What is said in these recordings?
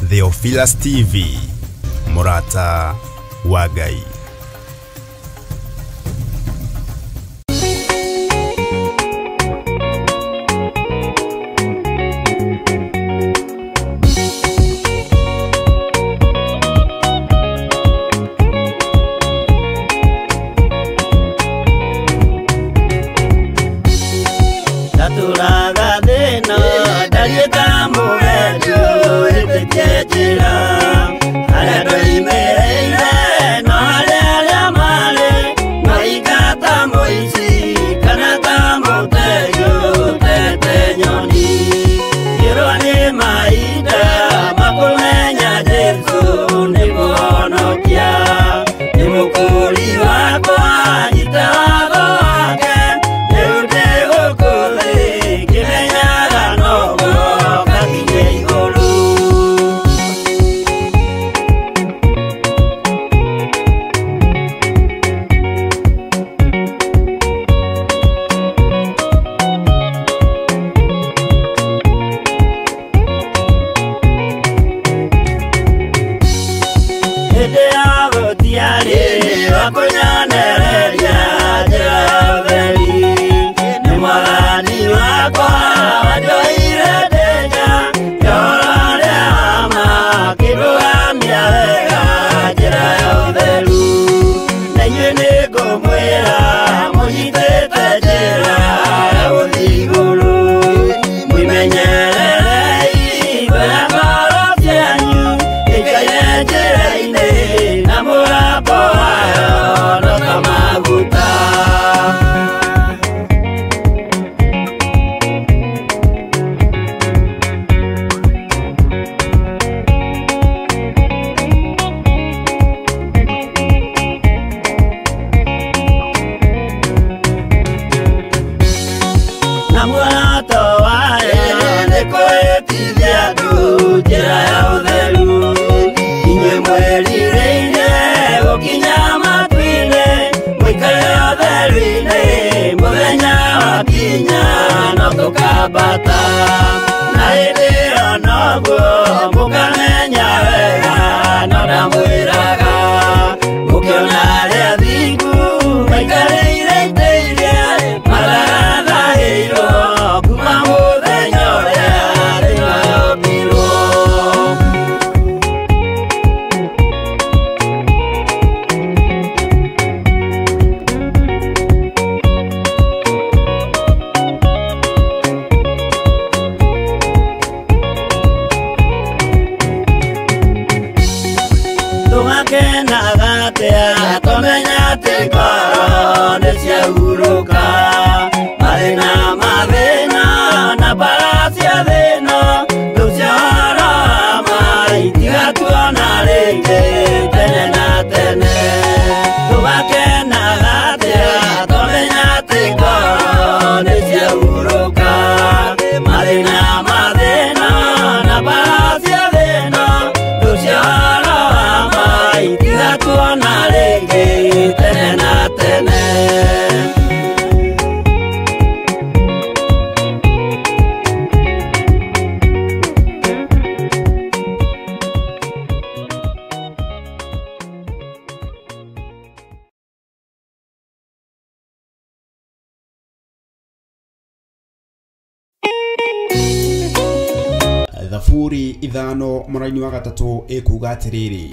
Theophilus TV, Murata wa Ngai. Thaburi ithano mũraini wa gatatũ ĩkuuga atĩrĩrĩ: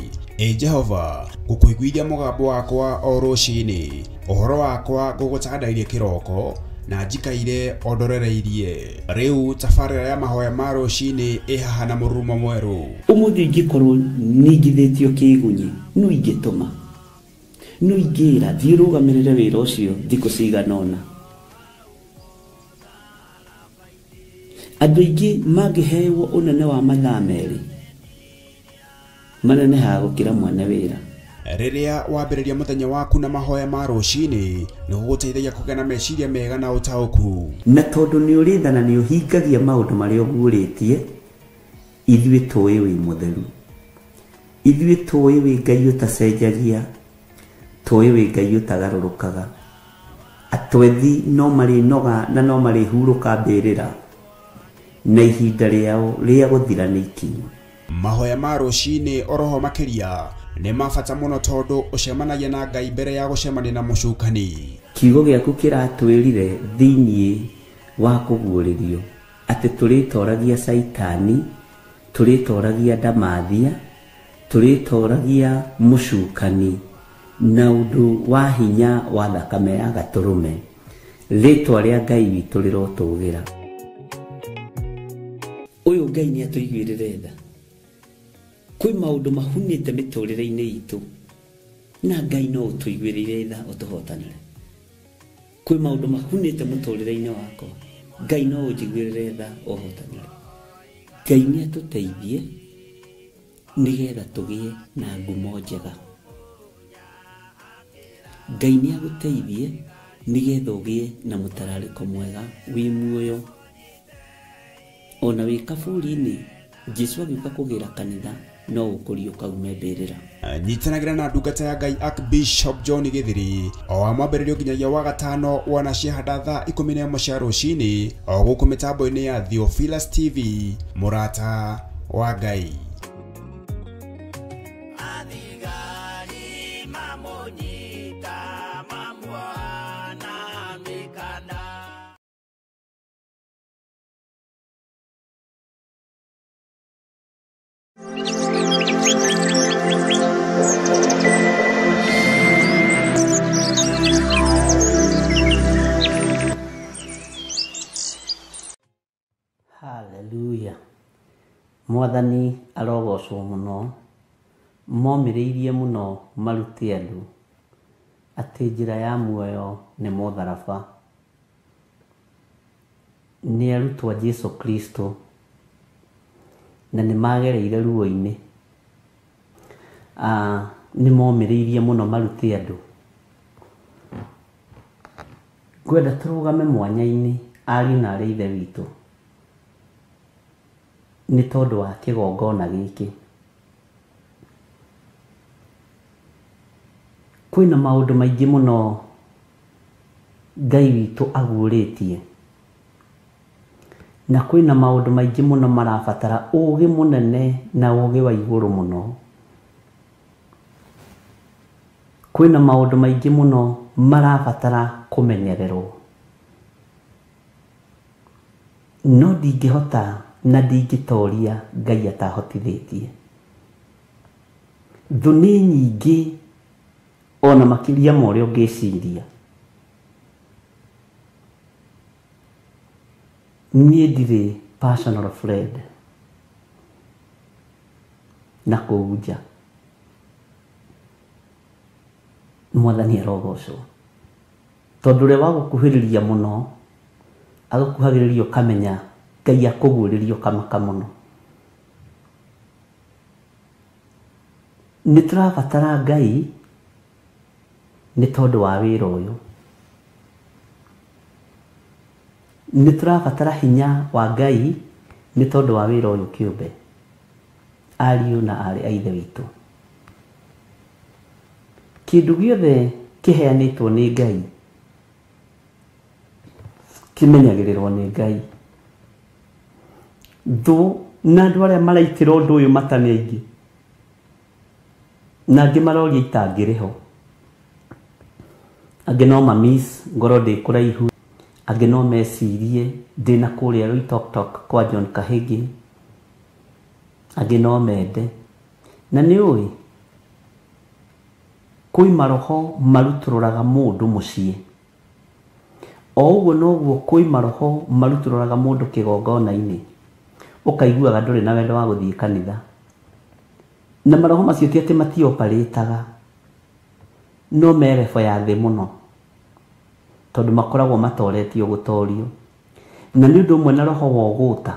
Jehova, ngũkũiguithia mũgambo wakwa o rũciinĩ, ũhoro wakwa ngũgũcandairie kĩroko, na njikaire ondorereirie. Rĩu tabarĩra ya mahoya ma rũciinĩ ĩhaha na mũrurumo mwerũ. Ũmũthĩ ingĩkorwo nĩingithĩtio kĩgunyi, no ingĩtũma, no ingĩra thiĩ rũgamĩrĩre wĩra ũcio thikũ cigana ũna. Andũ aingĩ mangĩheyo ũnene wa mathaa merĩ, manenehaga gũkĩra mwene wĩra. Rĩrĩa wambĩrĩria mũthenya waku na mahoya ma rũciinĩ, nĩ gũgũteithagia kũgĩa na meciria mega na ũtaũku. Na tondũ nĩ ũrĩtha na nĩ ũhingagia maũndũ marĩa ũguũrĩtie, ithuĩ tũĩ wĩ mũtheru, ithuĩ tũĩ wĩ Ngai ũtacenjagia, tũĩ wĩ Ngai ũtagarũrũkaga. Atwethi no marĩnoga na no marĩhurũka mbĩrĩra, na ihinda rĩao rĩa gũthira nĩ ikinyu. mahoya ma rũcinĩ oroho makiria nĩ mabata mũno tondũ ũcemanagia na Ngai mbere ya gũcemania na mũcukani. Kiugo gĩaku kĩratwĩrire thĩinĩ wa kũguũrĩrio atĩ tũrĩtoragia Saitani, tũrĩtoragia Ndamathia, tũrĩtoragia mũcukani na ũndũ wa hinya wa thakame ya Gatũrũme. Rĩtwa rĩa Ngai witũ rĩrotũgĩra. Ũyũ Ngai nĩ atũiguĩrĩre tha. Kwĩ maũndũ mahunĩte mĩtũrĩre-inĩ itũ na Ngai no ũtũiguĩrĩre tha ũtũhotanĩre. Kwĩ maũndũ mahunĩte mũtũrĩre-inĩ wakwa, Ngai no ũnjiguĩrĩre tha ũhotanĩre. Ngai nĩ atũteithie nĩgetha tũgĩe na ngumo njega. Ngai nĩ agũteithie nĩgetha ũgĩe na mũtararĩko mwega wĩ muoyo. Ona wĩ kaburi-inĩ, Jesũ agĩũka kũgĩra kanitha no ũkũrio kaume mbĩrĩra. Nyitanagĩra na ndungata ya Ngai Archbishop John Githiri o wa mwambĩrĩrio nginyagia wa gatano wanaciahanda thaa 11 cia rũcinĩ o gũkũ mĩtambo-inĩ ya Theophilus TV, mũrata wa Ngai. Hallelujah. Mwathani arogocwo mũno, momĩrĩirie mũno marute andũ atĩ njĩra ya muoyo nĩ mũtharaba. Nĩ arutwo Jesũ Kristo na nĩ magereire ruo-inĩ. Nĩ momĩrĩirie mũno marute andũ. Ngwenda tũrũgame mwanya-inĩ ariũ na arĩ ithe witũ nĩ tondũ wa kĩgongona gĩkĩ. Kwĩna maũndũ maingĩ mũno Ngai witũ aguũrĩtie, na kwĩna maũndũ maingĩ mũno marabatara ũũgĩ mũnene na ũũgĩ wa igũrũ mũno. Kwĩna maũndũ maingĩ mũno marabatara kũmenyererwo, no ndingĩhota na ndingĩtoria Ngai atahotithĩtie. Thũ nĩ nyingĩ ona makĩria ma ũrĩa ũngĩciria. Niĩ ndirĩ personal friend na kũu nja. Mwathani arogocwo tondũ ũrĩa wagũkuhĩrĩria mũno agũkuhagĩrĩria ũkamenya Ngai akũguũrĩria ũkamaka mũno. Nĩ tũrabatara Ngai nĩ tondũ wa wĩra ũyũ. Nĩ tũrabatara hinya wa Ngai nĩ tondũ wa wĩra ũyũ kĩũmbe. Ariũ na arĩ a ithe witũ, kĩndũ gĩothe kĩheanĩtwo nĩ Ngai kĩmenyagĩrĩrwo nĩ Ngai. Thũ na andũ arĩa maraitĩra ũndũ ũyũ matane aingĩ na angĩ maroria itangĩrĩho. Angĩ no mamiss ngoro ndĩ kũraihu, angĩ no mecirie ndĩna kũrĩa Loitoktok kwa John Kahĩngĩ, angĩ no mende. Na nĩ ũĩ kwĩ maroho marutũrũraga mũndũ mũciĩ, o ũguo noguo kwĩ maroho marutũrũraga mũndũ kĩgongona-inĩ, ũkaiguaga ndũrĩ na wendo wa gũthiĩ kanitha. Na maroho macio ti atĩ matioparĩtaga, no me level ya thĩ mũno tondũ makoragwo matoretio gũtorio. Na nĩ ũndũ ũmwe na roho wa ũgũta.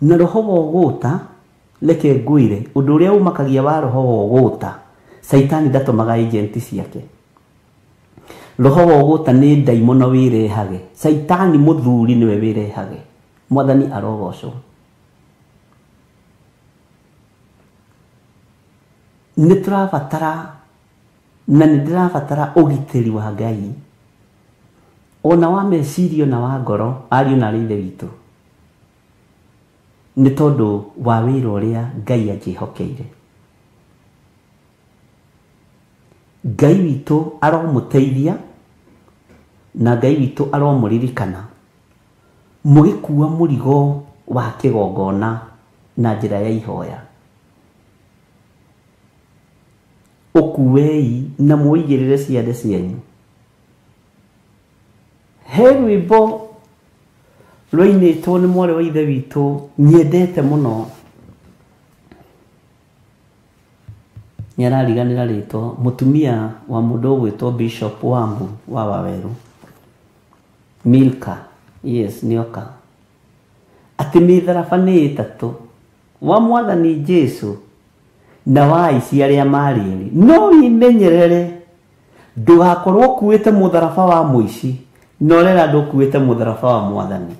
Na roho wa ũgũta, reke ngwĩre ũndũ ũrĩa umakagia wa roho wa ũgũta, Saitani ndatũmaga agenti ciake. Roho wa ũgũta nĩ ndaimono wĩrehage, Saitani mũthuri nĩwe wĩrehage. Mwathani arogocwo. Nĩ tũrabatara na nĩ ndĩrabatara ũgitĩri wa Ngai, ona wa meciria na wa ngoro, ariũ na arĩ ithe witũ. nĩ tondũ wa wĩra ũrĩa Ngai anjĩhokeire. Ngai witũ aromũteithia na Ngai witũ aromũririkana mũgĩkua mũrigo wa kĩgongona na njĩra ya ihoya. Ũkuei na mũigĩrĩre ciande cianyu. He rwĩmbo rũinĩtwo nĩ mwarĩ wa ithe witũ nyendete mũno. Nĩarariganĩra rĩtwa, mũtumia wa mũndũ ũgwĩtwo Bishop Wambu wa Waweru, Milka, yes, nĩoka atĩ mĩtharaba nĩ ĩtatũ, wa Mwathani Jesu na wa aici arĩa marĩ erĩ. No imenyerere ndũgakorwo ũkuĩte mũtharaba wa mũici na ũrera andũ ũkuĩte mũtharaba wa Mwathani.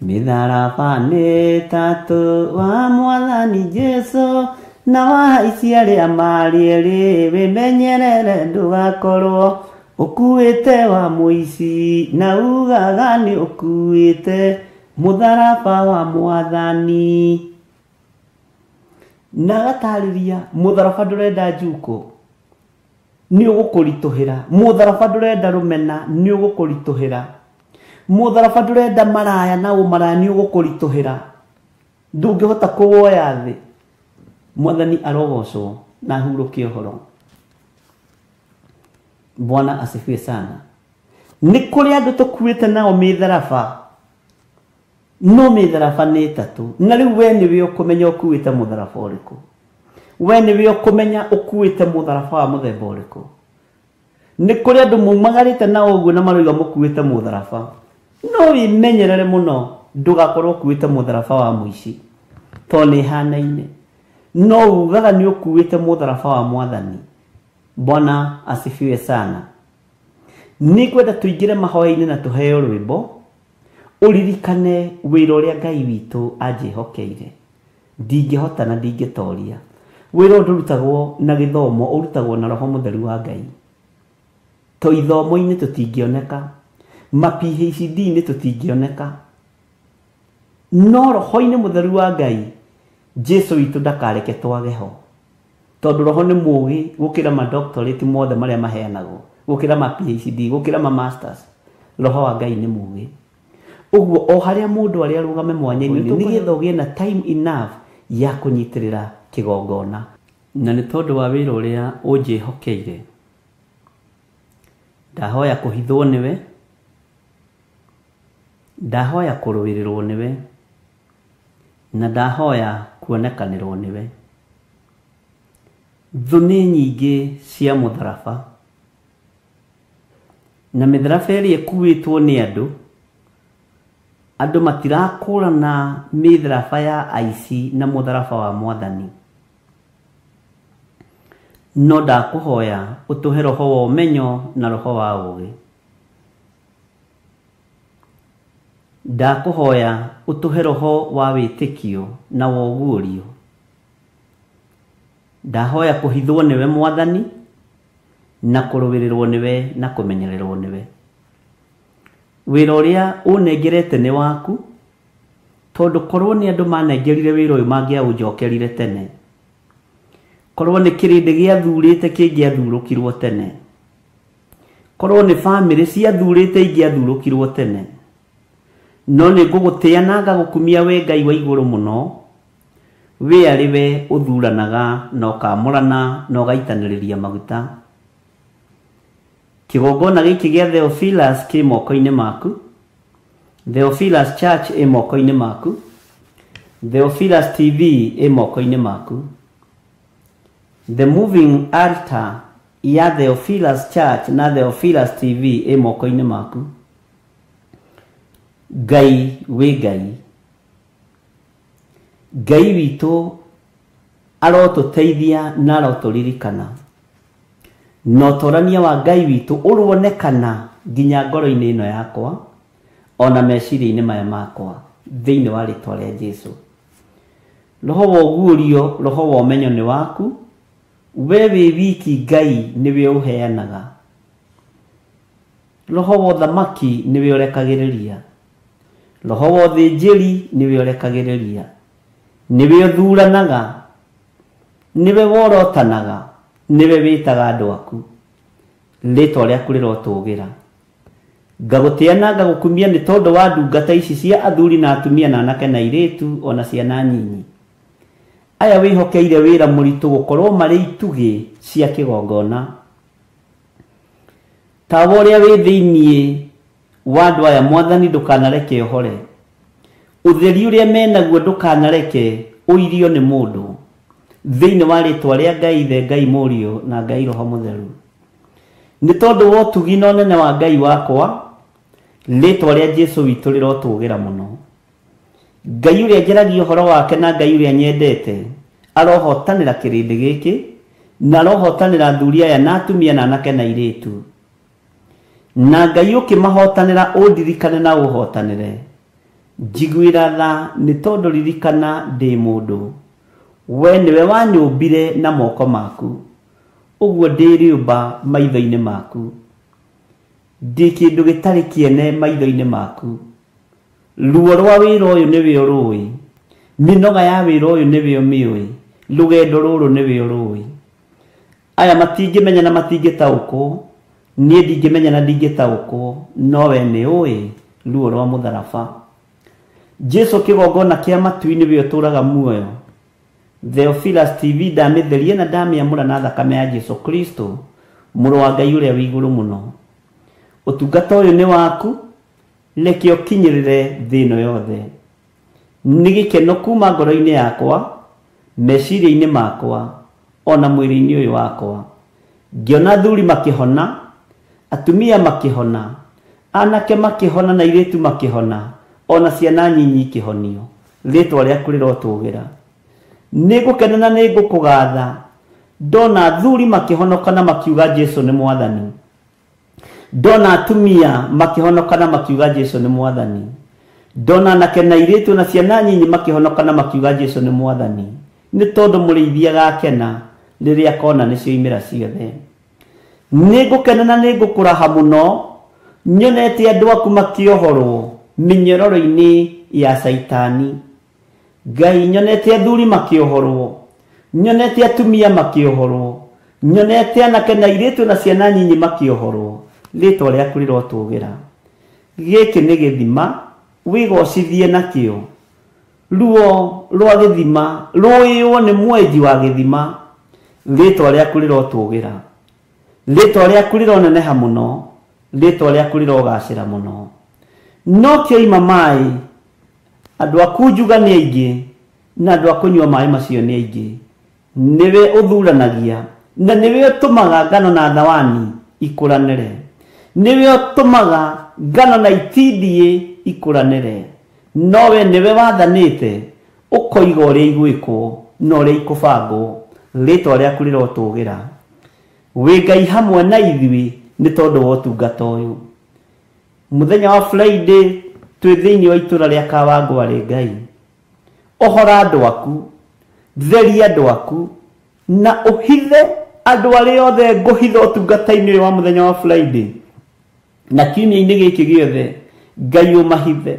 Mĩtharaba nĩ ĩtatũ, wa Mwathani Jesu na wa aici arĩa marĩ erĩ. Wĩmenyerere ndũgakorwo ũkuĩte wa mũici na ugaga nĩ ũkuĩte mũtharaba wa Mwathani. Na gatarĩria mũtharaba ndũrenda njuko nĩ ũgũkũritũhĩra, mũtharaba ndũrenda rũmena nĩ ũgũkũritũhĩra, mũtharaba ndũrenda maraya na ũmaraya nĩ ũgũkũritũhĩra, ndũngĩhota kũwoya thĩ. Mwathani arogocwo na ahurũkie ũhoro. Bwana asifiwe sana. Nĩ kũrĩ andũ tũkuĩte nao mĩtharaba, no mĩtharaba nĩ ĩtatũ. Na rĩu we nĩwe ũkũmenya ũkuĩte mũtharaba ũrĩkũ. We nĩwe ũkũmenya ũkuĩte mũtharaba wa mũthemba ũrĩkũ. Nĩ kũrĩ andũ maumagarĩte nao ũguo na maroiga mũkuĩte mũtharaba. No wĩmenyerere mũno ndũgakorwo ũkuĩte mũtharaba wa mũici, tondũ nĩ ihanaine. No ugaga nĩ ũkuĩte mũtharaba wa Mwathani. Bwana asifiwe sana. Nĩ kwenda tũingĩre mahoya-inĩ na tũheo rwĩmbo ũririkane wĩra ũrĩa Ngai witũ anjĩhokeire. Ndingĩhota na ndingĩtoria. Wĩra ndũrutagwo na gĩthomo, ũrutagwo na Roho Mũtheru wa Ngai. To ithomo-inĩ tũtingĩoneka, ma PhD-inĩ tũtingĩoneka, no Roho-inĩ Mũtheru wa Ngai Jesu witũ ndakareke twage ho. Tondũ Roho nĩ mũũgĩ gũkĩra ma doctorate mothe marĩa maheanagwo, gũkĩra ma PhD, gũkĩra ma masters. Roho wa Ngai nĩ mũũgĩ. Ũguo o harĩa mũndũ arĩa arũgame mwanya-inĩ nĩgetha ũgĩe na time enough ya kũnyitĩrĩra kĩgongona. Na nĩ tondũ wa wĩra ũrĩa ũnjĩhokeire, ndahoya kũhithwo nĩwe, ndahoya kũrũĩrĩrwo nĩwe, na ndahoya kuonekanĩrwo nĩwe. Thũ nĩ nyingĩ cia mũtharaba, na mĩtharaba ĩrĩa ĩkuĩtwo nĩ andũ, andũ matirakũrana mĩtharaba ya aici na mũtharaba wa Mwathani. No ndakũhoya ũtũhe roho wa ũmenyo na roho wa ũũgĩ. Ndakũhoya ũtũhe roho wa wĩtĩkio na woguũrio. Ndahoya kũhithwo nĩwe Mwathani na kũrũĩrĩrwo nĩwe na kũmenyererwo nĩwe. Wĩra ũrĩa ũnengerete nĩ waku, tondũ korwo nĩ andũ manengerire wĩra ũyũ mangĩaũnjokerire tene. Korwo nĩ kĩrĩndĩ gĩathurĩte kĩngĩathurũkirwo tene. Korwo nĩ bamĩrĩ ciathurĩte ingĩathurũkirwo tene. No nĩ ngũgũtĩa na ngagũkumia we Ngai wa igũrũ mũno, we arĩ we ũthuranaga na ũkamũrana na ũgaitanĩrĩria maguta. Kĩgongona gĩkĩ gĩa Theophilus kĩ moko-inĩ maku. Theophilus Church ĩ moko-inĩ maku. Theophilus TV ĩ moko-inĩ maku. The moving altar ya Theophilus Church na Theophilus TV ĩ moko-inĩ maku. Ngai wĩ Ngai. Ngai witũ arotũteithia na arotũririkana. Na ũtorania wa Ngai witũ ũronekana nginya ngoro-inĩ ĩno yakwa, ona meciria-inĩ maya makwa, thĩinĩ wa rĩtwa rĩa Jesu. Roho wa ũguũrio, roho wa ũmenyo nĩ waku. We wĩ wiki Ngai nĩwe ũheanaga. Roho wa ũthamaki nĩwe ũrekagĩrĩria. roho wa thĩnjĩri nĩwe ũrekagĩrĩria, nĩwe ũthuranaga, nĩwe worotanaga, nĩwe wĩtaga andũ aku. Rĩtwa rĩaku rĩrotũgĩra. Ngagũtĩa na ngagũkumia nĩ tondũ wa ndungata ici cia athuri na atumia na anake na airĩtu ona ciana nyinyi. Aya wĩhokeire wĩra mũritũ gũkorwo marĩ itugĩ cia kĩgongona. Tawa ũrĩa wĩ thĩiniĩ wa andũ aya Mwathani ndũkanareke ũhore. Ũtheri ũrĩa menaguo ndũkanareke ũirio nĩ mũndũ. Thĩinĩ wa rĩtwa rĩa Ngai Ithe, Ngai Mũriũ na Ngai Roho Mũtheru. Nĩ tondũ wa ũtugi na ũnene wa Ngai wakwa, rĩtwa rĩa Jesũ witũ rĩrotũgĩra mũno. Ngai ũrĩa njaragia ũhoro wake na Ngai ũrĩa nyendete arohotanĩra kĩrĩndĩ gĩkĩ na arohotanĩra athuri aya na atumia na anake na airĩtu. Na Ngai ũkĩmahotanĩra ũndirikane na ũhotanĩre. Njiguĩra tha nĩ tondũ ririkana ndĩ mũndũ. We nĩwe wanyũmbire na moko maku. Ũguo ndĩ rĩũmba maitho-inĩ maku. Ndĩ kĩndũ gĩtarĩ kĩene maitho-inĩ maku. Ruo rwa wĩra ũyũ nĩwe ũrũĩ. Mĩnoga ya wĩra ũyũ nĩwe ũmĩũĩ. Rũgendo rũrũ nĩwe ũrũĩ. Aya matingĩmenya na matingĩtaũkwo. Niĩ ndingĩmenya na ndingĩtaũkwo. No we nĩũĩ ruo rwa mũtharaba. Jesũ kĩgongona kĩa matu-inĩ nĩwe ũtũraga muoyo. Theophilus TV ndamĩtherie na ndamĩamũra na thakame ya Jesũ Kristo, mũrũ wa Ngai ũrĩa wĩ igũrũ mũno. Ũtungata ũyũ nĩ waku, reke ũkinyĩrĩre thĩ ĩno yothe. Nĩ gĩkeno kuma ngoro-inĩ yakwa, meciria-inĩ makwa, ona mwĩrĩ-inĩ ũyũ wakwa. Ngĩona athuri makĩhona, atumia makĩhona, anake makĩhona na airĩtu makĩhona, ona ciana nyinyi ikĩhonio. Rĩtwa rĩaku rĩrotũgĩra. Nĩngũkena na nĩngũkũgatha ndona athuri makĩhonoka na makiuga Jesũ nĩ Mwathani. Ndona atumia makĩhonoka na makiuga Jesũ nĩ Mwathani. Ndona anake na airĩtu na ciana nyinyi makĩhonoka na makiuga Jesũ nĩ Mwathani. Nĩ tondũ mũrĩithia gakena rĩrĩa akona nĩcio imĩra ciothe. Nĩngũkena na nĩngũkũraha mũno nyonete andũ aku makĩohorwo mĩnyororo-inĩ ya Saitani. Ngai nyonete athuri makĩohorwo, nyonete atumia makĩohorwo, nyonete anake na airĩtu na ciana nyinyi makĩohorwo. Rĩtwa rĩaku rĩrotũgĩra. Gĩkĩ nĩ gĩthima wĩgocithie nakĩo. Ruo rwa gĩthima rũĩo nĩ mwenji wa gĩthima. Rĩtwa rĩaku rĩrotũgĩra. Rĩtwa rĩaku rĩroneneha mũno. Rĩtwa rĩaku rĩrogacĩra mũno. No kĩoima maĩ, andũ aku njuga nĩ aingĩ na andũ akũnyua maĩ macio nĩ aingĩ. Nĩwe ũthuranagia na nĩwe ũtũmaga ngano na thawani ikũranĩre. Nĩwe ũtũmaga ngano na itindiĩ ikũranĩre. Nowe nĩwe wathanĩte ũkoiga ũrĩa igwĩkwo na ũrĩa ikũbangwo. Rĩtwa rĩaku rĩrotũgĩra. Wĩ Ngai hamwe na ithuĩ nĩ tondũ wa ũtungata ũyũ. Mũthenya wa Friday twĩ thĩinĩ wa itũra rĩa Kawangware Ngai. Ohora andũ aku, theria andũ aku na ũhithe andũ arĩa othe ngũhitha ũtungata-inĩ ũyũ wa mũthenya wa Friday. Na kiumia-inĩ gĩkĩ gĩothe Ngai ũmahithe.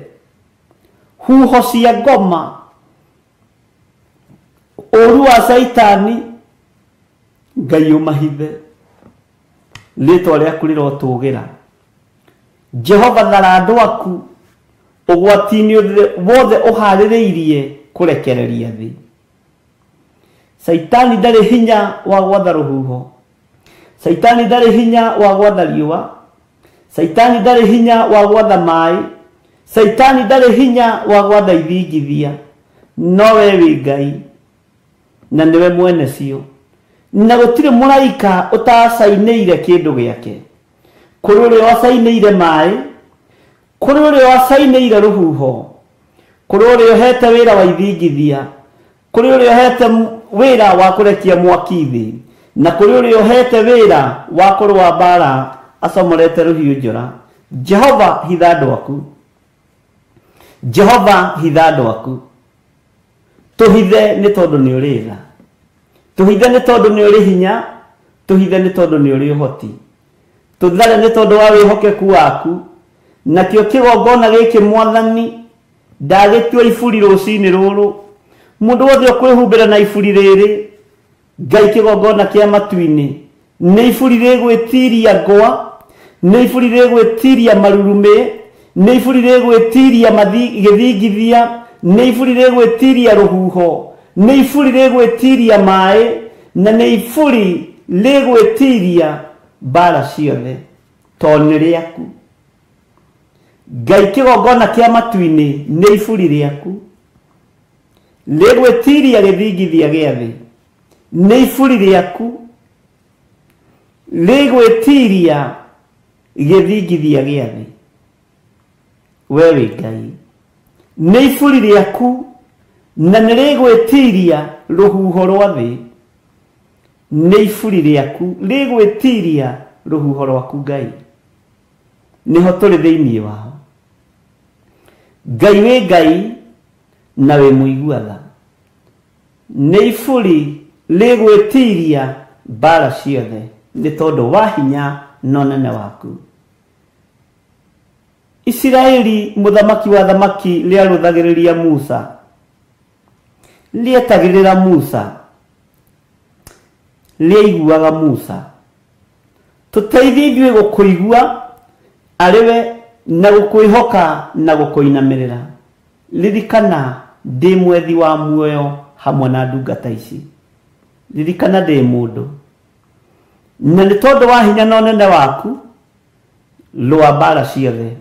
Huho cia ngoma, ũru wa Saitani, Ngai ũmahithe. Rĩtwa rĩaku rĩrotũgĩra. Jehova thara andũ aku ũgwati-inĩ wothe ũharĩrĩirie kũrekereria thĩ. Saitani ndarĩ hinya wa gwatha rũhuho. Saitani ndarĩ hinya wa gwatha riũa. Saitani ndarĩ hinya wa gwatha maĩ. Saitani ndarĩ hinya wa gwatha ithingithia. Nowe wĩ Ngai na nĩwe mwene cio. Na gũtirĩ mũraika ũtacainĩire kĩndũ gĩake. Kũrĩ ũrĩa wacainĩire maĩ, kũrĩ ũrĩa wacainĩire rũhuho, kũrĩ ũrĩa ũhete wĩra wa ithingithia, kũrĩ ũrĩa ũhete wĩra wa kũrekia mwaki thĩ, na kũrĩ ũrĩa ũhete wĩra wa kũrũa mbara acomorete rũhiũ njora. Jehova hitha andũ aku. Jehova hitha andũ aku. Tũhithe nĩ tondũ nĩ ũrĩ tha. Tũhithe nĩ tondũ nĩ ũrĩ hinya. Tũhithe nĩ tondũ nĩ ũrĩ ũhoti. Tũthare nĩ tondũ wa wĩhokeku waku. Nakĩo kĩgongona gĩkĩ Mwathani ndagĩtua iburi rũcinĩ rũrũ mũndũ wothe ũkwĩhumbĩra na iburi rĩrĩ Ngai kĩgongona kĩa matu-inĩ nĩ iburi rĩgwĩtiria ngwa nĩ iburi rĩgwĩtiria marurumĩ nĩ iburi rĩgwĩtiria gĩthingithia nĩ iburi rĩgwĩtiria rũhuho nĩ iburi rĩgwĩtiria maĩ na nĩ iburi rĩgwĩtiria mbara ciothe tondũ nĩ rĩaku Ngai kĩgongona kĩa matu-inĩ nĩ iburi rĩaku rĩgwĩtiria gĩthingithia gĩa thĩ nĩ iburi rĩaku rĩgwĩtiria gĩthingithia gĩa thĩ we wĩ Ngai nĩ iburi rĩaku na nĩ rĩgwĩtiria rũhuho rwa thĩ nĩ iburi rĩaku rĩgwĩtiria rũhuho rwaku Ngai nĩho tũrĩ thĩinĩ wao Ngai wĩ Ngai na wĩ mũigua-tha nĩ iburi rĩgwĩtiria mbara ciothe nĩ tondũ wa hinya na ũnene waku Isiraeli mũthamaki wa thamaki rĩarũthagĩrĩria Musa rĩetagĩrĩra Musa rĩaiguaga Musa tũteithie ithuĩ gũkũigua arĩwe na gũkwĩhoka na gũkũinamĩrĩra ririkana ndĩ mwethi wa muoyo hamwe na ndungata ici ririkana ndĩ mũndũ na nĩ tondũ wa hinya na ũnene waku rũa mbara ciothe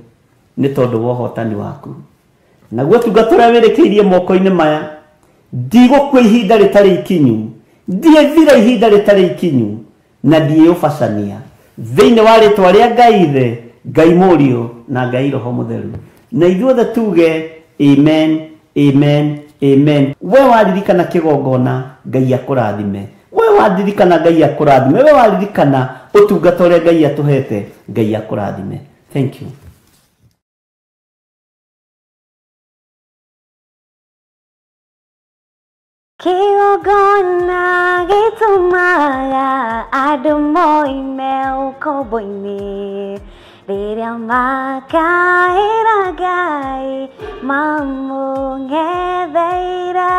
nĩ tondũ wa ũhotani waku naguo tungata ũrĩa wĩrĩkĩirie moko-inĩ maya ndigũkua ihinda rĩtarĩ ikinyu ndiethira ihinda rĩtarĩ ikinyu na ndiĩũbacania thĩinĩ wa rĩtwa rĩa Ngai Ithe Ngai Mũriũ na Ngai Roho Mũtheru na ithuothe tuge amen amen amen we waririkana kĩgongona Ngai akũrathime we waririkana Ngai akũrathime we waririkana ũtungata ũrĩa Ngai atũhete Ngai akũrathime thank you Kĩgongona gĩtũmaga andũ moime ũkombo-inĩ rĩrĩa makaĩra Ngai mamũng'etheire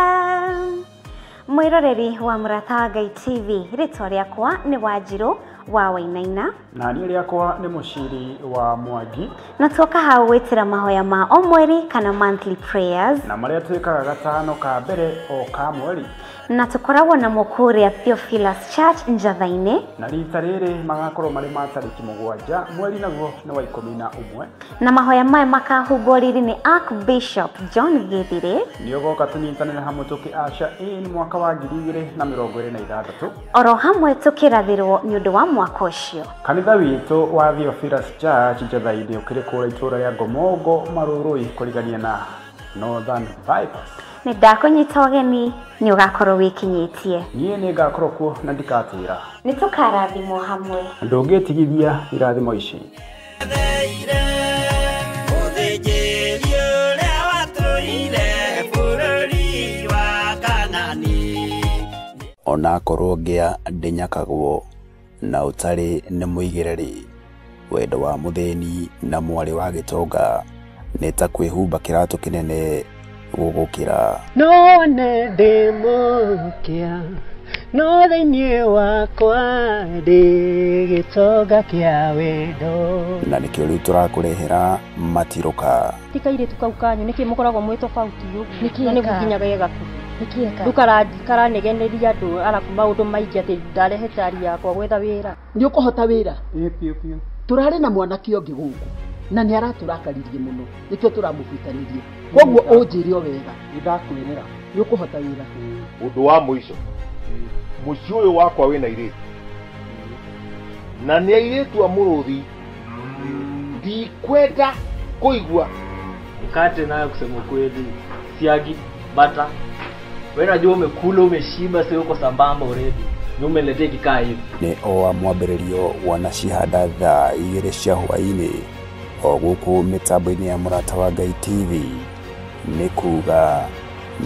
mwĩroreri wa Mũrata wa Ngai TV rĩtwa rĩakwa nĩ Wanjirũ wa Wainaina na niĩ rĩakwa nĩ Mũciri wa Mwangi na tuoka hau gwĩtĩra mahoya ma o mweri kana monthly prayers na marĩa twĩkaga gatano ka mbere o ka mweri na tukoragwo na mũkũrĩa Theophilus Church Njatha-inĩ na rita rĩrĩ magakorwo marĩ ma tarĩki 7 mweri naguo nĩ wa 11 na mahoya maya makahumbwo riri nĩ Archbishop John Gĩthirĩ nĩ ũgoka tũnyitanĩre hamwe tũkĩaca nĩ mwaka wa 2026 oro hamwe tũkĩrathĩrwo nĩ ũndũ wa mwaka ũcio kanitha witũ wa Theophilus Church Njatha-inĩ ũkĩrĩ kũrĩa itũũra rĩa Ngomongo Marũrũi kũrigania na Northern Bypass nĩ ndakũnyita ũgeni nĩ ũgakorwo wĩkinyĩtie niĩ nĩ ngakorwo kuo na ndikatĩra nĩ tũkarathimwo hamwe ndũngĩtigithia irathimo ici onakorwo ngĩa ndĩnyakagwo na ũtarĩ nĩ mũigĩrĩrĩ wendo wa mũthĩni na mwarĩ wa gĩtonga nĩ ta kwĩhumba kĩratũ kĩnene gũgũkĩra none ndĩmũkia no thĩinĩ wakwa ndĩ gĩtonga kĩa wendo na nĩkĩo rĩu tũrakũrehera matirũka tikairĩtu kau kanyu nĩkĩ mũkoragwo mwĩ tofauti ũguo na nĩguo nginyaga gĩgaku ndũkaranegeneria andũ arabu maũndũ maingĩ atĩ ndarehete ari yakwa gwetha wĩra nĩ ũkũhota wĩra tũrarĩ na mwanake ũngĩ gũkũ na nĩ aratũrakaririe mũno nĩkĩo tũramũbutanĩrie koguo ũnjĩre o wega ndakwĩrĩra nĩ ũkũhota wĩra ũndũ wa mũico mũciĩ ũyũ wakwa wĩna airĩtu na nĩ airĩtu a mũrũthi ndikwenda kũigua mkate nayo kusema kweli siagi bata wewe unajua umekula umeshiba sio uko sambamba already ni umeletea kikaa hivi ni o mwambĩrĩrio wanacihanda thaa 2 cia hwaĩ-inĩ o gũkũ mĩtambo-inĩ ya Mũrata wa Ngai TV nĩ kuga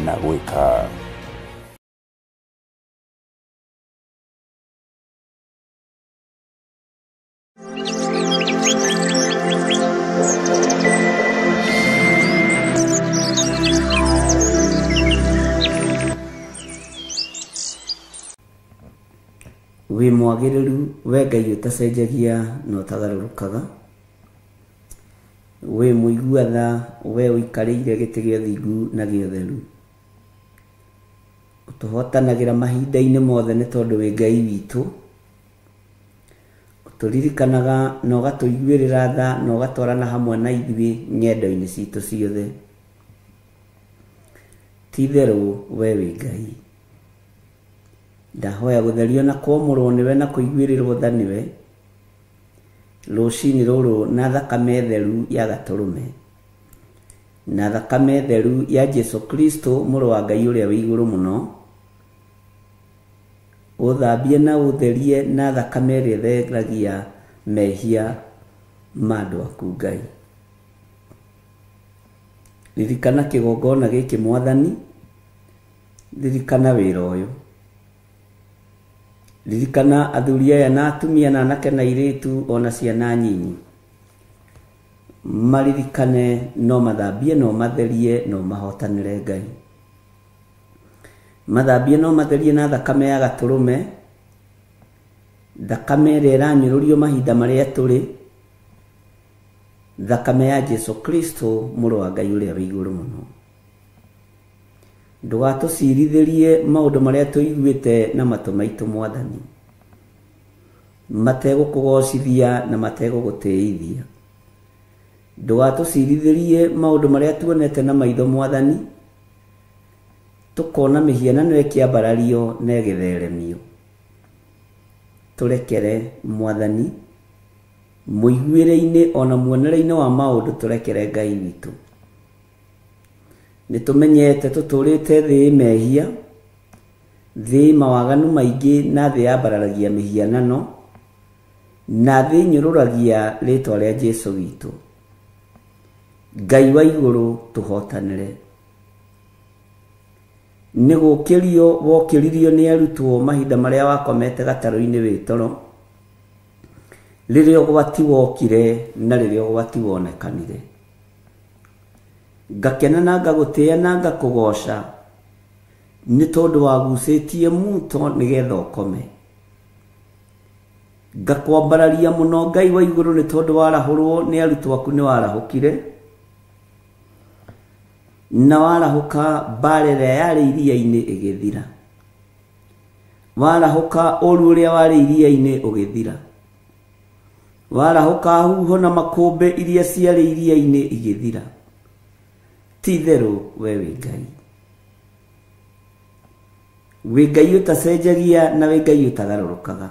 na gwĩka wĩ mwagĩrĩru, we Ngai ũtacenjagia na ũtagarũrũkaga, wĩ mũigua-tha, we ũikarĩire gĩtĩ gĩa ũthingu na gĩa ũtheru, ũtũhotanagĩra mahinda-inĩ mothe nĩ tondũ wĩ Ngai witũ, ũtũririkanaga na ũgatũiguĩrĩra tha na ũgatwarana hamwe na ithuĩ ng'endo-inĩ citũ ciothe. Ti-itherũ we wĩ Ngai. Ndahoya gũtherio na kwamũrwo nĩwe na kũiguĩrĩrwo tha nĩwe rũcinĩ rũrũ na thakame theru ya Gatũrũme, na thakame theru ya Jesu Kristo mũrũ wa Ngai ũrĩa wĩ igũrũ mũno, ũthambie na ũtherie na thakame ĩrĩa ĩtheragia mehia ma andũ aku Ngai. Ririkana kĩgongona gĩkĩ Mwathani, ririkana wĩra ũyũ, ririkana athuri aya na atumia na anake na airĩtu ona ciana nyinyi, maririkane no mathambie no matherie no mahotanĩre Ngai, mathambie no matherie na thakame ya Gatũrũme, thakame ĩrĩa ĩranyũrũrio mahinda marĩa tũrĩ, thakame ya Jesu Kristo mũrũ wa Ngai ũrĩa wĩ igũrũ mũno. Ndũgatũcirithĩrie maũndũ marĩa tũiguĩte na matũ maitũ Mwathani, mategũkũgocithia na mategũgũtĩithia. Ndũgatũcirithĩrie maũndũ marĩa tuonete na maitho Mwathani, tũkona mĩhianano ĩkĩambarario na ĩgĩtheremio. Tũrekere Mwathani, mũiguĩre-inĩ ona muonere-inĩ wa maũndũ tũrekere Ngai witũ. Nĩtũmenyete tũtũrĩte thĩ mehia, thĩ mawaganu maingĩ na thĩ yambararagia mĩhianano, na thĩ nyũrũragia rĩtwa rĩa Jesu witũ. Ngai wa igũrũ tũhotanĩre. Nĩgũkĩrio wokĩririo nĩ arutwo mahinda marĩa wakomete gatarũ-inĩ wĩ toro, rĩrĩa ũgwati wokire na rĩrĩa ũgwati wonekanire. Ngakena na ngagũtĩĩa na ngakũgoca nĩ tondũ wagucĩtie muto nĩgetha ũkome. Ngakwambararia mũno Ngai wa igũrũ nĩ tondũ warahũrwo nĩ arutwo aku nĩ warahũkire, na warahũka mbara ĩrĩa yarĩ iria-inĩ ĩgĩthira, warahũka ũru ũrĩa warĩ iria-inĩ ũgĩthira, warahũka huho na makũmbĩ iria ciarĩ iria-inĩ igĩthira. Ti-itherũ we wĩ Ngai. Wĩ Ngai ũtacenjagia na wĩ Ngai ũtagarũrũkaga.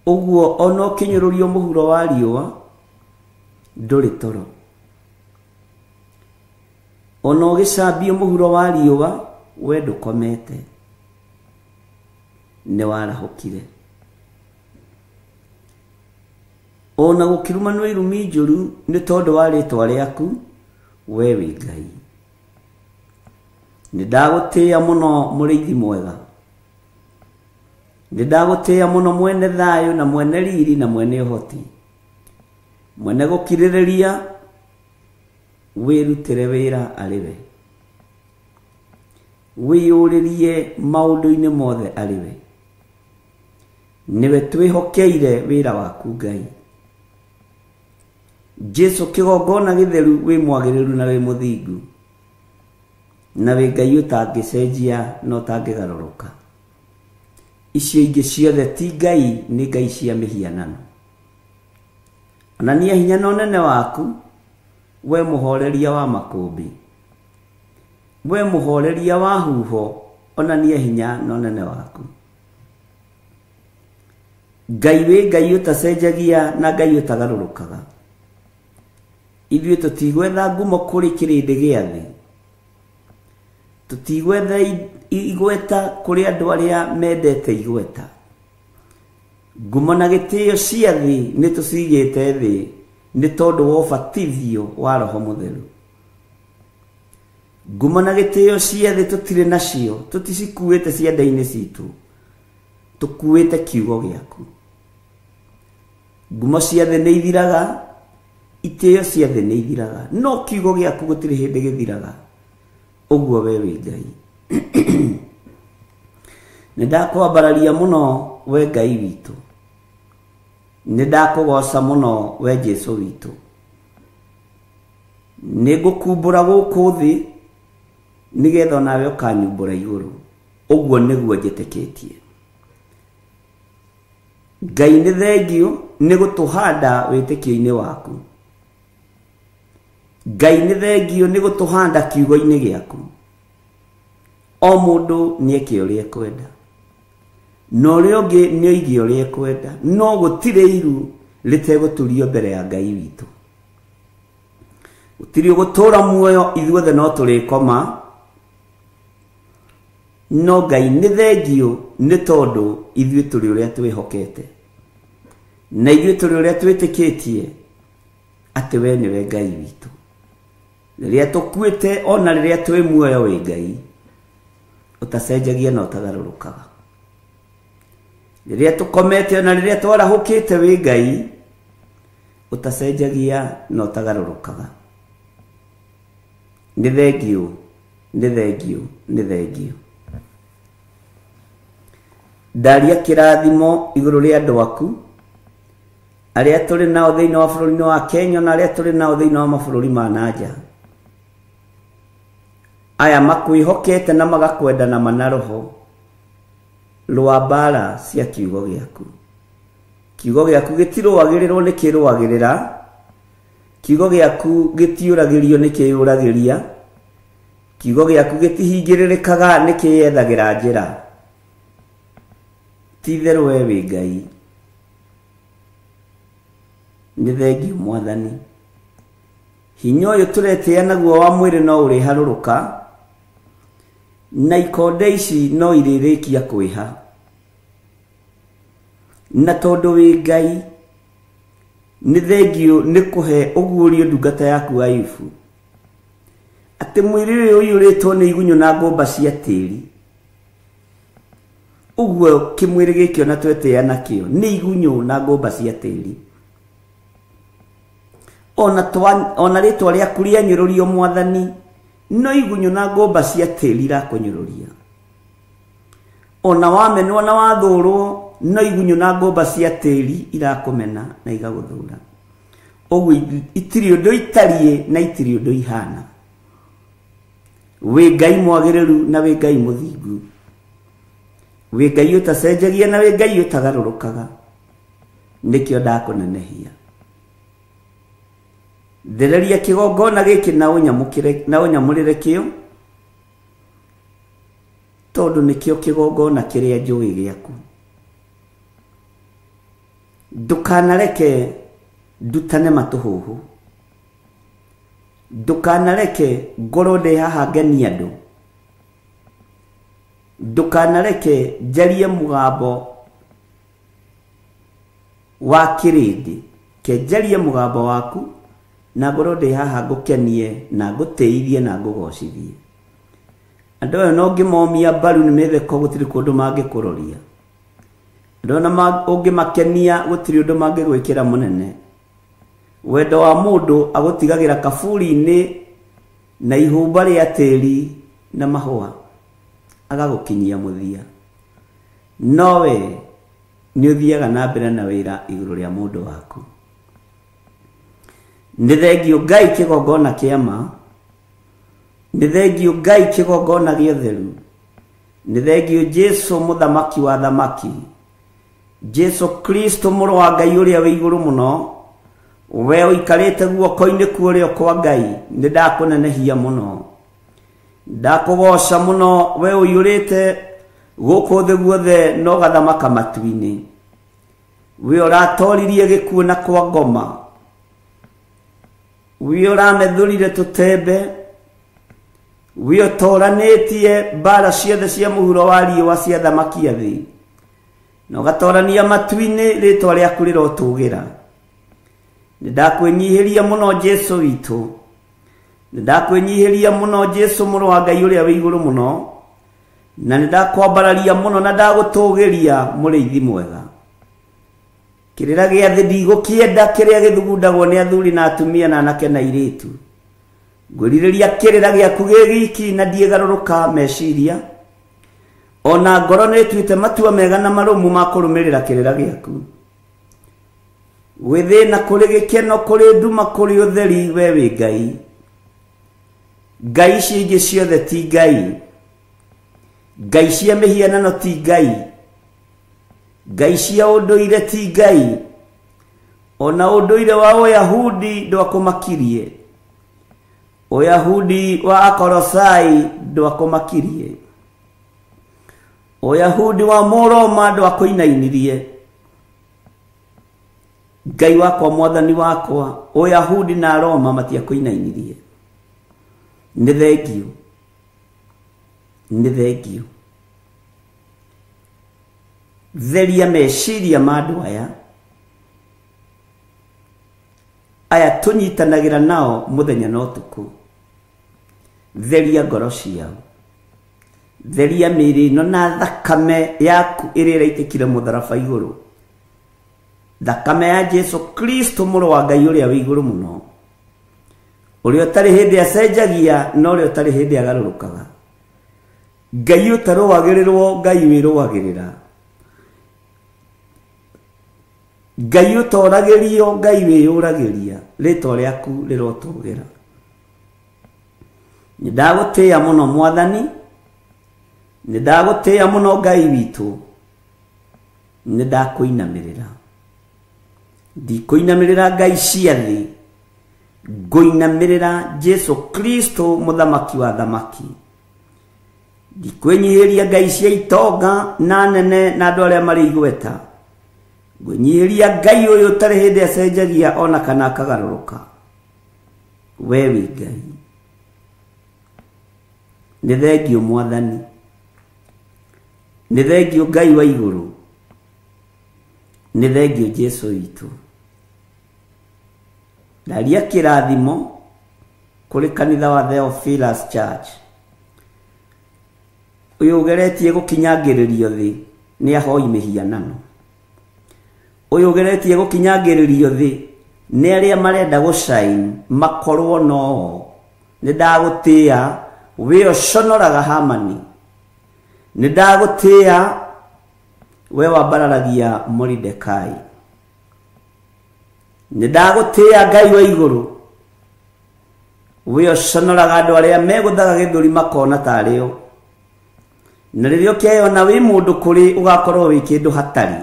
Ũguo ona ũkĩnyũrũrio mũhuro wa riũa ndũrĩ toro, ona ũgĩcambio mũhuro wa riũa we ndũkomete, nĩ warahũkire. Ona gũkĩrumanwo irumi njũru nĩ tondũ wa rĩtwa rĩaku we wĩ Ngai. Nĩndagũtĩĩa mũno mũrĩithi mwega, nĩndagũtĩĩa mũno mwene thayũ na mwene riri na mwene ũhoti, mwene gũkirĩrĩria, wĩrutĩre wĩra arĩ we, wĩyũrĩrie maũndũ-inĩ mothe arĩ we. Nĩwe twĩhokeire wĩra waku Ngai. Jesu kĩgongona gĩtheru wĩ mwagĩrĩru na wĩ mũthingu, na wĩ Ngai ũtangĩcenjia na ũtangĩgarũrũka. Icio ingĩ ciothe ti Ngai, nĩ ngai cia mĩhianano. Onania hinya na ũnene waku, we mũhoreria wa makũmbĩ, we mũhoreria wa huho, onania hinya na ũnene waku. Ngai wĩ Ngai ũtacenjagia na Ngai ũtagarũrũkaga. Ithuĩ tũtigwetha ngumo kũrĩ kĩrĩndĩ gĩa thĩ, tũtigwetha igweta kũrĩ andũ arĩa mendete igweta. Ngumo na gĩtĩo cia thĩ nĩ tũcigĩte thĩ nĩ tondũ wa ũbatithio wa Roho Mũtheru. Ngumo na gĩtĩo cia thĩ tũtirĩ nacio, tũticikuĩte ciande-inĩ citũ, tũkuĩte kiugo gĩaku. Ngumo cia thĩ nĩ ithiraga, itĩo cia thĩ nĩ ithiraga, no kiugo gĩaku gũtirĩ hĩndĩ gĩthiraga. Ũguo we wĩ Ngai. Nindakwambararia muno we Ngai witu. Nindakugoca muno we Jesu witu. Nigukumbura guku thi nigetha nawe ukanyumbura iguru. Uguo niguo njitikitie. Ngai nĩ thengio nĩ gũtũhanda wĩtĩkio-inĩ waku. Ngai nĩ thengio nĩ gũtũhanda kiugo-inĩ gĩaku. O mũndũ nĩeke ũrĩa ekwenda. Na ũrĩa ũngĩ nĩoige ũrĩa ekwenda. No gũtirĩ iru rĩtegũturio mbere ya Ngai witũ. Gũtirĩ ũgũtũũra muoyo ithuothe no tũrĩkoma. No Ngai nĩ thengio nĩ tondũ ithuĩ tũrĩ ũrĩa twĩhokete. Na ithuĩ tũrĩ ũrĩa twĩtĩkĩtie atĩ we nĩwe Ngai witũ. Rĩrĩa tũkuĩte ona rĩrĩa twĩ muoyo wĩ Ngai, ũtacenjagia na ũtagarũrũkaga. Rĩrĩa tũkomete ona rĩrĩa twarahũkĩte wĩ Ngai, ũtacenjagia na ũtagarũrũkaga. Nĩ thengio, nĩ thengio, nĩ thengio. Ndaria kĩrathimo igũrũ rĩa andũ aku arĩa tũrĩ nao thĩinĩ wa bũrũri wa Kenya na arĩa tũrĩ nao thĩinĩ wa mabũrũri ma nanja. Aya makwĩhokete na magakwenda na mana roho rwa mbara cia kiugo gĩaku. Kiugo gĩaku gĩtirũagĩrĩrwo nĩ kĩrũagĩrĩra. Kiugo gĩaku gĩtiũragĩrio nĩ kĩyũragĩria. Kiugo gĩaku gĩtihingĩrĩrĩkaga nĩ kĩyethagĩra njĩra. Ti-itherũ we wĩ Ngai. Nĩ thengio Mwathani. Hinya ũyũ tũretĩĩa naguo wa mwĩrĩ no ũrĩharũrũka. Na ikonde ici no irĩrĩkia kwĩha. Na tondũ wĩ Ngai, nĩ thengio nĩ kũhe ũguũrio ndungata yaku Ayubu. Atĩ mwĩrĩ ũyũ ũiyũrĩtwo nĩ igunyũ na ngũmba cia tĩĩri. Uguo kĩmwĩrĩ gĩkĩ ona twetĩĩa nakĩo nĩ igunyũ na ngũmba cia tĩĩri. Ona rĩtwa rĩaku rĩanyũrũrio Mwathani, no igunyũ na ngũmba cia tĩĩri irakũnyũrũria. Ona wamenwo na wathũũrwo, no igunyũ na ngũmba cia tĩĩri irakũmena na igagũthũũra. Ũguo itirĩ ũndũ itariĩ na itirĩ ũndũ ihana. Wĩ Ngai mwagĩrĩru na wĩ Ngai mũthingu. Wĩ Ngai ũtacenjagia na wĩ Ngai ũtagarũrũkaga. Nĩkĩo ndakũnenehia. Thereria kĩgongona gĩkĩ na ũnyamũrĩre kĩo, tondũ nĩkĩo kĩgongona kĩrĩa njũĩ gĩaku. Ndũkanareke ndutane matũhũhũ. Ndũkanareke ngorwo ndĩ haha ngenia andũ. Ndũkanareke njarie mũgambo wa kĩrĩndĩ. Ke njarie mũgambo waku na ngorwo ndĩ haha ngũkenie na ngũtĩithie na ngũgocithie. Andũ aya no ngĩmomia mbaru nĩ metheko gũtirĩ kũndũ mangĩkũroria. Andũ na ũngĩmakenia gũtirĩ ũndũ mangĩgwĩkĩra mũnene. Wendo wa mũndũ agũtigagĩra kaburi-inĩ na ihumba rĩa tĩĩri na mahũa, agagũkinyia mũthia. Nowe nĩ ũthiaga na mbere na wĩra igũrũ rĩa mũndũ waku. Nĩ thengio Ngai kĩgongona kĩa ma. Nĩ thengio Ngai kĩgongona gĩa ũtheru. Nĩ thengio Jesu mũthamaki wa thamaki. Jesu Kristo mũrũ wa Ngai ũrĩa wĩ igũrũ mũno. We ũikarĩte guoko-inĩ kuo kwa Ngai. Nĩ ndakũnenehia mũno. Ndakũgoca mũno we ũiyũrĩte gũkũ thĩ guothe no gathamaka matu-inĩ. We ũratoririe gĩkuũ na kwa ngoma. We ũramethũrire tũtembe. We ũtoranĩtie mbara ciothe cia mũhuro wa riũa cia thamaki a thĩ. Na ũgatorania matu-inĩ rĩtwa rĩaku rĩrotũgĩra. Nĩ ndakwĩnyihĩria mũno Jesu witũ. Nĩ ndakwĩnyihĩria mũno Jesu mũrũ wa Ngai ũrĩa wĩ igũrũ mũno. Na nĩ ndakwambararia mũno na ndagũtũgĩria mũrĩithi mwega. Kĩrĩra gĩa thĩ ndigũkĩenda kĩrĩa gĩthugundagwo nĩ athuri na atumia na anake na airĩtu. Ngũrirĩria kĩrĩra gĩaku gĩ giki na ndiĩgarũrũka meciria. ona ngoro nä tuite matua mega na marumu ma kå rå mä rä ra kä rä ra gä aku gwä thä na kå rä gä keno kå rä nduma kå rä å theri we wä ngai ngai cingä ciothe ti ngai ngai cia mä hianano ti ngai ngai cia å ndå ire ti ngai ona å ndå ire wa å yahudi ndwakå makirie å yahudi wa akorosai ndwakå makirie o yahudi wa Moroma ndwakå inainirie ngai wakwa mwathani wakwa o yahudi na Roma matiakå inainirie nä thengio nä thengio theria meciria ma andå aya tå nyitanagä ra nao må thenya na å tukå theria ngoro ciao theria mä rä no na thakame yaku ä rä iraitä kire må tharaba igå rå thakame ya Jesu Kristo må rå wa ngai å rä a wä igå rå må no å rä a å tarä hä ndä acenjagia no å rä a å tarä hä ndä agarå rå kaga ngai å tarå wagä rä rwo ngai wä rå wagä rä ra ngai å toragä rio ngai wä yå ragä ria rä twa rä aku rä rotågä ra nä ndagå tä a må no mwathani nä ndagå tä a må no ngai witå nä ndakå inamä rä ra ndikå inamä rä ra ngai cia thä ngå inamä rä ra Jesu Kristo må thamaki wa thamaki ndikå nyihä ria ngai cia itonga na nene na andå arä a marä igweta ngå nyihä ria ngai å yå tarä hä ndä acenjagia ona kana akagarå rå ka we wä ngai nä thengio mwathani nä thengio ngai wa igå rå nä thengio Jesu witå ndaria kä rathimo kå rä kanitha wa Theophilus Church å yå å geretie gå kinyangä rä rio thä nä ahoi mä hianano å yå å geretie gå kinyangä rä rio thä nä arä a marenda gå shine makorwo no nä ndagå tä a wä o conoraga Hamani nä ndagå tä a we wambararagia Moridekai nä ndagå tä a ngai wa igå rå wä o conoraga andå arä a megå thaga gä thå ri makona tarä o na rä rä a å keona wä må ndå kå rä å gakorwo wä kä ndå hatarä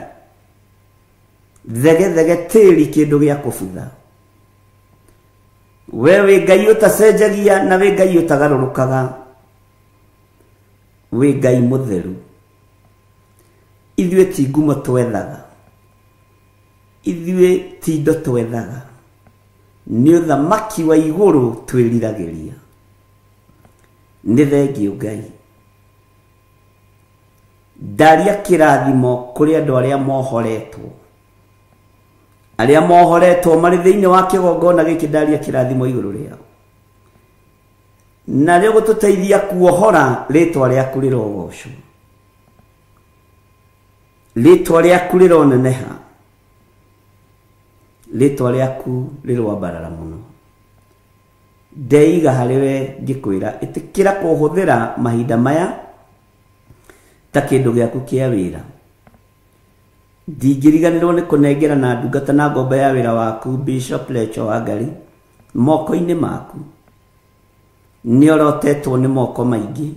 thege thege tä ri kä ndå gä a kå butha we wä ngai å tacenjagia na wä ngai å tagarå rå kaga wä ngai må theru ithuä ti ngumo twethaga ithuä ti indo twethaga nä å thamaki wa igå rå twä riragä ria nä thengio ngai ndaria kä rathimo kå rä andå arä a mohoretwo marä thä inä wa kä gongona gä kä ndaria kä rathimo igå rå rä ao na rä å gå tå teithia kuohora rä twa rä aku rä rogocwo rä twa rä aku rä roneneha rä twa rä aku rä rwambarara må no ndeiga harä we ngä kwä ra ä tä kä ra kå hå thä ra mahinda maya ta kä ndå gä aku kä a wä ra ndingä riganä rwo nä kå nengera na ndungata na ngomba ya wä ra waku Bishop Lecho Wangari moko-inä maku nä orotetwo nä moko maingä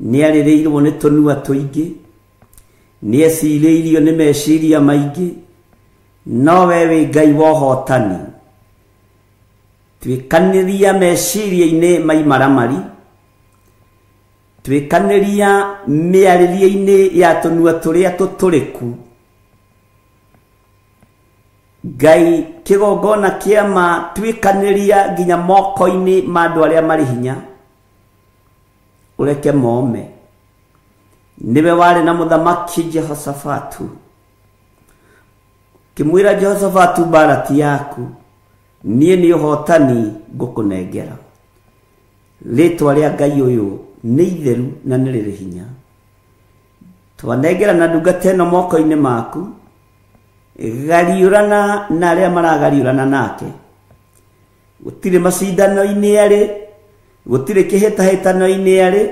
nä arä rä irwo nä tå nua tå ingä nä ecirä irio nä meciria maingä no we wä ngai wa ũhotani twä kanä ria meciria-inä maimaramari twä kanä ria mä arä ria-inä ya tå nua tå rä a tå tå rä ku ngai kä gongona kä ama twä kanä ria nginya moko-inä ma andå arä a marä hinya å reke mome nä we warä na må thamaki Jehoshafatu kä mwä ra Jehoshafatu mbarati yaku niä nä å hotani ngå kå nengera rä twa rä a ngai å yå nä itheru na nä rä rä hinya twanengera na ndungata ä no moko-inä maku gariårana na arä a maragariårana nake gå tirä macindano-inä arä gå tirä kä hä tahä tano-inä arä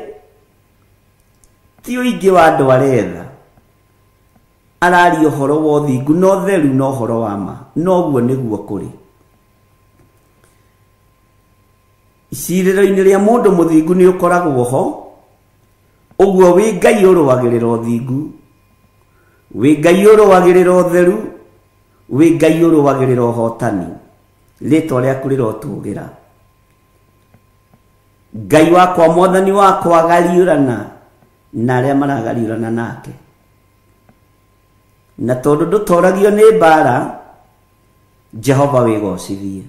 ti uingi wa andu aretha arari uhoro wa uthingu no theru no horo wa ma noguo niguo kuri iciriro-ini ria mundu muthingu ni ukoragwo ho uguo wi Ngai uruagirira uthingu wi Ngai uruagirira utheru wi Ngai uruagirira uhotani ritwa riaku rirotugira Ngai wakwa mwathani wakwa agariurana na aria maragariurana nake na tondu ndutoragio ni mbara Jehova wigocithie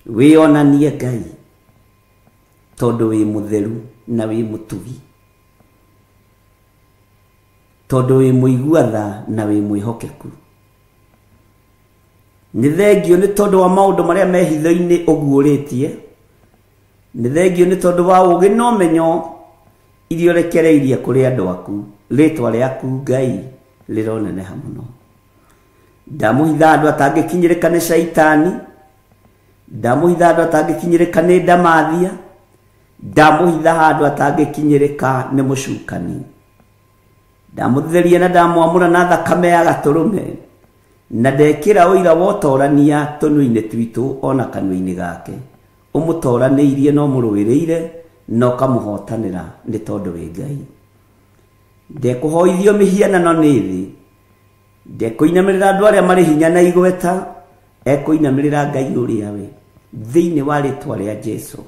wionanie Ngai tondu wi mutheru na wi mutugi tondu wi muiguatha na wi mwihokeku ni thengio ni tondu wa maundu maria mehitho-ini uguuritie ni thengio ni tondu wa ugi na umenyo irio rekereirie kuri andu aku ritwa riaku Ngai rironeneha muno ndamuhitha andu atangikinyirika ni shaitani ndamuhitha andu atangikinyirika ni ndamathia ndamuhitha andu atangikinyirika ni mucukani ndamutheria na ndamwamura na thakame ya gaturume na ndekira uira wotorania tunui-ini twitu ona kanui-ini gake umutoraniirie no muruwiriire no kamuhotanira ni tondu wi Ngai ndekuhoithio mihianano ni thi ndekuinamirira andu aria mari hinya na igweta ekuinamirira Ngai uria we thiini wa ritwa ria Jesu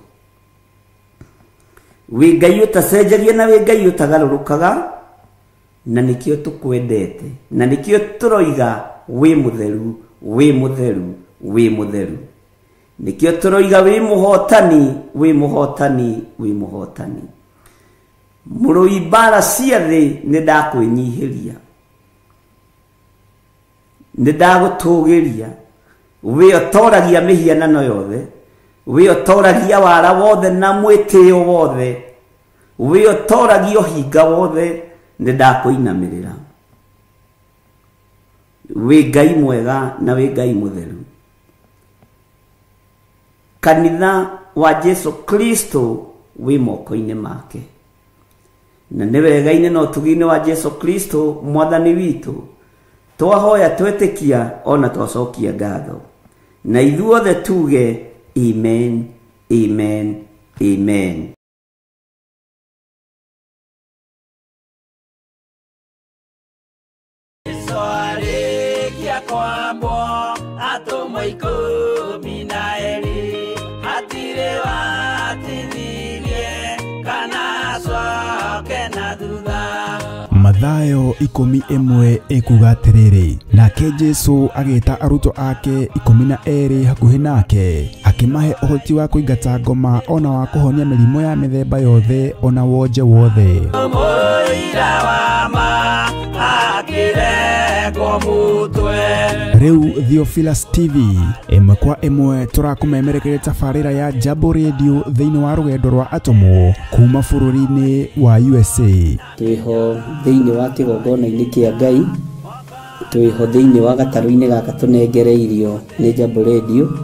wi Ngai utacenjagia na wi Ngai utagarurukaga na nikio tukwendete na nikio turoiga wi mutheru wi mutheru wi mutheru nikio turoiga wi muhotani wi muhotani wi muhotani murui bara cia thi ni ndakwinyihiria ni ndagutugiria wi otoragia mihianano yothe wi otoragia wara wothe na mwitio wothe wi otoragia hinga wothe ni ndakuinamirira wi Ngai mwega na wi Ngai mutheru kanitha wa Jesu Kristo wi moko-ini make na ni wega-ini no tugi-ini wa Jesu Kristo mwathani witu twahoya twetikia ona twacokia ngatho na ithuothe tuge amen amen amen. Mathayo 11 ekuga atiriri nake Jesu agita aruto ake 12 hakuhi nake akimahe uhoti wa kuingata ngoma ona wa kuhonia mirimo ya mithemba yothe ona wonje wothe Riu Theophilus TV imwe kwa imwe turakumemerekeria tafarira ya Jambo Radio thiini wa rugendo rwa atomo kuma bururi-ini wa USA twiho thiini wa kigongona-ini kia Ngai twiho thiini wa gataru-ini gaka tunengereirio ni Jambo Radio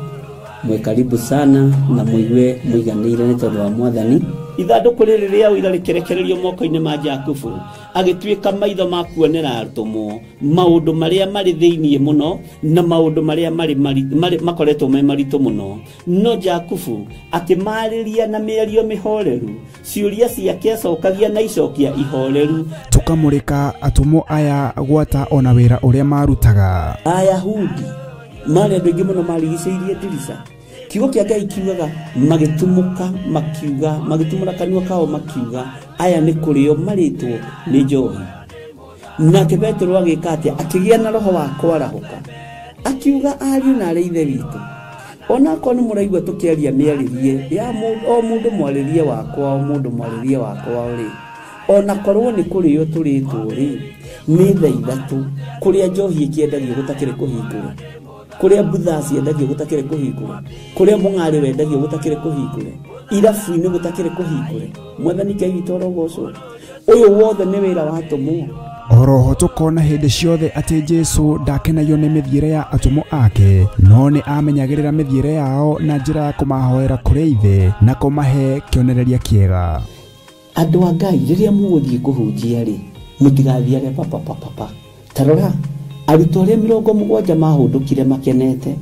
mwe karibu sana na muigue muiganire ni tondu wa mwathani ithanduku riri ria uira rikerekererio moko-ini ma Jakubu agituika maitho ma kuonera arutumo maundu maria mari thiini muno na maundu maria mari makoretwo me maritu muno no Jakubu akimariria na miario mihoreru ciuria ciake acokagia na icokia ihoreru tukamurika atumo aya gwata ona wira uria marutaga Ayahudi mari andu ingi muno marigiceirie dirisa kiugo kia Ngai kiugaga magitumuka makiuga magitumura kanua kao makiuga aya ni kurio maritwo ni njohi nake Petro agika atia akigia na roho wa kwarahuka akiuga ariu na areithe witu ona ko ni muraigwa tukiaria miaririe ya o mundu mwaririe wakwa o mundu mwaririe wakwa uri ona korwo ni kurio turitwo ri ni thaithatu kuria njohi ikiendagio gutakire kuhingura kuria butha ciendagio gutakire kuhingure kuria mung'ari wendagio gutakire kuhingure irabu-ini gutakire kuhingure mwathani Ngai witu orogocwo uyu wothe ni wira wa atomo oroho tukona hindi ciothe ati Jesu ndakenagio ni mithiire ya atomo ake no ni amenyagirira mithiire yao na njira ya kumahoera kuri ithe na kumahe kionereria kiega Andũ a Ngai rĩrĩa mũgũthiĩ kũhunjia rĩ, mũtigathiage papa. Tarora arutwo arĩa 70 mahũndũkire makenete,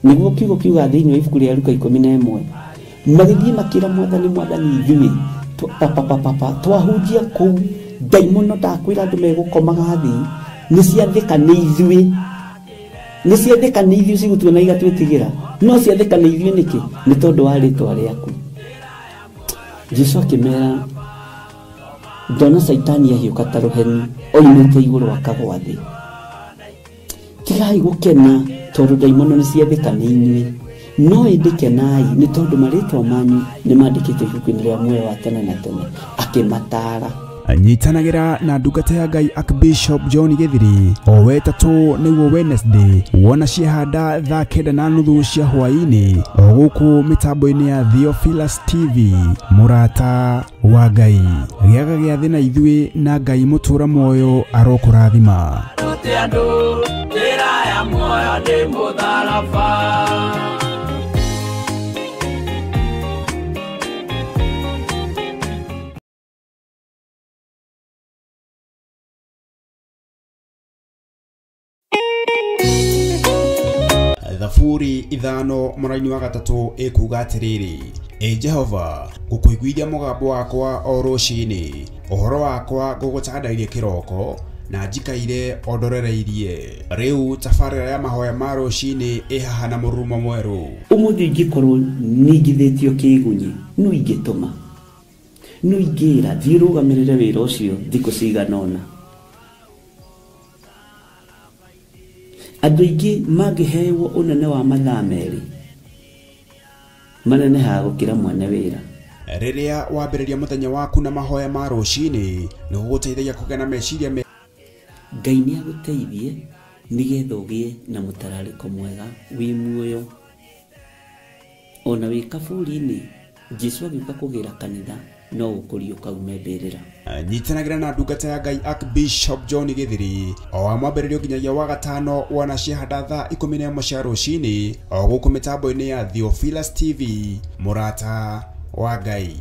nĩguo kiugo kiuga thĩinĩ wa ibuku rĩa Luka 11, magĩthiĩ makĩra Mwathani ithuĩ papa twahunjia kũu ndaimono ndakwĩra andũ megũkomaga thĩ nĩciathĩka nĩ ithuĩ cigũtuona igatwĩtigĩra, no ciathĩka nĩ ithuĩ nĩkĩ? Nĩ tondũ wa rĩtwa rĩaku. Jesũ akĩmera, ndona Saitani ahiũka ta rũheni oimĩte igũrũ akagwa thĩ. Tigai gũkena tondũ ndaimono nĩciathĩka nĩ inyuĩ, no ĩndĩkenai nĩ tondũ marĩtwa manyu nĩmandĩkĩtwo ibuku-inĩ rĩa muoyo wa tene na tene. Akĩmataara. Nyitanagira na ndungata ya Ngai Archbishop John Githiri o wetatũ nĩguo Wednesday wona ciehanda thaa 9:30 cia hwaĩ-inĩ o gũkũ mĩtambo-inĩ ya Theophilus TV. Mũrata wa Ngai gĩaga gĩa thĩ na ithuĩ na Ngai mũtũra muoyo arokũrathima. Thaburi 5 mũraini wa 3 ĩkuuga atĩrĩrĩ: Jehova ngũkũiguithia mũgambo wakwa o rũciinĩ, ũhoro wakwa ngũgũcandairie kĩroko na njikaire ondorereirie. Rĩu tabarĩra ya mahoya ma rũciinĩ ĩhaha na mũrurumo mwerũ. Ũmũthĩ ingĩkorwo ningithĩtio kĩgunyi, no ingĩtũma, no ingĩra thiĩ rũgamĩrĩre wĩra ũcio thikũ cigana ũna. Andũ aingĩ mangĩheyo ũnene wa mathaa merĩ manenehaga gũkĩra mwene wĩra. Rĩrĩa wambĩrĩria mũthenya waku na mahoya ma rũciinĩ nĩgũgũteithagia kũgĩa na meciria mega. Ngai nĩagũteithie nĩgetha ũgĩe na mũtararĩko mwega wĩ muoyo. Ona wĩ kaburi-inĩ Jesũ agĩũka kũgĩra kanitha no gũkũrio kaume mbĩrĩra. Nyitanagira na ndungata ya Ngai Archbishop John Githiri o wa mwambĩrĩrio nginyagia wa gatano wona ciehanda thaa 11 cia rũciinĩ o gũkũ mĩtambo-inĩ ya Theophilus TV. Mũrata wa Ngai.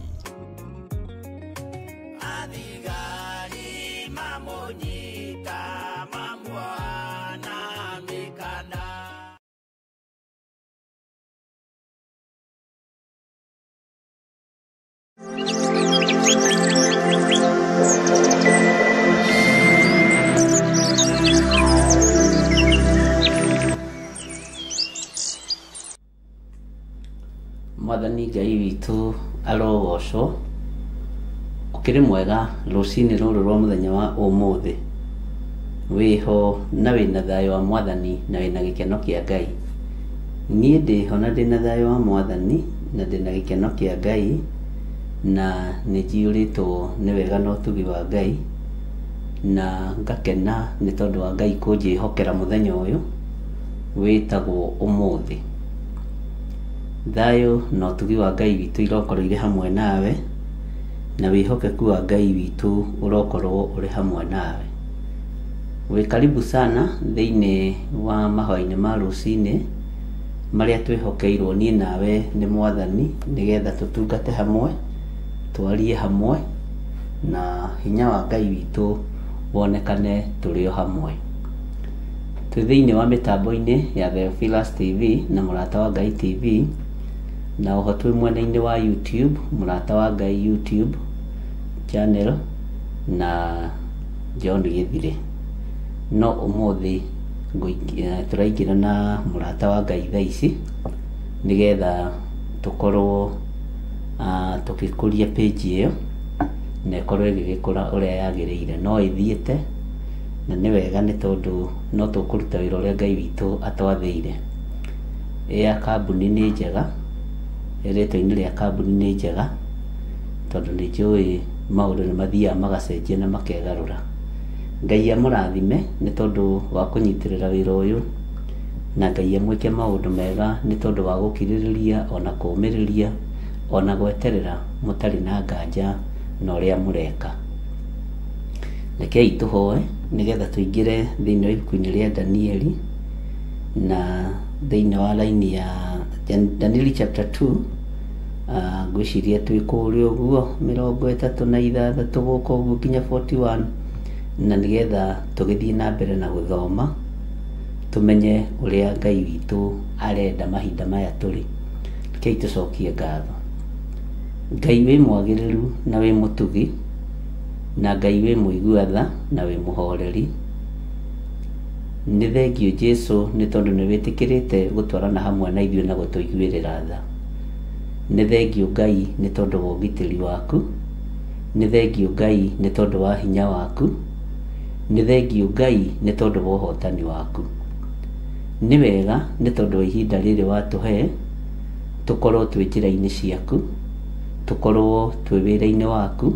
Mwathani Ngai witũ arogocwo, ũkĩrĩ mwega rũciinĩ rũrũ rwa mũthenya wa ũmũthĩ. Wĩho na wĩna thayũ wa Mwathani na wĩna gĩkeno kĩa Ngai. Niĩ ndĩho na ndĩna thayũ wa Mwathani na ndĩna gĩkeno kĩa Ngai, na nĩnjiyũrĩtwo nĩ wega na ũtugi wa Ngai, na ngakena nĩ tondũ wa Ngai kũnjĩhokera mũthenya ũyũ wĩtagwo ũmũthĩ. Thayũ na ũtugi wa Ngai witũ irokorwo irĩ hamwe nawe, na wĩhokeku wa Ngai witũ ũrokorwo ũrĩ hamwe nawe. Wĩ karibu sana thĩinĩ wa mahoya-inĩ ma rũciinĩ marĩa twĩhokeirwo niĩ nawe nĩ Mwathani nĩgetha tũtungate hamwe, twarie hamwe na hinya wa Ngai witũ wonekane tũrĩ o hamwe. Twĩ thĩinĩ wa mĩtambo-inĩ ya Theophilus TV na Mũrata wa Ngai TV, na oho twĩ mwena-inĩ wa YouTube, Mũrata wa Ngai YouTube channel na John Githiri. No ũmũthĩ tũraingĩra na Mũrata wa Ngai thaa ici nĩgetha tũkorwo tũgĩkũria page ĩyo na ĩkorwo ĩgĩgĩkũra ũrĩa yagĩrĩire. No ĩthiĩte na nĩ wega nĩ tondũ no tũkũruta wĩra ũrĩa Ngai witũ atwathĩire. Ya kambuni nĩ njega, rĩtwa-inĩ rĩa kambuni nĩ njega tondũ nĩ njũĩ maũndũ nĩ mathiaga magacenjia na makegarũra. Ngai amũrathime nĩ tondũ wa kũnyitĩrĩra wĩra ũyũ, na Ngai amwĩke maũndũ mega nĩ tondũ wa gũkirĩrĩria ona kũũmĩrĩria ona gweterera mũtarĩ na nganja na ũrĩa mũreka. Rekei tũhoe nĩgetha tũingĩre thĩinĩ wa ibuku-inĩ rĩa Danieli, na thĩinĩ wa laini ya Danieli chapter 2 ngwiciria twĩ kũrĩa ũguo 36 gũkũ ũguo nginya 41, na nĩgetha tũgĩthiĩ na mbere na gũthoma tũmenye ũrĩa Ngai witũ arenda mahinda maya tũrĩ. Rekei tũcokie ngatho. Ngai wĩ mwagĩrĩru na wĩ mũtugi, na Ngai wĩ mũiguatha na wĩ mũhoreri. Nĩ thengio Jesũ nĩ tondũ nĩ wĩtĩkĩrĩte gũtwarana hamwe na ithuĩ na gũtũiguĩrĩra tha. Nĩ thengio Ngai nĩ tondũ wa ũgitĩri waku. Nĩ thengio Ngai nĩ tondũ wa hinya waku. Nĩ thengio Ngai nĩ tondũ wa ũhotani waku. Nĩ wega nĩ tondũ wa ihinda rĩrĩ watũhe tũkorwo twĩ njĩra-inĩ ciaku, tũkorwo twĩ wĩra-inĩ waku,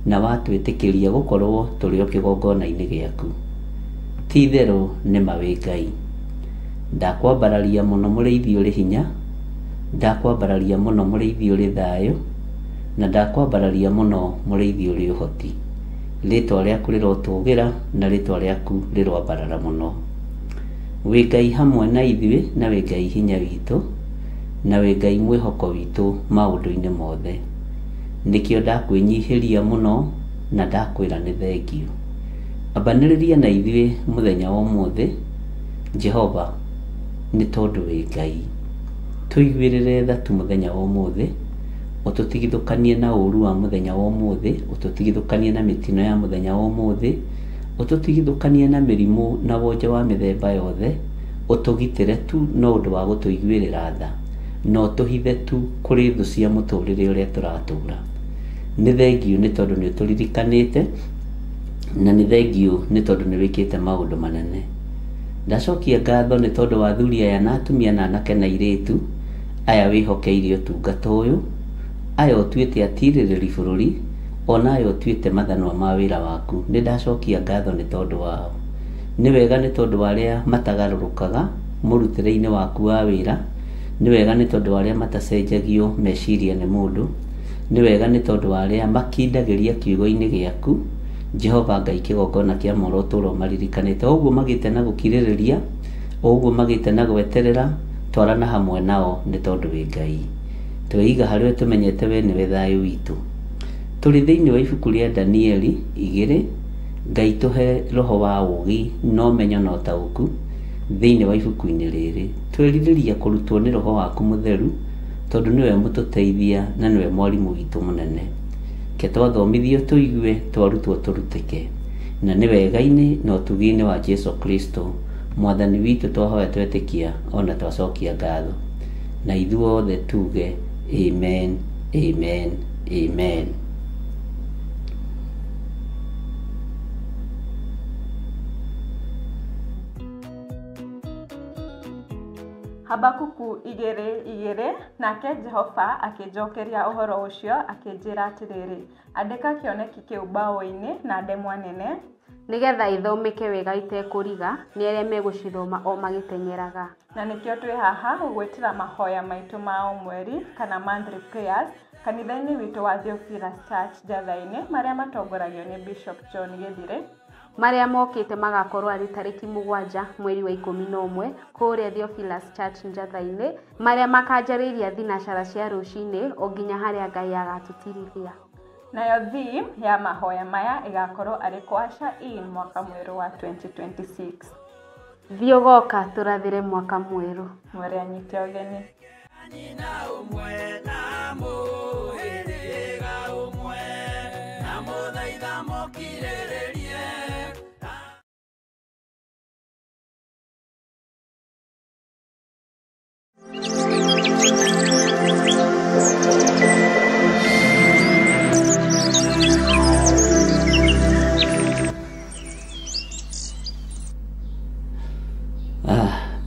na watwĩtĩkĩria gũkorwo tũrĩ o kĩgongona-inĩ gĩaku. Ti itherũ nĩ ma wĩ Ngai. Ndakwambararia mũno mũrĩithi ũrĩ hinya, ndakwambararia mũno mũrĩithi ũrĩ thayũ, na ndakwambararia mũno mũrĩithi ũrĩ ũhoti. Rĩtwa rĩaku rĩrotũgĩra na rĩtwa rĩaku rĩroambarara mũno. Wĩ Ngai hamwe na ithuĩ, na wĩ Ngai hinya witũ, na wĩ Ngai mwĩhoko witũ maũndũ-inĩ mothe. Nĩkĩo ndakwĩnyihĩria mũno na ndakwĩra nĩ thengio. Ambanĩrĩria na ithuĩ mũthenya wa ũmũthĩ, Jehova, nĩ tondũ wĩ Ngai. Tũiguĩrĩre tha tu mũthenya wa ũmũthĩ, ũtũtigithũkanie na ũru wa mũthenya wa ũmũthĩ, ũtũtigithũkanie na mĩtino ya mũthenya wa ũmũthĩ, ũtũtigithũkanie na mĩrimũ na wonje wa mĩthemba yothe, ũtũgitĩre tu na ũndũ wa gũtũiguĩrĩra tha, na ũtũhithe tu kũrĩ thũ cia mũtũrĩre ũrĩa tũratũra. Nĩ thengio nĩ tondũ nĩ ũtũririkanĩte, na nĩ thengio nĩ tondũ nĩ wĩkĩte maũndũ manene. Ndacokia ngatho nĩ tondũ wa athuri aya na atumia na anake na airĩtu aya wĩhokeire ũtungata ũyũ, aya ũtuĩte atirĩrĩri bũrũri, ona aya ũtuĩte mathanwa ma wĩra waku. Nĩ ndacokia ngatho nĩ tondũ wao. Nĩ wega nĩ tondũ wa arĩa matagarũrũkaga mũrutĩre-inĩ waku wa wĩra. Nĩ wega nĩ tondũ wa arĩa matacenjagio meciria nĩ mũndũ. Nĩ wega nĩ tondũ wa arĩa makindagĩria kiugo-inĩ gĩaku. Jehova Ngai kĩgongona kĩa moro ũtũũro maririkanĩte. O ũguo magĩte na gũkirĩrĩria, o ũguo magĩte na gweterera, twarana hamwe nao nĩ tondũ wĩ Ngai. Tweiga harĩwe tũmenyete we nĩwe thayũ witũ. Tũrĩ thĩinĩ wa ibuku rĩa Danieli 2, Ngai tũhe roho wa ũũgĩ na ũmenyo na ũtaũku thĩinĩ wa ibuku-inĩ rĩrĩ. Twĩrirĩria kũrutwo nĩ roho waku mũtheru, tondũ nĩwe mũtũteithia na nĩwe mwarimũ witũ mũnene. Ke twathomithio tũigue, twarutwo tũrutĩke. Na nĩ wega-inĩ na ũtugi-inĩ wa Jesũ Kristo mwathani witũ twahoya twetĩkia, ona twacokia ngatho. Na ithuothe tuge amen, amen, amen. Habakuku 2:2, nake Jehova akĩnjokeria ũhoro ũcio akĩnjĩra atĩrĩrĩ, andĩka kĩoneki kĩu mbaũ-inĩ na ndemwa nene, nĩgetha ithomeke wega itekũriga nĩ arĩa megũcithoma o magĩteng'eraga. Na nĩkĩo twĩ haha gũgwĩtĩra mahoya maitũ ma o mweri kana monthly prayers kanitha-inĩ witũ wa Theophilus Church Njatha-inĩ, marĩa matongoragio nĩ Bishop John Gĩthire, marĩa mokĩte magakorwo arĩ tarĩki 7 mweri wa 11 kũrĩa Theophilus Church Njatha-inĩ, marĩa makanjarĩria thinacara cia rũcinĩ o nginya harĩa Ngai agatũtirithia. Nayo theme ya mahoya maya ĩgakorwo arĩ kũaca in mwaka mwerũ wa 2026. Thiĩ ũgoka tũrathĩre mwaka mwerũ. Mwere anyite ũgeni.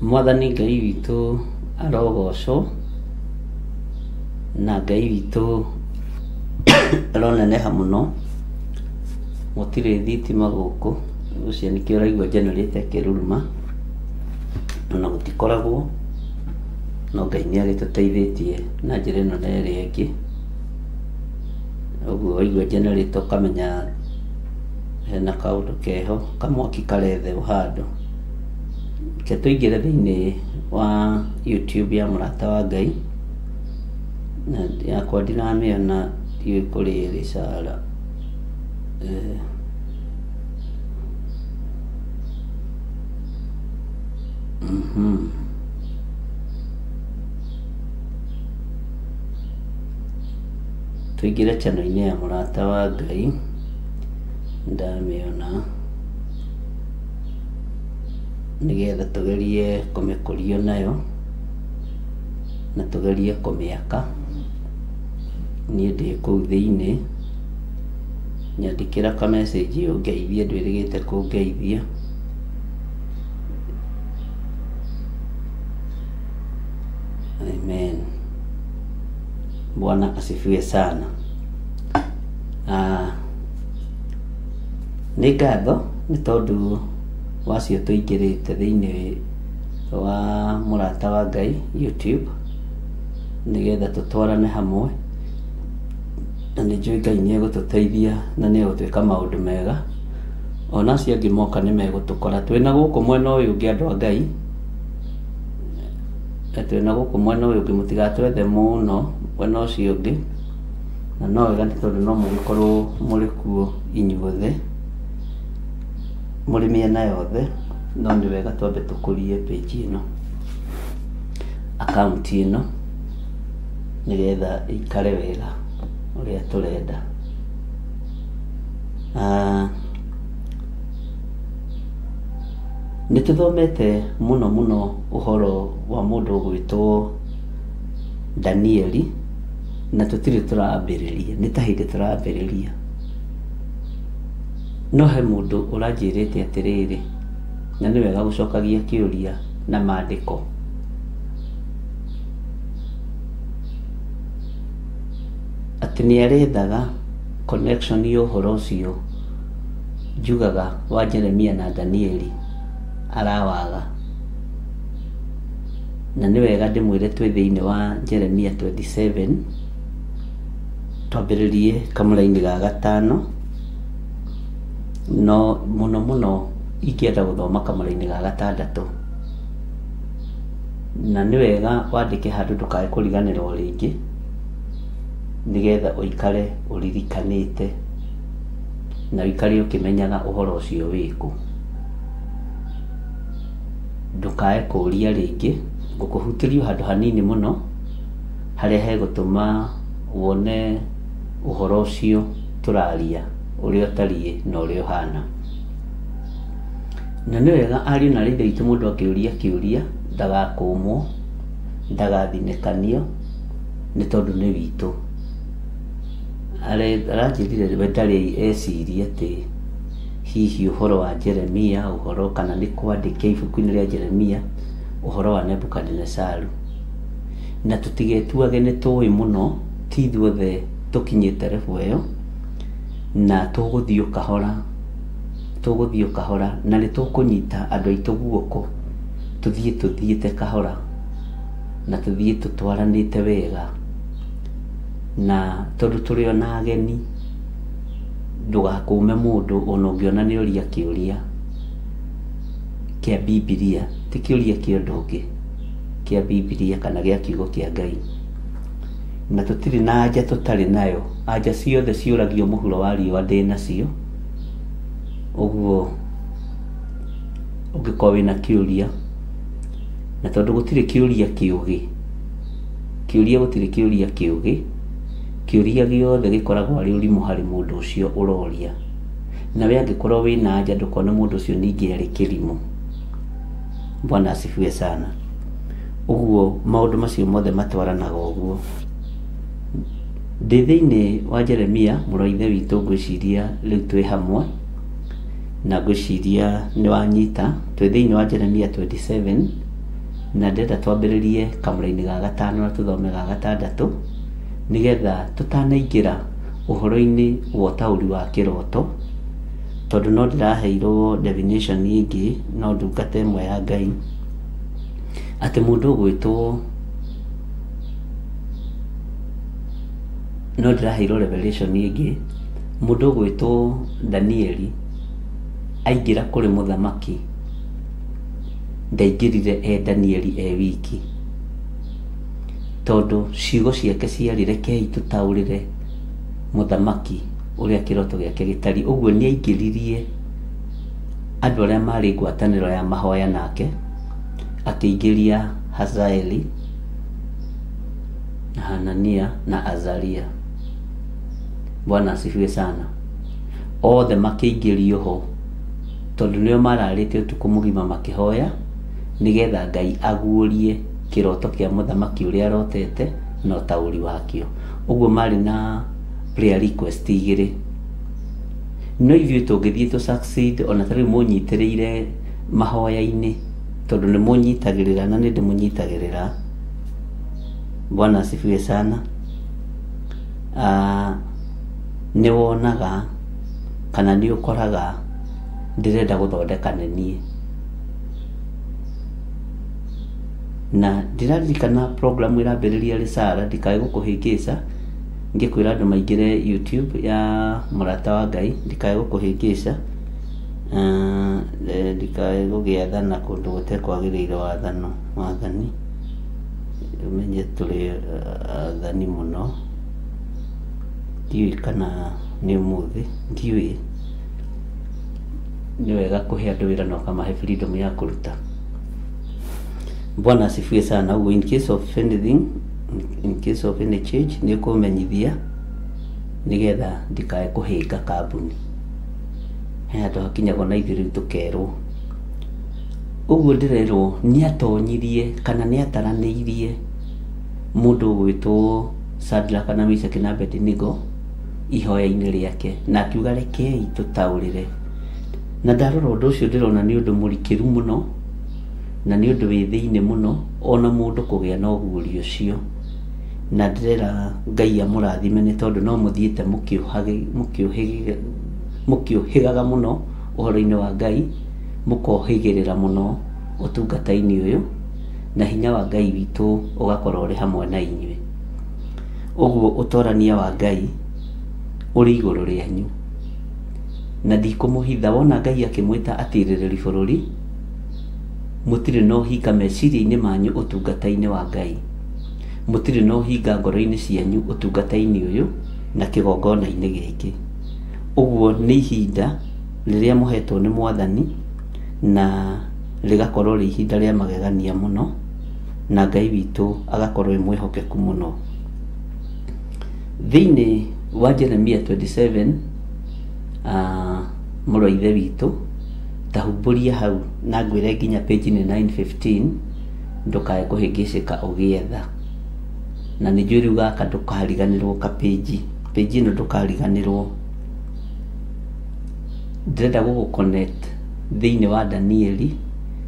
Mwathani Ngai witũ arogocwo, na Ngai witũ aroneneha mũno. Gũtirĩ thitima gũkũ, ũcio nĩkĩo ũraigua generator ĩkĩruruma, ona gũtikoragwo, no Ngai nĩ agĩtũteithĩtie na njĩra ĩno na ĩrĩa ĩngĩ. Ũguo waigua generator ũkamenya hena kaũndũ keho, kamwaki karethe handũ. Ke tũingĩre thĩinĩ wa YouTube ya Mũrata wa Ngai, na yakwa ndiramĩona ndiũĩ kũrĩa ĩrĩ Sara. Tũingĩre channel-inĩ ya Mũrata wa Ngai, ndamĩona nĩgetha tũgerie kũmĩkũrio nayo na tũgerie kũmĩaka. Niĩ ndĩ kũu thĩinĩ, nyandĩkĩra ka message ũngeithie, ndwĩrĩgĩte kũngeithia. Amen. Bwana asifiwe sana. Nĩ ngatho nĩ tondũ wacio tũingĩrĩte thĩinĩ wa Mũrata wa Ngai YouTube nĩgetha tũtwarane hamwe, na nĩ njũĩ Ngai nĩ egũtũteithia na nĩ egũtwĩka maũndũ mega. Ona acio angĩ moka nĩ megũtũkora twĩna gũkũ mwena ũyũ ũngĩ, andũ a Ngai, twĩna gũkũ mwena ũyũ ũngĩ, mũtigatwethe mũno mwena ũcio ũngĩ, na no wega nĩ tondũ no mũgĩkorwo mũrĩ kuo inyuothe, mũrĩ mĩena yothe, no nĩ wega twambe tũkũrie page ĩno, account ĩno, nĩgetha ĩikare wega ũrĩa tũrenda. Nĩ tũthomete mũno mũno ũhoro wa mũndũ ũgwĩtwo Danieli, na tũtirĩ tũrambĩrĩria, nĩ ta hĩndĩ tũrambĩrĩria. No he mũndũ ũranjĩrĩte atĩrĩrĩ, na nĩ wega gũcokagia kĩũria na maandĩko. Atĩ nĩ arethaga connection ya ũhoro ũcio njugaga wa Jeremia na Danieli arawaga. Na nĩ wega ndĩmwĩre twĩ thĩinĩ wa Jeremia 27, twambĩrĩrie kamũra-inĩ ga 5, no mũno mũno ingĩenda gũthoma kamũra-inĩ ga 6. Na nĩ wega wandĩke handũ ndũkae kũriganĩra o rĩngĩ, nĩgetha ũikare ũririkanĩte na ũikare ũkĩmenyaga ũhoro ũcio wĩkũ. Ndũkae kũũria rĩngĩ, ngũkũhutĩrio handũ hanini mũno harĩa hegũtũma wone ũhoro ũcio tũraria ũrĩa ũtariĩ na ũrĩa ũhana. Na nĩ wega ariũ na aithe aitũ, mũndũ akĩũria kĩũria ndagakũmwo, ndagathinĩkanio, nĩ tondũ nĩ witũ. Aranjĩrire we ndarĩ eciria atĩ hihi ũhoro wa Jeremia, ũhoro kana nĩ kwandĩke ibuku-inĩ rĩa Jeremia ũhoro wa Nebukadnezaru. Na tũtigetuage nĩ tũĩ mũno, ti ithuothe tũkinyĩte level ĩyo, na tũgũthiĩ o kahora, na nĩ tũkũnyita andũ aitũ guoko, tũthiĩte kahora, na tũthiĩ tũtwaranĩte wega. Na tondũ tũrĩ ona ageni, ndũgakũme mũndũ ona ũngĩona nĩ ũria kĩũria kĩa Biblia, ti kĩũria kĩa ũndũ ũngĩ, kĩa Biblia kana gĩa kiugo kĩa Ngai. Na tũtirĩ na anja tũtarĩ nayo, anja ciothe ciũragio mũhuro wa riũa ndĩ nacio. Ũguo ũngĩkorwo wĩna kĩũria, na tondũ gũtirĩ kĩũria kĩũgĩ, gũtirĩ kĩũria kĩũgĩ, kĩũria gĩothe gĩkoragwo arĩ ũrimũ harĩ mũndũ ũcio ũroria. Na we angĩkorwo wĩna anja ndũkone mũndũ ũcio ningĩ arĩ kĩrimũ. Bwana asifiwe sana. Ũguo maũndũ macio mothe matwaranaga ũguo. Ndĩ thĩinĩ wa Jeremia, mũrũ wa ithe witũ, ngwĩciria rĩu twĩ hamwe, na ngwĩciria nĩ wanyita. Twĩ thĩinĩ wa Jeremia 27, na ndenda twambĩrĩrie kamũra-inĩ ga 5 na tũthome ga 6, nĩgetha tũtanaingĩra ũhoro-inĩ wa ũtaũri wa kĩroto, tondũ no ndĩraheirwo definition ĩngĩ, no ndungata ĩmwe ya Ngai, atĩ mũndũ ũgwĩtwo, no ndĩraheirwo revelation ĩngĩ, mũndũ ũgwĩtwo Danieli aingĩra kũrĩ mũthamaki, ndaingĩrire Danieli wiki. tondu ciugo ciake ciarire kei tutaurire muthamaki uria kiroto giake gitari. Uguo ni aingiririe andu aria mari ngwataniro ya mahoya nake, akiingiria Hazaeli, Hanania na Azaria. Bwana asifiwe sana. Othe makiingirio ho tondu nio mararite utuku mugima makihoya nigetha Ngai aguurie kiroto kia muthamaki uria arotete na utauri wakio. Uguo mari na prayer request igiri. No ithuĩ tũngĩthiĩ tũ succeed ona tarĩ mũnyitĩrĩire mahoya-inĩ tondu nĩ mũnyitagĩrĩra na nĩ ndĩmũnyitagĩrĩra. Bwana asifiwe sana. Nĩ wonaga kana nĩ ũkoraga ndĩrenda gũthondeka nenie, na ndĩraririkana program ĩrambĩrĩria rĩ Sara ndikae gũkũhĩngĩca ngĩkwĩra andũ maingĩre YouTube ya Mũrata wa Ngai, ndikae gũkũhĩngĩca, ndikae gũgĩathana kũndũ gũtekwagĩrĩire wathani, ũmenye tũrĩ athani mũno. Ndiũĩ kana nĩ ũmũthĩ, ndiũĩ. Nĩ wega kũhe andũ wĩra na ũkamahe freedom ya kũruta. Bwana asifiwe sana. Uguo in case of anything, in case of any change, nĩ kũmenyithia nigetha ndikae kũhĩnga kambuni. He andũ hakinyagwo na ithuĩ rĩu tũkerwo. Uguo ndĩrerwo nĩ atonyirie kana nĩ ataranĩirie mũndũ ũgwĩtwo Shadraka na Meshaki na Abednego ihoya-inĩ rĩake, na akiuga rekei tũtaũrĩre. Na ndarora ũndũ ũcio ndĩrona nĩ ũndũ mũrikĩru mũno na nĩ ũndũ wĩ thĩinĩ mũno ona mũndũ kũgĩa na ũguũrio ũcio. Na ndĩrera Ngai amũrathime nĩ tondũ no mũthiĩte mũkĩũhĩgaga mũno ũhoro-inĩ wa Ngai, mũkohĩgĩrĩra mũno ũtungata-inĩ ũyũ, na hinya wa Ngai witũ ũgakorwo ũrĩ hamwe na inyuĩ. Ũguo ũtorania wa Ngai ũrĩ igũrũ rĩanyu, na ndikũmũhitha. Wona Ngai akĩmwĩta atĩrĩrĩri bũrũri, mũtirĩ no hinga meciria-inĩ manyu ũtungata-inĩ wa Ngai, mũtirĩ no hinga ngoro-inĩ cianyu ũtungata-inĩ ũyũ na kĩgongona-inĩ gĩkĩ. Ũguo nĩ ihinda rĩrĩa mũhetwo nĩ Mwathani na rĩgakorwo rĩ ihinda rĩa magegania mũno, na Ngai witũ agakorwo wĩ mwĩhokeku mũno. Thĩinĩ wa Jeremia 27 mũrũ ithe witũ tahumbũria hau na ngwĩre nginya page 915 ndũkae kũhĩngĩcĩka ũgĩetha. Na nĩ njũĩ rĩu gaka ndũkariganĩrwo ka page ĩno ndũkariganĩrwo. Ndĩrenda gũgũconnect thĩinĩ wa Danieli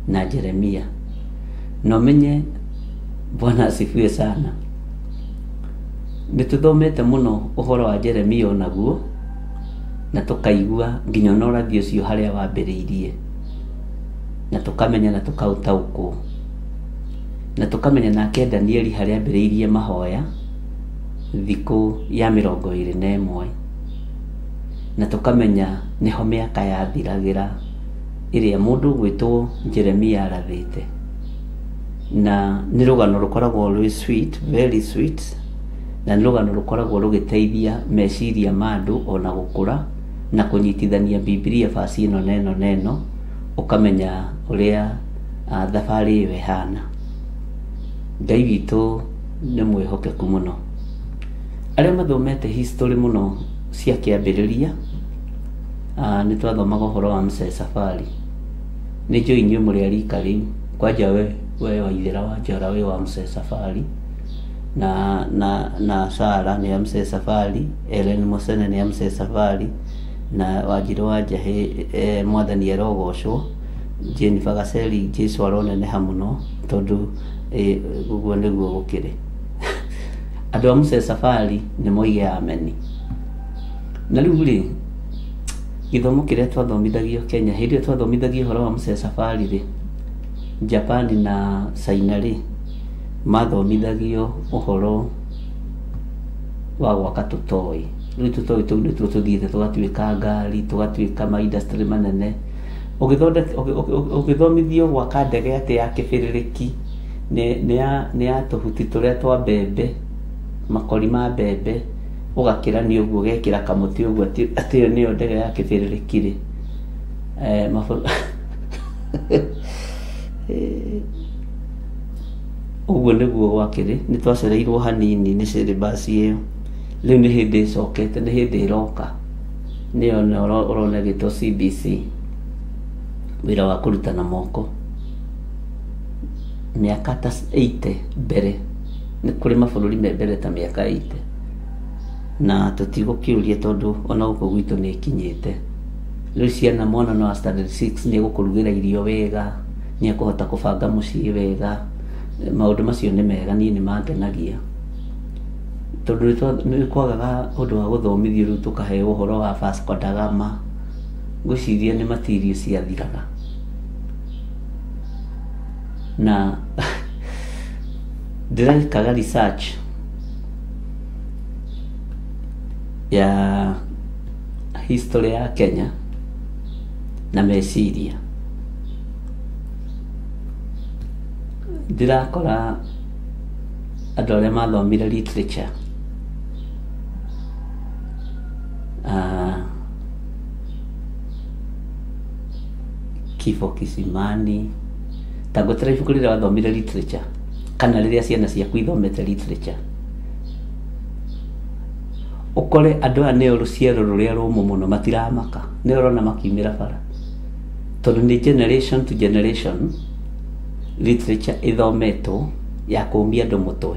na Jeremia na ũmenye. Bwana asifiwe sana. Nĩtũthomete mũno ũhoro wa Jeremia onaguo na tũkaigua nginya na ũrathi ũcio harĩa wambĩrĩirie, na tũkamenya na tũkaũtaũkwo, na tũkamenya nake Danieli harĩa ambĩrĩirie mahoya thikũ ya 21, na tũkamenya nĩho mĩaka yathiragĩra ĩrĩa mũndũ gwĩtwo Jeremia arathĩte. Na nĩ rũgano rũkoragwo rwĩ sweet, very sweet, na nĩ rũgano rũkoragwo rũgĩteithia meciria ma andũ ona gũkũra na kũnyitithania Biblia basi ĩno neno ũkamenya ũrĩa thabarĩ ĩyo ĩhana. Ngai witũ nĩ mwĩhokeku mũno. Arĩa mathomete history mũno cia kĩambĩrĩria, nĩ twathomaga ũhoro wa Mzee Safari. Nĩ njũĩ inyuĩ mũrĩ a rika rĩu, kwanja we Waithĩra wa Njora wĩ wa Mzee Safari, na Sara nĩ ya Mzee Safari, Ellen Mũcene nĩ ya Mzee Safari, na Wanjirũ wa Njahĩ Mwathani arogocwo, Jennifer Gaceri Jesũ aroneneha mũno tondũ ũguo nĩguo gũkĩrĩ. Andũ a Mzee Safari nĩ moige ameni. Na rĩu rĩ, gĩthomo kĩrĩa twathomithagio Kenya, hĩndĩ ĩyo twathomithagio ũhoro wa Mzee Safari rĩ, Japan na China rĩ, mathomithagio ũhoro wa gwaka tũtoĩ. Rĩu tũtoĩ tũu nĩtuo tũthiĩte tũgatuĩka ngari, tũgatuĩka ma industry manene. Ũgĩthomithio gwaka ndege atĩ ya kĩbĩrĩrĩki nĩ ya tũhuti tũrĩa twa mbembe, makori ma mbembe, ũgakĩrania ũguo ũgekĩra kamũtĩ ũguo atĩ ĩyo nĩyo ndege ya kĩbĩrĩrĩkire. Ũguo nĩguo gwakĩrĩ. Nĩ twacereirwo hanini nĩ syllabus ĩyo, rĩu nĩ hĩndĩ ĩcokete, nĩ hĩndĩ ĩroka, nĩyo ũrona ĩgĩtwo CBC, wĩra wa kũruta na moko. Mĩaka ta 80 mbere, nĩ kũrĩ mabũrũri me mbere ta mĩaka 80, na tũtigũkĩũria tondũ ona gũkũ gwitũ nĩ ĩkinyĩte. Rĩu ciana, mwana no wa standard 6 nĩ egũkũrugĩra irio wega, nĩ ekũhota kũbanga mũciĩ wega. Maũndũ macio nĩ mega, niĩ nĩ mangenagia, tondũ nĩ kwagaga ũndũ wa gũthomithio, rĩu tũkaheo ũhoro wa Vasco da Gama, ngwĩciria nĩ material ciathiraga. Na ndĩrekaga research ya history ya Kenya na meciria, ndirakora andũ arĩa mathomire literature Kifo Kisimani, tangũtĩra ibuku rĩrĩa wathomire literature, kana rĩrĩa ciana ciaku ithomete literature, ũkore andũ aya nĩo rũciaro rũrĩa rũmũ mũno, matiramaka, nĩo ũrona makiumĩra bara, tondũ nĩ generation to generation literature ithometwo ya kũmia andũ mũtwe.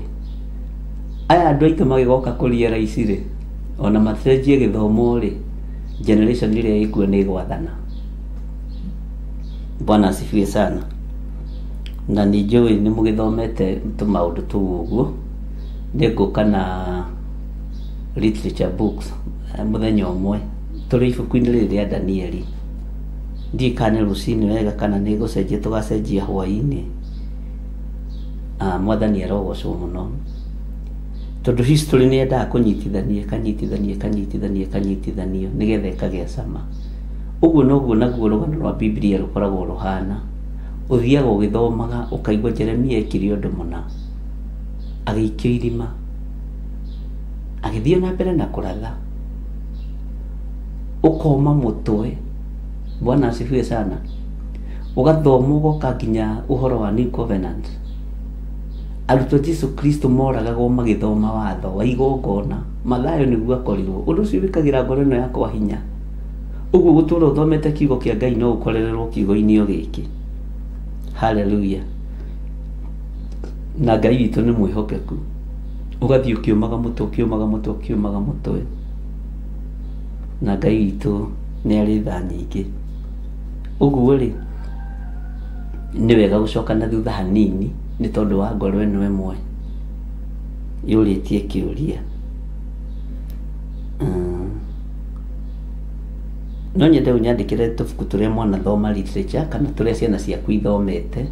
Aya andũ aitũ magĩgoka kũria raici rĩ, ona macenjie gĩthomo rĩ, generation ĩrĩa ĩkuo nĩ gwathana. Bwana asifiwe sana. Na nĩ njũĩ nĩ mũgĩthomete tũmaũndũ tũu ũguo. Nĩ ngũka na literature books mũthenya ũmwe, tũrĩ ibuku-inĩ rĩrĩ rĩa Danieli. Ndiĩ kana rũcinĩ wega kana nĩ gũcenjia tũgacenjia hwaĩ-inĩ. Mwathani arogocwo mũno, tondũ history nĩ yendaga kũnyitithanio nĩgetha ĩkagĩa cama. Ũguo noguo naguo rũgano rwa Biblia rũkoragwo rũhana. Ũthiaga ũgĩthomaga ũkaigua Jeremia ekire ũndũ mũna, agĩikio irima, agĩthiĩ na mbere na kũratha, ũkoma mũtwe. Bwana asifiwe sana. Ũgathoma ũgoka nginya ũhoro wa New Covenant. Arutwo Jesu Kristo moragagwo magĩthoma watho wa igongona, Mathayo nĩguo akorirwo. Ũndũ ũcio wĩkagĩra ngoro ĩno yakwa hinya. Ũguo gũtũũra ũthomete kiugo kĩa Ngai no ũkorererwo kiugo-inĩ gĩkĩ. Hallelujah. Na Ngai witũ nĩ mwĩhokeku. Ũgathiĩ ũkĩũmaga mũtwe. Na Ngai witũ nĩ arĩ tha nyingĩ. Ũguo rĩ, nĩ wega gũcoka na thutha hanini, nĩ tondũ wa ngoro ĩno ĩmwe yũrĩtie kĩũria. No nyende ũnyandĩkĩre tũbuku tũrĩa mwana thoma literature, kana tũrĩa ciana ciaku ithomete.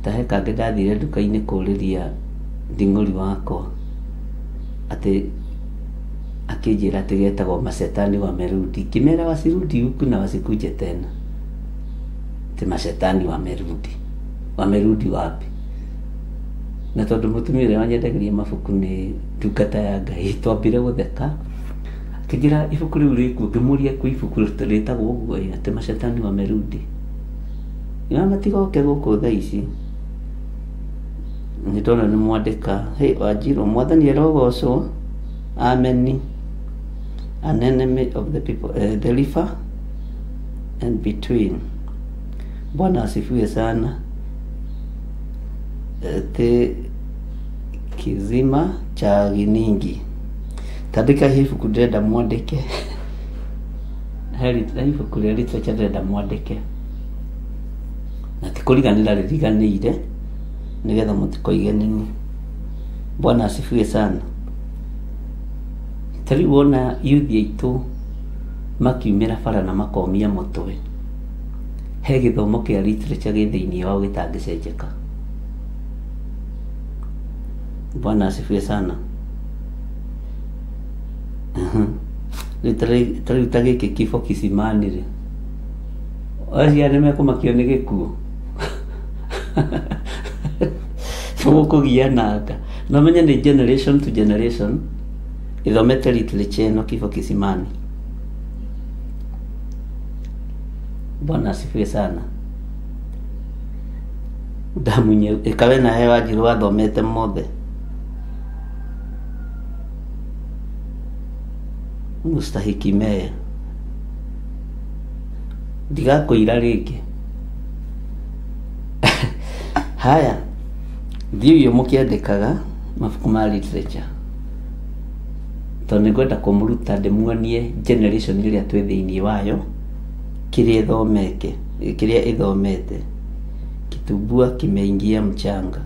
Tahe kangĩ ndathire nduka-inĩ kũũrĩria nding'ũri wakwa atĩ akĩnjĩra atĩ getagwo Mashetani wamerudi. Ngĩmera wasirudi huku na wasikuje tena. Atĩ Mashetani wamerudi wapi? Na tondũ mũtumia ũrĩa wanyendagĩria mabuku nĩ ndungata ya Ngai, twambire gũtheka. Akĩnjĩra ibuku rĩu rĩkuo, ngĩmũria kwĩ ibuku rĩtagwo ũguo atĩ Mashetani wamerudi. Nĩma matigoke gũkũ thaa ici. Nĩ ndona nĩ mwandĩka, hey Wanjirũ, Mwathani arogocwo. Amen. An enemy of the people, the river and between. Bwana asifiwe sana. Te kizima cha Giningi. Tandika hii ibuku ndĩrenda mwandĩke. Heri ibuku rĩa literature ndĩrenda mwandĩke. Na ti kũriganĩra rĩriganĩire, nĩgetha mũtikoige nini. Bwana asifiwe sana. Tari wona youth aitũ makiumĩra bara na makomia mũtwe, he gĩthomo kĩa literature gĩ thĩinĩ wao gĩtangĩcenjeka. Bwana asifiwe sana. Tari ta gĩkĩ Kifo Kisimani rĩ, aciari nĩmekũmakio nĩ gĩkuũ. Tũgũkũgia nanga. Na menya nĩ generation to generation ithomete literature ĩno Kifo Kisimani. Bwana asifiwe sana. Ndamunye ikawe na hewa Wanjiru athomete mothe. Mustahiki Meya. Ndigakwĩra rĩngĩ. Haya, thiĩ mũkĩandĩkaga mabuku ma literature. Tondũ nĩngwenda kũmũruta ndĩmuonie generation ĩrĩa twĩ thĩinĩ wayo kĩrĩa ĩthomete. Kitumbua kimeingia mchanga.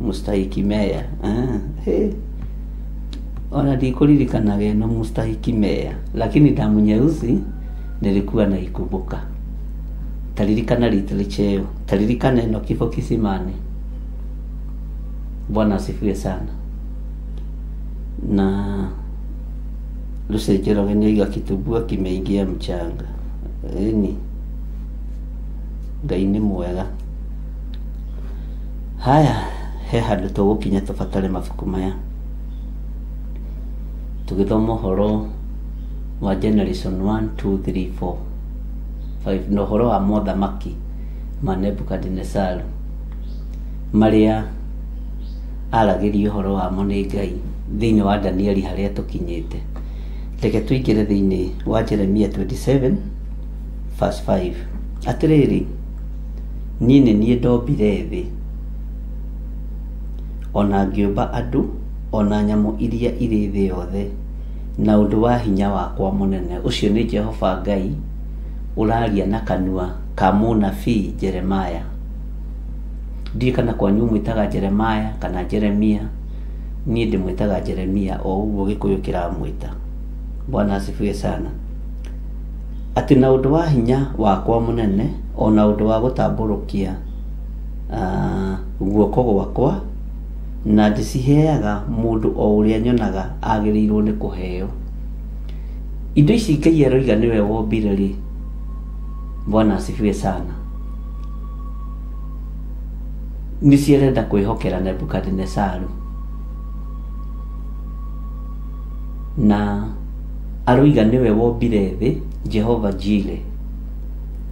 Mustahiki Meya. Ona ndikuririkanaga ĩno Mustahiki Meya, lakini damu nyeusi nilikuwa naikumbuka. Taririkana literature, taririkana ĩno Kifo Kisimani. Bwana asifiwe sana. Na Lusekero nĩoiga kitumbua kimeingia mchanga. Ĩni Ngai nĩ mwega. Haya, he handũ tũgũkinya tũbatare mabuku maya. Tũgĩthoma ũhoro wa generation 1, 2, 3, 4, 5 na ũhoro wa mothamaki ma Nebukadnezar marĩa aragĩrio ũhoro wamo nĩ Ngai thĩinĩ wa Danieli harĩa tũkinyĩte. Reke tũingĩre thĩinĩ wa Jeremia 27 verse 5. Atĩrĩrĩ, niĩ nĩ niĩ ndombire thĩ, ona ngĩũmba andũ, ona nyamũ iria irĩ thĩ yothe, na ũndũ wa hinya wakwa mũnene. Ũcio nĩ Jehova Ngai ũraria na kanua ka mũnabii Jeremaya. Ndiĩ kana kwanyu mwĩtaga Jeremaya kana Jeremia. Niĩ ndĩmwĩtaga Jeremia, o ũguo Gĩkũyũ kĩramwĩta. Bwana asifiwe sana. Atĩ na ũndũ wa hinya wakwa mũnene, ona ũndũ wa gũtambũrũkia guoko gwakwa, na ndĩciheaga mũndũ o ũrĩa nyonaga agĩrĩirwo nĩ kũheo. Indo ici Ngai aroiga nĩwe wombire rĩ. Bwana asifiwe sana. Nĩciarenda kwĩhokera Nebukadnezar. Na aroiga nĩwe wombire thĩ, Jehova Jireh,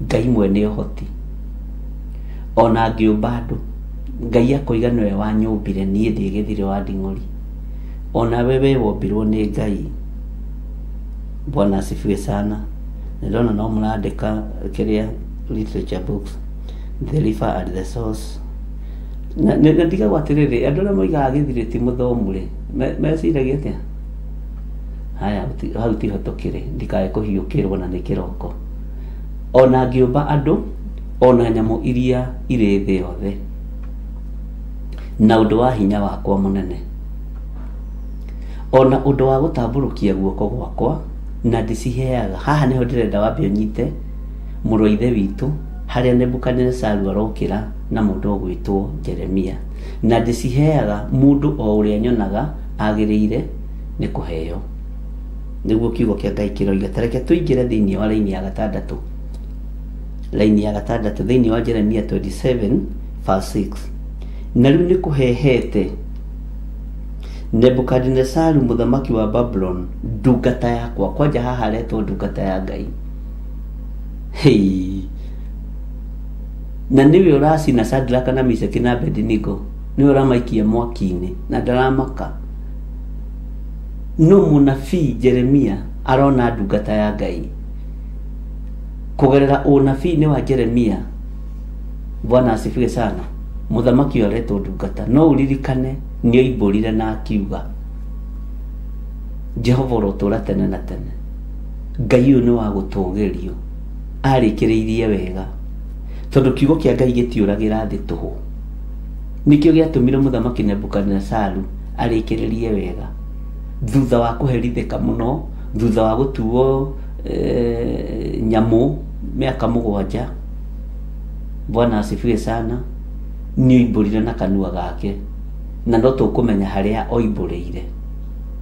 Ngai mwene ũhoti. Ona ngĩũmba andũ, Ngai akoiga nĩwe wanyũmbire niĩ ndĩ gĩthirĩ wa nding'ori. Ona wewe wombirwo nĩ Ngai. Bwana asifiwe sana. Nĩndona no mũrandĩka kĩrĩa literature books, the river at the source. Na ndigagwo atĩrĩrĩ, andũ arĩa moigaga gĩthirĩ ti mũthomu rĩ, meciragia atĩa? Haya, hau tiho tũkĩrĩ, ndikae kũhiũkĩrwo na nĩ kĩroko. Ona ngĩũmba andũ, ona nyamũ iria irĩ thĩ yothe, na ũndũ wa hinya wakwa mũnene, ona ũndũ wa gũtambũrũkia guoko gwakwa, na ndĩciheaga. Haha nĩho ndĩrenda wambe ũnyite mũrũ wa ithe witũ harĩa Nebukadnezar arokĩra na mũndũ ũgwĩtwo Jeremia, na ndĩciheaga mũndũ o ũrĩa nyonaga agĩrĩire nĩ kũheo. Nĩguo kiugo kĩa Ngai kĩroiga. Tareke tũingĩre thĩinĩ wa raini ya gatandatũ. Raini ya gatandatũ thĩinĩ wa Jeremia 27 verse 6. Na rĩu nĩ kũhehete Nebukadnezar mũthamaki wa Babylon ndungata yakwa. Kwanja haha aretwo ndungata ya Ngai. Hei, na niwe ũracina Shadraka na Meshaki na Abednego, niwe ũramaikia mwaki-inĩ na ndaramaka. No mũnabii Jeremia arona ndungata ya Ngai kũgerera ũnabii-inĩ wa Jeremia. Bwana asifiwe sana. Mũthamaki aretwo ndungata. No ũririkane nĩoimbũrire na akiuga, Jehova ũrotũra tene na tene. Ngai ũyũ nĩ wa gũtũũgĩrio, arĩkĩrĩirie wega, tondũ kiugo kĩa Ngai gĩtiũragĩra thĩ tũhũ. Nĩkĩo gĩatũmire mũthamaki Nebukadnezar arĩkĩrĩrie wega, thutha wa kũherithĩka mũno, thutha wa gũtuo nyamũ mĩaka 7. Bwana asifiwe sana. Nĩoimbũrire na kanua gake, na no tũkũmenya harĩa oimbũrĩire,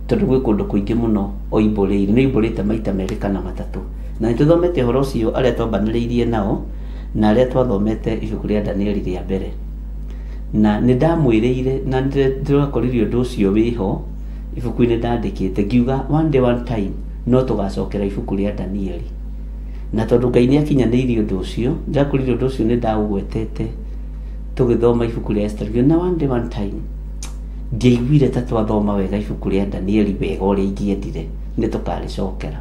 tondũ gwĩ kũndũ kũingĩ mũno oimbũrĩire. Nĩoimbũrĩte maita 2 kana 3, na nĩtũthomete ũhoro ũcio arĩa twambanĩrĩirie nao na arĩa twathomete ibuku rĩa Danieli rĩa mbere, na nĩ ndamwĩrĩire na ndĩrakoririe ũndũ ũcio wĩho ibuku-inĩ ndandĩkĩte ngiuga one day one time no tũgacokera ibuku rĩa Danieli, na tondũ Ngai nĩ akinyanĩirie ũndũ ũcio ndakoririe ũndũ ũcio nĩ ndaũgwetete tũgĩthoma ibuku rĩa Esther, na one day one time ndiaiguire ta twathoma wega ibuku rĩa Danieli wega ũrĩa ingĩendire nĩ tũkarĩcokera.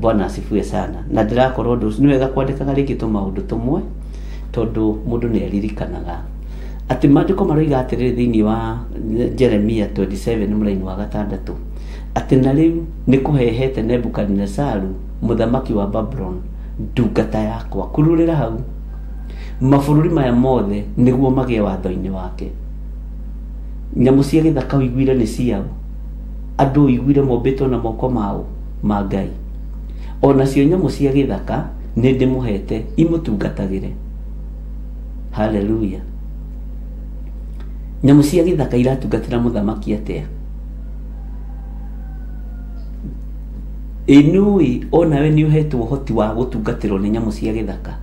Bwana asifiwe sana. Na ndĩrakorwo ũndũ ũcio nĩ wega kwandĩkaga rĩngĩ tũmaũndũ tũmwe tondũ mũndũ nĩ aririkanaga atĩ maandĩko maroiga atĩrĩrĩ thĩinĩ wa Jeremia 27 mũraini wa 6 atĩ na rĩu nĩ kũhehete Nebukadnezaru mũthamaki wa Babylon ndungata yakwa kururĩra hau mabũrũri maya mothe nĩguo magĩe watho-inĩ wake. Nyamũ cia gĩthaka ũiguire nĩ ciao, andũ ũiguire mombĩtwo na moko mao ma Ngai, ona cio nyamũ cia gĩthaka nĩ ndĩmũhete imũtungatagĩre. Haleluya. Nyamũ cia gĩthaka iratungatĩra mũthamaki atĩa? Inui onawe nĩ ũhetwo ũhoti wa gũtungatĩrwo nĩ nyamũ cia gĩthaka.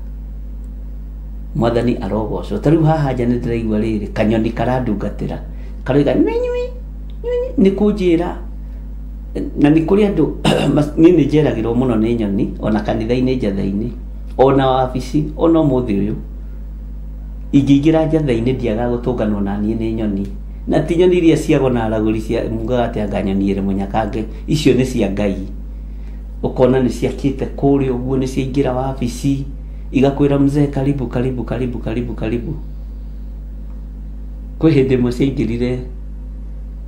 Mwathani arogocwo. Ta rĩu haha nja nĩ ndĩraigua rĩrĩ kanyoni karandungatĩra karoiga nĩ kũnjĩra, na nĩ kũrĩ andũ niĩ nĩ njeragĩrwo mũno nĩ nyoni ona kanitha-inĩ njatha-inĩ ona wabici ona ũmũthĩ ũyũ ingĩingĩra njatha-inĩ ndiaga gũtũnganwo na niĩ nĩ nyoni, na ti nyoni iria ciagona aragũri cia mugaga atĩ anga nyoni ĩrĩ mũnyakange, icio nĩ cia Ngai. Ũkona nĩ ciakĩte kũrĩa ũguo nĩ ciaingĩra wabici igakwĩra mzee karibu karibu karibu karibu karibu. Kwĩ hĩndĩ ĩmwe ciaingĩrire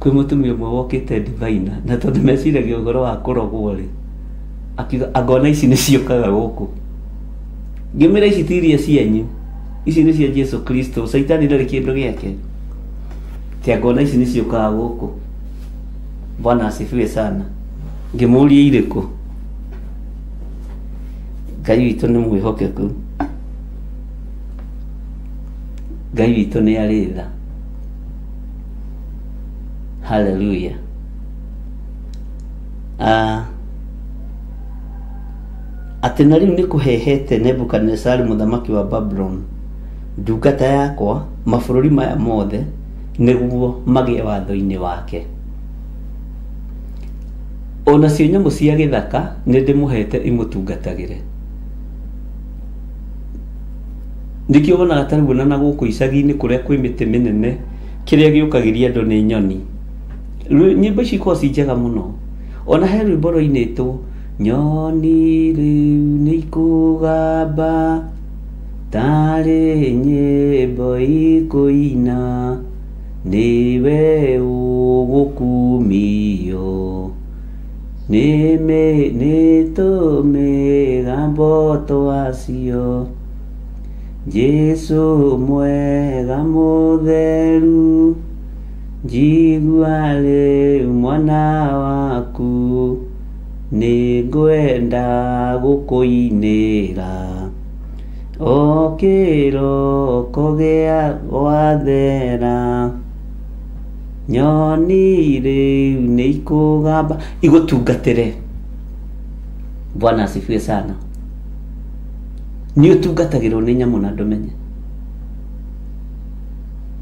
kwĩ mũtumia ũmwe wokĩte diviner, na tondũ meciragia ũhoro wa kũrogwo rĩ akiuga angona ici nĩ ciũkaga gũkũ. Ngĩmĩra ici ti iria cianyu, ici nĩ cia Jesu Kristo, Saitani ndarĩ kĩndũ gĩake, ti angona ici nĩ ciũkaga gũkũ. Bwana asifiwe sana. Ngĩmũria irĩkũ? Ngai witũ nĩ mwĩhokeku, Ngai witũ nĩ arĩ tha. Haleluya. Atĩ na rĩu nĩ kũhehete Nebukadnezaru mũthamaki wa Babylon ndungata yakwa mabũrũri maya mothe nĩguo magĩe watho-inĩ wake. Ona cio nyamũ cia gĩthaka nĩ ndĩmũhete imũtungatagĩre. Nĩkĩo wonaga ta rĩu na gũkũ icagi-inĩ kũrĩa kwĩ mĩtĩ mĩnene kĩrĩa gĩũkagĩria andũ nĩ nyoni. Nyĩmbo ici ikoragwo ci njega mũno. Ona he rwĩmbo rũinĩtwo nyoni rĩu nĩ ikũgamba tarĩ nyĩmbo ikũina nĩwe ũgũkumio nĩ tũmĩgambo twacio Jesu mwega mũtheru njigua rĩu mwana waku nĩ ngwenda gũkũinĩra o kĩroko gĩa gwathera nyoni rĩu nĩ ikũgamba igũtungatĩre. Bwana asifiwe sana. Nĩ ũtungatagĩrwo nĩ nyamũ na ndũmenye.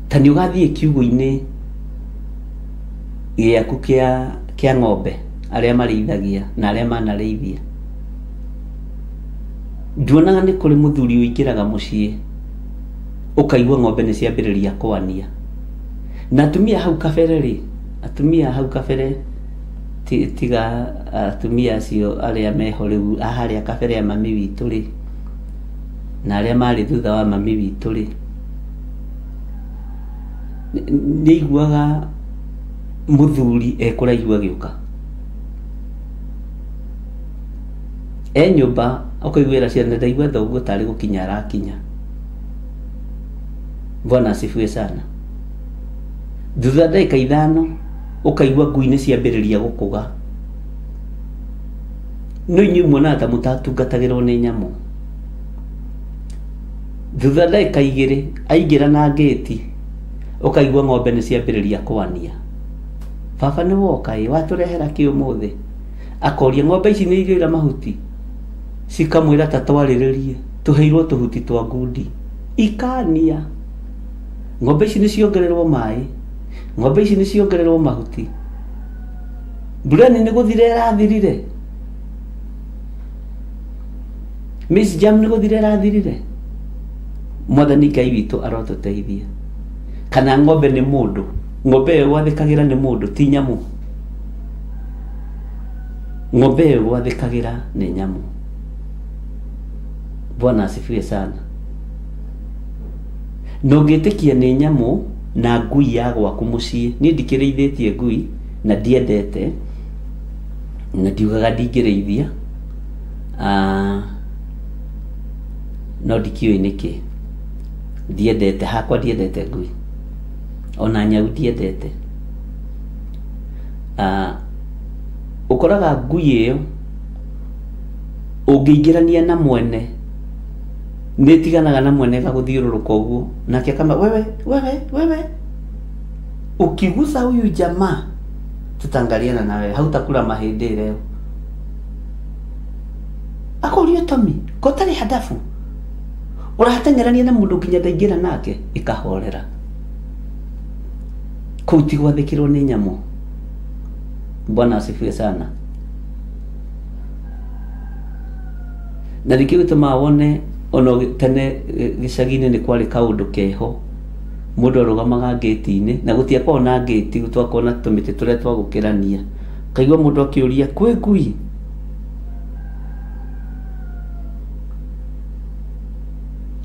Ta nĩ ũgathiĩ kiugũ-inĩ gĩaku kĩa ng'ombe arĩa marĩithagia na arĩa manarĩithia. Nduonaga nĩ kũrĩ mũthuri ũingĩraga mũciĩ ũkaigua ng'ombe nĩ ciambĩrĩria kwania. Na atumia hau kabere tiga atumia acio arĩa meho rĩu harĩa kabere ya mami witũ rĩ na arĩa marĩ thutha wa mami witũ rĩ nĩ iguaga mũthuri ekũraihu agĩũka nyũmba ũkaiguĩra ciana ndaigua thoguo tarĩ gũkinya arakinya. Bwana asifiwe sana. Thutha ndagĩka 5 ũkaigua ngui nĩ ciambĩrĩria gũkũga. No inyuĩ muonaga ta mũtatungatagĩrwo nĩ nyamũ. Thutha ndagĩka 2 aingĩra na ngĩti ũkaigua ng'ombe nĩ ciambĩrĩria kwania. Baba nĩ woka watũrehera kĩ ũmũthĩ? Akoria ng'ombe ici nĩ irĩra mahuti? Cikamwĩra ta twarĩrĩrie. tuheirwo tuhuti twa ngundi ikania. Ng'ombe ici niciongererwo mai, ng'ombe ici niciongererwo mahuti. Mbura nĩ gũthire ĩrathirire, Miss Jam nĩ gũthire ĩrathirire. Mwathani Ngai witũ arotũteithia. Kana ng'ombe nĩ mũndũ, ng'ombe ĩyo gwathĩkagĩra nĩ mũndũ ti nyamũ. Ng'ombe ĩyo gwathĩkagĩra nĩ nyamũ. Bwana asifiwe sana. No ngĩtĩkia nĩ nyamũ na ngui ya gwaku mũciĩ. Niĩ ndikĩrĩithĩtie ngui na ndiendete, na ndiugaga ndingĩrĩithia, no ndikĩũĩ nĩkĩ. Ndiendete, hakwa ndiendete ngui, ona nyau ndiendete. Ũkoraga ngui ĩyo ũngĩingĩrania na mwene nĩ tiganaga na mwene gagũthiũrũrũka ũguo, nake kama wewe ukigusa huyu jamaa tutangaliana nawe, hautakula mahĩndĩ leo. Akauria Tommy, kotari hadafu urahatengerania na mũndũ nginya ndaingĩra nake ikahorera. Kũu ti gwathĩkĩrwo nĩ nyamũ. Bwana asifiwe sana. Na rĩkĩu gĩtũmaga wone ono tene gĩcagi-inĩ nĩ kwarĩ kaũndũ keho, mũndũ arũgamaga ngĩti-inĩ na gũtiakoragwo na ngĩti, gũtwakorwo na tũmĩtĩ tũrĩa twa gũkĩrania. Kaigua mũndũ akĩũria kwĩ ngui.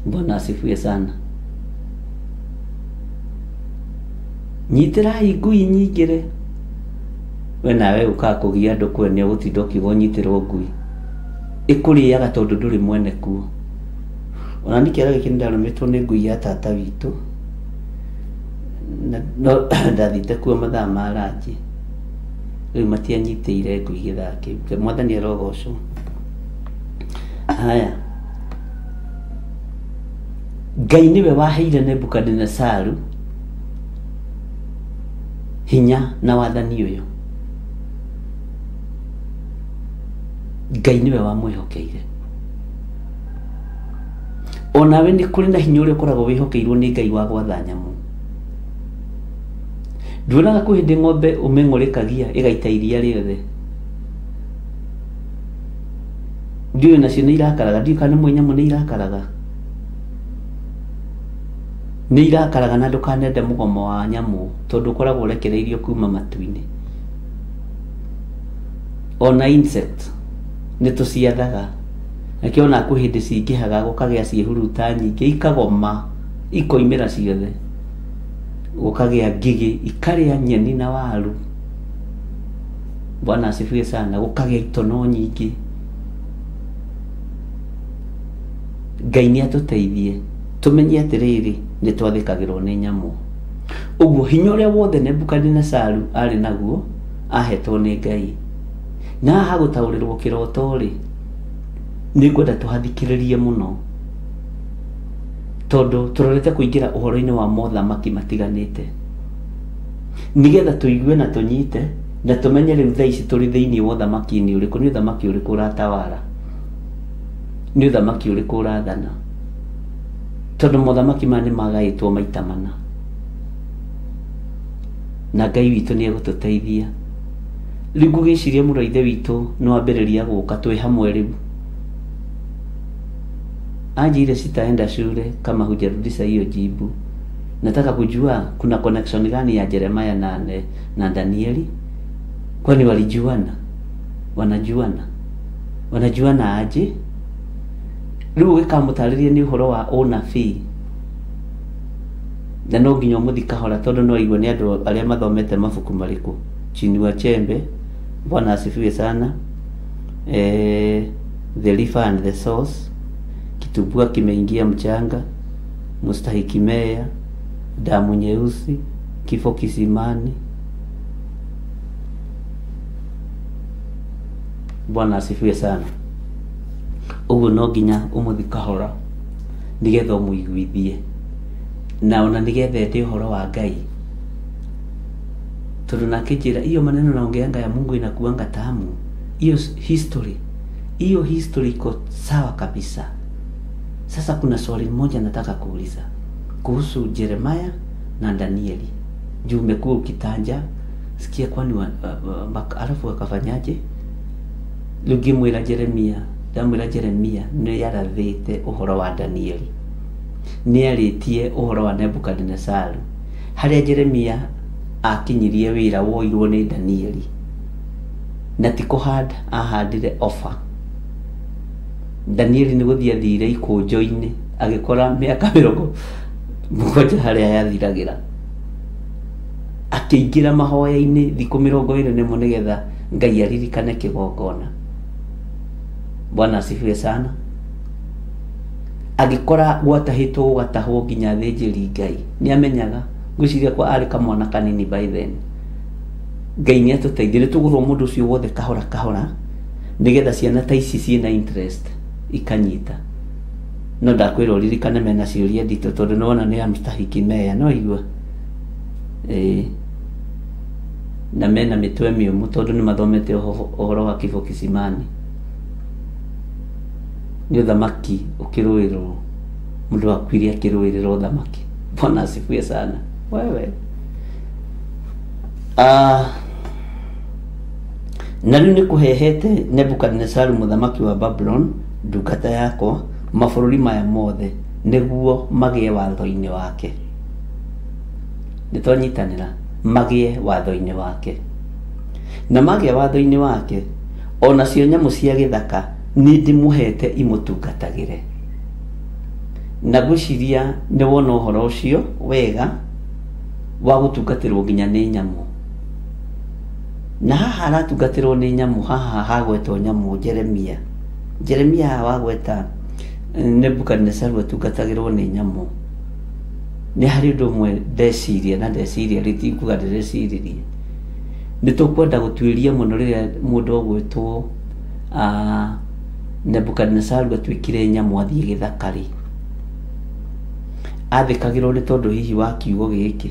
Bwana asifiwe sana. Nyitĩrai ngui nyingĩre. We nawe ũkaga kũgia andũ kwene gũtinda ũkiuga ũnyitĩrwo ngui. Ĩkũrĩaga tondũ ndũrĩ mwene kuo. Ona nĩ kĩara gĩkĩ ndarũmĩtwo nĩ ngui ya tata witũ. No ndathite kuo mathaa ma ranji. Rĩu matianyitĩire ngui gĩthaa kĩu. Mwathani arogocwo. Haya. Ngai niwe waheire Nebukadnezaru hinya na wathani ũyũ. Ngai niwe wamwĩhokeire. Onawe nĩ kũrĩ na hinya ũrĩa ũkoragwo wĩhokeirwo nĩ Ngai wa gwatha nyamũ. Nduonaga kwĩ hĩndĩ ng'ombe ũmĩng'ũrĩkagia ĩgaita iria rĩothe. Ndiũĩ nacio nĩ irakaraga, ndiũĩ kana nĩ nyamũ nĩ irakaraga. Nĩ irakaraga na ndũkanende mũgomo wa nyamũ tondũ ũkoragwo ũrekereirio kuma matu-inĩ. Ona insect nĩ tũciathaga. Nakĩo ona kwĩ hĩndĩ cingĩhaga gũkagĩa ciĩhuruta nyingĩ ikagoma ikoimĩra ciothe. Gũkagĩa ngigĩ ikarĩa nyeni na waru. Bwana asifiwe sana. Gũkagĩa itono nyingĩ. Ngai nĩ atũteithie tumenye atĩrĩrĩ nĩ twathĩkagĩrwo nĩ nyamũ. Ũguo hinya ũrĩa wothe Nebukadnezaru arĩ naguo ahetwo nĩ Ngai. Na hagũtaũrĩrwo kĩroto-rĩ, nĩ ngwenda tũhathikĩrĩrie mũno, tondũ tũrorete kũingĩra ũhoro-inĩ wa mothamaki matiganĩte, nĩgetha tũigue na tũnyite na tũmenye rĩu thaa ici tũrĩ thĩinĩ wa ũthamaki-inĩ ũrĩkũ, nĩ ũthamaki ũrĩkũ ũratawara, nĩ ũthamaki ũrĩkũ ũrathana. Tondũ mothamaki maya nĩ magaĩtwo maita mana, na Ngai witũ nĩ egũtũteithia. Rĩu ngũgĩciria mũrũ wa ithe witũ nĩ wambĩrĩria gũka twĩ hamwe rĩu. Ajire sitaenda shule kama hujarudisha hiyo jibu. Nataka kujua kuna connection gani ya Jeremiah na Danieli? Kwani walijuana? Wanajuana aje? Rĩu gĩkamũtarĩria nĩ ũhoro wa ũnabii. Na no nginya mũthikahora tondũ no igwe nĩ andũ arĩa mathomete mabuku marĩkũ. Chinua Achebe, Bwana asifiwe sana. The River and the Source, Kitumbua kimeingia mchanga, Mustahiki Meya, Damu Nyeusi, Kifo Kisimani. Bwana asifiwe sana. Ũguo no nginya ũmũthikahora nĩgetha ũmũiguithie, na ona nĩgetha ende ũhoro wa Ngai. Tondũ nakĩnjĩra hiyo maneno naongeanga ya Mungu inakuanga tamu. Hiyo history iko sawa kabisa. Sasa kuna swali moja nataka kuuliza kuhusu Jeremiah na Danieli. Juu umekuwa ukitaja, sikia kwani alafu wakafanyaje? Lugimwira Jeremia, ndamwira Jeremia nĩ yarathĩte ũhoro wa Danieli. Nĩ arĩtie ũhoro wa Nebukadnezaru. Harĩa Jeremia akinyirie wĩra woirwo nĩ Danieli. Na ti kũhanda ahandire ofa. Danieli nĩ gũthiĩ athire ikũnjo-inĩ agĩkora mĩaka 70 harĩa yathiragĩra. Akĩingĩra mahoya-inĩ thikũ 21 nĩgetha Ngai aririkane kĩgongona. Bwana asifiwe sana. Agĩkora gwatahĩtwo gatahwo nginya thĩnjĩri Ngai. Nĩ amenyaga ngwĩciria kwa arĩ kamwana kanini by then. Ngai nĩ atũteithĩrĩirie tũgũrwo mũndũ ũcio wothe kahora kahora nĩgetha ciana ta ici ciĩna interest ikanyita. No ndakwĩra ũririkane mena ciũria nditũ tondũ nĩwona nĩ amstahiki meya no igua. Na mena mĩtwe mĩũmũ tondũ nĩ mathomete ũhoro wa kifo kisimani. Nĩ ũthamaki ũkĩrũĩrwo, mũndũ akuire akĩrũĩrĩra ũthamaki. Bwana asifiwe sana. Wewe na rĩu nĩ kũhehete Nebukadnezaru mũthamaki wa Babylon ndungata yakwa mabũrũri maya mothe nĩguo magĩe watho-inĩ wake. Nĩtwanyitanĩra magĩe watho-inĩ wake. Na magĩe watho-inĩ wake, ona cio nyamũ cia gĩthaka nĩ ndĩmũhete imũtungatagĩre. Na gwĩciria nĩ wona ũhoro ũcio wega wa gũtungatĩrwo nginya nĩ nyamũ. Na haha aratungatĩrwo nĩ nyamũ, haha hagwetwo nyamũ Jeremia. Jeremia haha wagweta Nebukadnezaru atungatagĩrwo nĩ nyamũ. Nĩ harĩ ũndũ ũmwe ndeciria na ndeciria rĩtikuga ndĩreciririe. Nĩ tũkwenda gũtuĩria mũno rĩrĩa mũndũ ogwĩtwo Nebukadnezaru atuĩkire nyamũ athiĩ gĩthaka-rĩ. Athĩkagĩrwo nĩ tondũ hihi wa kiugo gĩkĩ.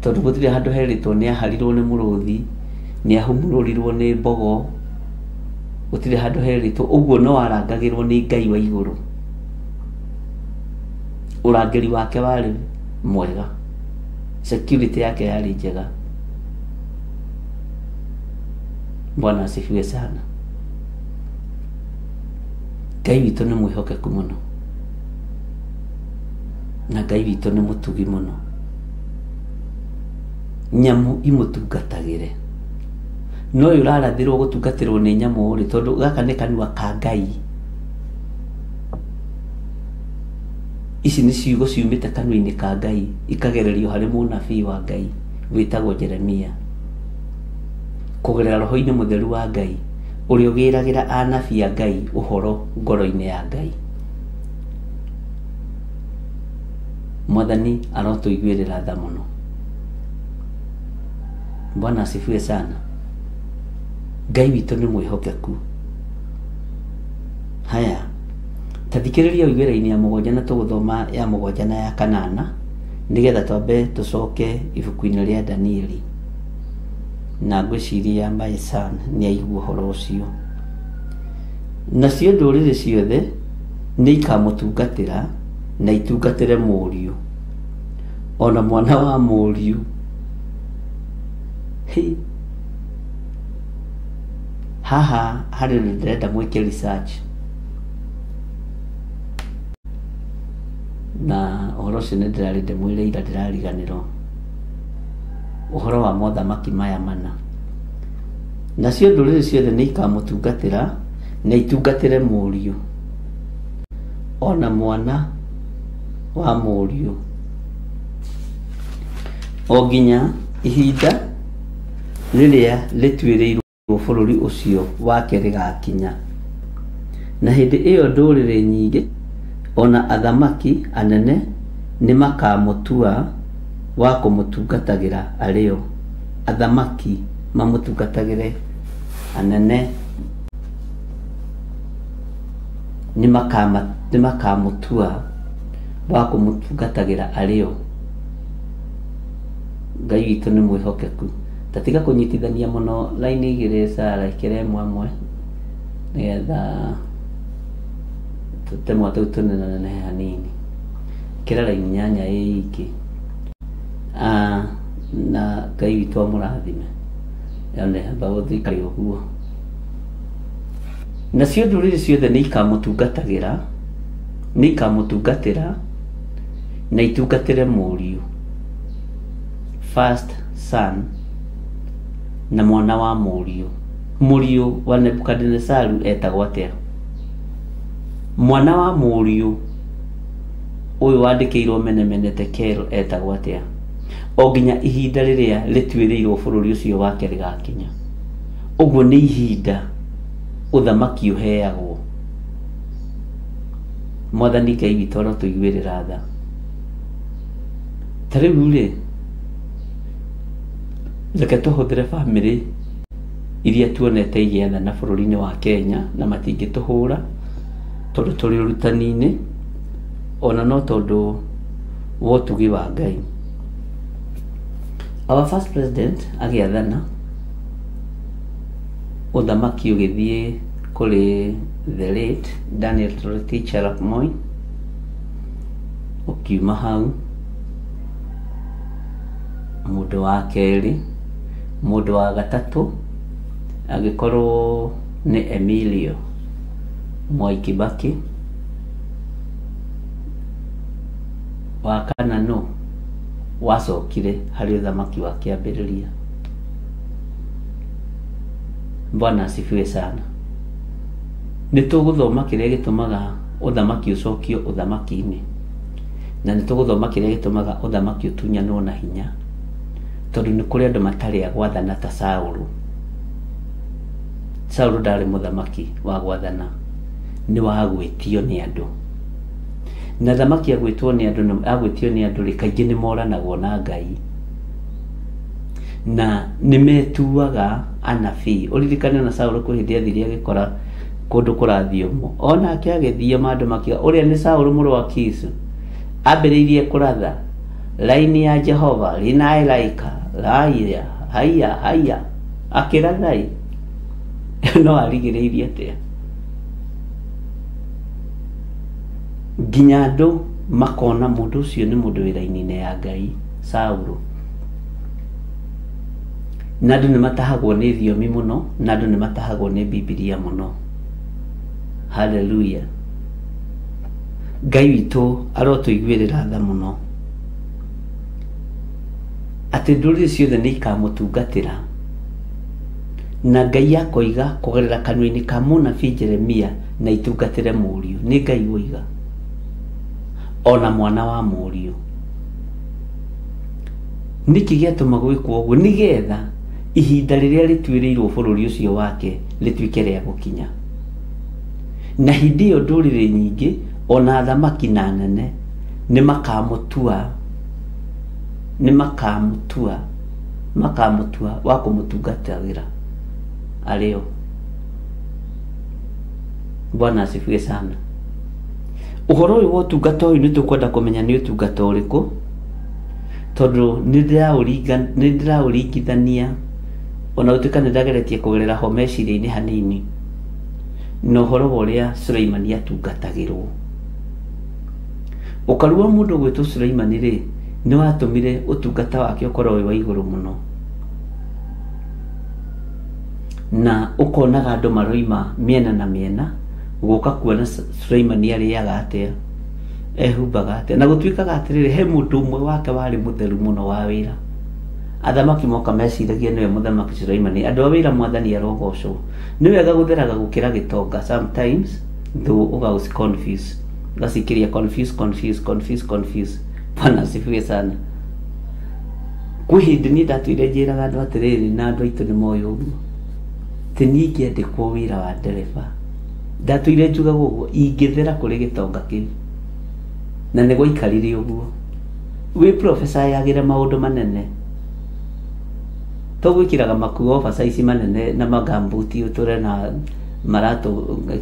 Tondũ gũtirĩ handũ herĩtwo nĩ aharirwo nĩ mũrũthi, nĩ ahumũrũrirwo nĩ mbogo. Gũtirĩ handũ herĩtwo ũguo no arangagĩrwo nĩ Ngai wa igũrũ. Ũrangĩri wake warĩ mwega. Security yake yarĩ njega. Bwana asifiwe sana. Ngai witũ nĩ mwĩhokeku mũno. Na Ngai witũ nĩ mũtugi mũno. Nyamũ imũtungatagĩre. No ũyũ ũrarathĩrwo gũtungatĩrwo nĩ nyamũ-rĩ, tondũ gaka nĩ kanua ka Ngai. Ici nĩ ciugo ciumĩte kanua-inĩ ka Ngai ikagererio harĩ mũnabii wa Ngai wĩtagwo Jeremia. Kũgerera roho-inĩ mũtheru wa Ngai ũrĩa ũgĩragĩra anabii a Ngai ũhoro ngoro-inĩ ya Ngai. Mwathani arotũiguĩrĩra tha mũno. Bwana asifiwe sana. Ngai witũ nĩ mwĩhokeku. Haya, tathikĩrĩria ũiguĩra-inĩ ya mũgwanja na tũgũthoma ya mũgwanja na ya kanana nĩgetha twambe tũcoke ibuku-inĩ rĩa Danieli. Na ngwĩciria my son nĩ aigua ũhoro ũcio. Nacio ndũrĩrĩ ciothe nĩ ikamũtungatĩra na itungatĩre mũriũ, ona mwana wa mũriũ. Haha harĩ ndĩrenda mwĩke research. Na ũhoro ũcio nĩ ndĩrarĩ ndĩmwĩre ira ndĩrariganĩrwo. Ũhoro wa mothamaki maya mana. Nacio ndũrĩrĩ ciothe nĩ ikamũtungatĩra na itungatĩre mũriũ, ona mwana wa mũriũ, o nginya ihinda rĩrĩa rĩtuĩrĩirwo bũrũri ũcio wake rĩgakinya. Na hĩndĩ ĩyo ndũrĩrĩ nyingĩ ona athamaki anene nĩ makamũtua wa kũmũtungatagĩra arĩo. Athamaki mamũtungatagĩre, anene nĩ makamũtua wa kũmũtungatagĩra arĩo. Ngai witũ nĩ mwĩhokeku. Tatiga kũnyitithania mũno laini igĩrĩ Sara ikĩre ĩmwe ĩmwe. nigetha tutemwa tau tunene hanini kirara inyanya iki na Ngai witũ amũrathime yone baguthikari ũguo nacio ndũrĩrĩ ciothe nĩ ikamũtungatĩra na itungatĩre mũriũ first son na mwana wa mũriũ wa Nebukadnezaru etagwo atĩa? Mwana wa mũriũ ũyũ wandĩkĩirwo Menemene Tekel etagwo atĩa? O nginya ihinda rĩrĩa rĩtuĩrĩirwo bũrũri ũcio wake rĩgakinya. Ũguo nĩ ihinda ũthamaki ũheagwo. Mwathani Ngai witũ arotũiguĩrĩra tha. Ta rĩu rĩ, reke tũhũthĩre bamĩrĩ iria tuonete igĩathana bũrũri-inĩ wa Kenya na matingĩtũhũra tondũ tũrĩ ũrutani-inĩ ona no tondũ wa ũtugi wa Ngai. Our first president agĩathana, ũthamaki ũgĩthiĩ kũrĩ the late Daniel Toroitich arap Moi, ũkiuma hau mũndũ wa kerĩ, mũndũ wa gatatũ agĩkorwo nĩ Emilio Mwai Kibaki, wa kana no wacokire harĩ ũthamaki wa kĩambĩrĩria. Bwana asifiwe sana. Nĩtũgũthoma kĩrĩa gĩtũmaga ũthamaki ũcokio ũthamaki-inĩ, na nĩtũgũthoma kĩrĩa gĩtũmaga ũthamaki ũtunyanwo na hinya, tondũ nĩ kũrĩ andũ matarĩ a gwathana ta Saũlũ. Saũlũ ndarĩ mũthamaki wa gwathana, nĩ wa gwĩtio nĩ andũ. Na thamaki agwĩtio nĩ andũ rĩ kaingĩ nĩ moranagwo na Ngai na nĩ metuaga anabii. Ũririkane na Saũlũ kwĩ hĩndĩ athire agĩkora kũndũ kũrathiũmwo, onake agĩthiĩ andũ makiuga ũrĩa nĩ Saũlũ mũrũ wa Kisu, ambĩrĩirie kũratha raini ya Jehova rinaelaika haya akĩratha no arigĩrĩirie atĩa nginya andũ makona mũndũ ũcio nĩ mũndũ wĩra-inĩ ya Ngai Saũlũ. Na andũ nĩ matahagwo nĩ thiomi mũno, na andũ nĩ matahagwo nĩ Bibilia mũno. Haleluya. Ngai witũ arotũiguĩrĩra tha mũno atĩ ndũrĩrĩ ciothe nĩ ikamũtungatĩra, na Ngai akoiga kũgerera kanua-inĩ ka mũnabii Jeremia na itungatĩre mũriũ. Nĩ Ngai woiga ona mwana wa mũriũ. Nĩkĩ gĩatũma gwĩkwo ũguo? Nĩgetha ihinda rĩrĩa rĩtuĩrĩirwo bũrũri ũcio wake rĩtuĩke rĩa gũkinya. Na hĩndĩ ĩyo ndũrĩrĩ nyingĩ ona athamaki na anene nĩ makamũtua wa kũmũtungatagĩra arĩo. Bwana asifiwe sana. Ũhoro ũyũ wa ũtungata ũyũ nĩtũkwenda kũmenya nĩ ũtungata ũrĩkũ, tondũ nĩndĩraũringithania ona gũtuĩka nĩndageretie kũgerera ho meciria-inĩ hanini na ũhoro wa ũrĩa Suleimani atungatagĩrwo. Ũkarua mũndũ gwĩtwo Suleimani rĩ nĩ watũmire ũtungata wake ũkorwo wĩ wa igũrũ mũno, na ũkonaga andũ maroima mĩena na mĩena gũka kuona Suleimani arĩaga atĩa, ehumbaga atĩa, na gũtuĩkaga atĩrĩrĩ he mũndũ ũmwe wake warĩ mũtheru mũno wa wĩra. Athamaki moka meciragia nĩwe mũthamaki Suleimani, andũ a wĩra Mwathani arogocwo. Nĩ wega gũtheraga gũkĩra gĩtonga sometimes, though ũgaciconfuse, ũgacikĩria confuse. Bwana asifiwe sana. Kwĩ hĩndĩ niĩ ndatũire njĩraga andũ atĩrĩrĩ, na andũ aitũ nĩ moĩ ũguo, atĩ niĩ ingĩandĩkwo wĩra wa ndereba, ndatũire njugaga ũguo, ingĩthera kũrĩ gĩtonga kĩu, na nĩ gwaikarire ũguo. Wĩ professor yagĩre maũndũ manene, to gwĩkĩraga makuo oversize manene na magambuti ũtũre na maratũ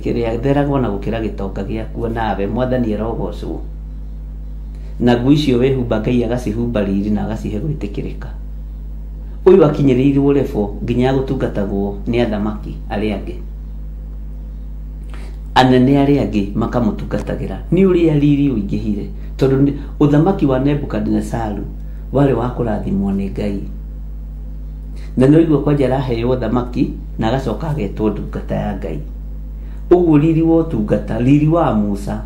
kĩrĩa, theraga na gũkĩra gĩtonga gĩakuo, nawe Mwathani arogocwo. Na nguo icio wehumba Ngai agacihumba riri na agacihe gwĩtĩkĩrĩka. Ũyũ akinyĩrĩirwo level nginya gũtungatagwo nĩ athamaki arĩa angĩ. anene arĩa angĩ makamũtungatagĩra nĩ ũrĩa riri ũingĩhire tondũ ũthamaki wa Nebukadnezaru warĩ wa kũrathimwo nĩ Ngai na nĩ ũiguo kwanja araheo ũthamaki na agacoka agetwo ndungata ya Ngai. Ũguo riri wa ũtungata, riri wa Musa,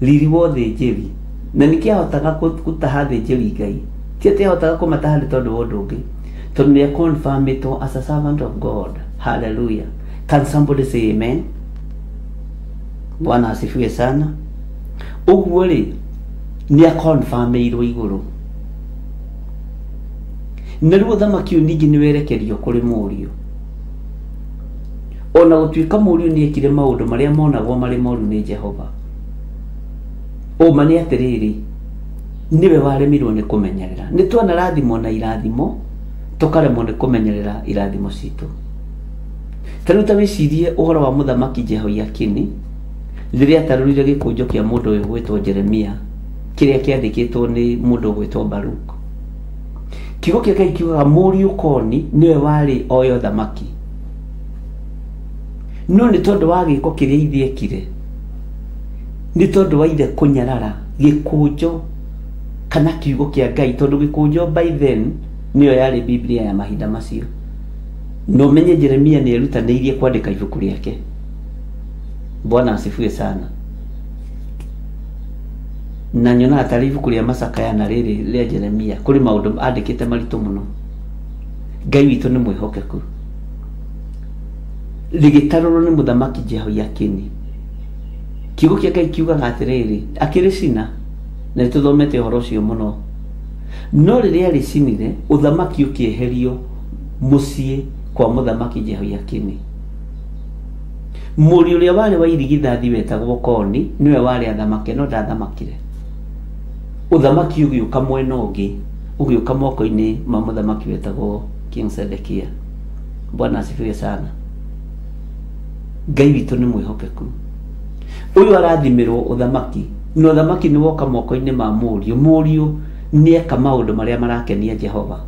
riri wa ũthĩnjĩri, na nĩkĩ ahotaga gũtaha thĩnjĩri Ngai, ti atĩ ahotaga kũmataha nĩ tondũ wa ũndũ ũngĩ, tondũ nĩ confirmĩtwo as a servant of God. Hallelujah. Can somebody say amen? Bwana asifiwe sana. Ũguo rĩ nĩ confirmĩirwo igũrũ. Na rĩu ũthamaki ũyũ ningĩ nĩ werekerio kũrĩ mũriũ. Ona gũtuĩka mũriũ nĩ ekire maũndũ marĩa monagwo marĩ moru nĩ Jehova. Ũma nĩ atĩrĩrĩ, niwe waremirwo nĩ kũmenyerera. Nĩ tuona rathimo na irathimo, tũkaremwo nĩ kũmenyerera irathimo citũ. Tarĩu ta wĩcirie ũhoro wa mũthamaki Jehoiakini rĩrĩa atarũrire gĩkũnjo kĩa mũndũ ũyũ gwĩtwo Jeremia kĩrĩa kĩandĩkĩtwo nĩ mũndũ gwĩtwo Baruku. Kiugo kĩa Ngai kiugaga mũriũ Koni niwe warĩ oyo thamaki. No nĩ tondũ wa gĩko kĩrĩa ithe ekire, nĩ tondũ wa ithe kũnyarara gĩkũnjo kana kiugo kĩa Ngai, tondũ gĩkũnjo by then niyo yarĩ Biblia ya mahinda macio. No menye Jeremia nĩ erutanĩirie kwandĩka ibuku rĩake. Bwana asifiwe sana. Na nyona atari ibuku rĩa Macakaya na rĩrĩ rĩa Jeremia kũrĩ maũndũ andĩkĩte maritũ mũno. Ngai witũ nĩ mwĩhokeku. Rĩgĩtarũrwo nĩ mũthamaki Jehoiakini. Kiugo kĩa Ngai kiugaga atĩrĩrĩ, akĩrĩ cina na nĩtũthomete ũhoro ũcio mũno. No rĩrĩa rĩcinire ũthamaki ũkĩeherio mũciĩ kwa mũthamaki Jehoiakini. Mũriũ ũrĩa warĩ wa irigithathi wetagwo Koni niwe warĩ athamake, no ndathamakire. Ũthamaki ũgĩũka mwena ũngĩ, ũgĩũka moko-inĩ ma mũthamaki wetagwo King Sedekia. Bwana asifiwe sana. Ngai witũ nĩ mwĩhokeku. Ũyũ arathimirwo ũthamaki, no ũthamaki nĩ woka moko-inĩ ma mũriũ. Mũriũ nĩ eka maũndũ marĩa marakenia Jehova.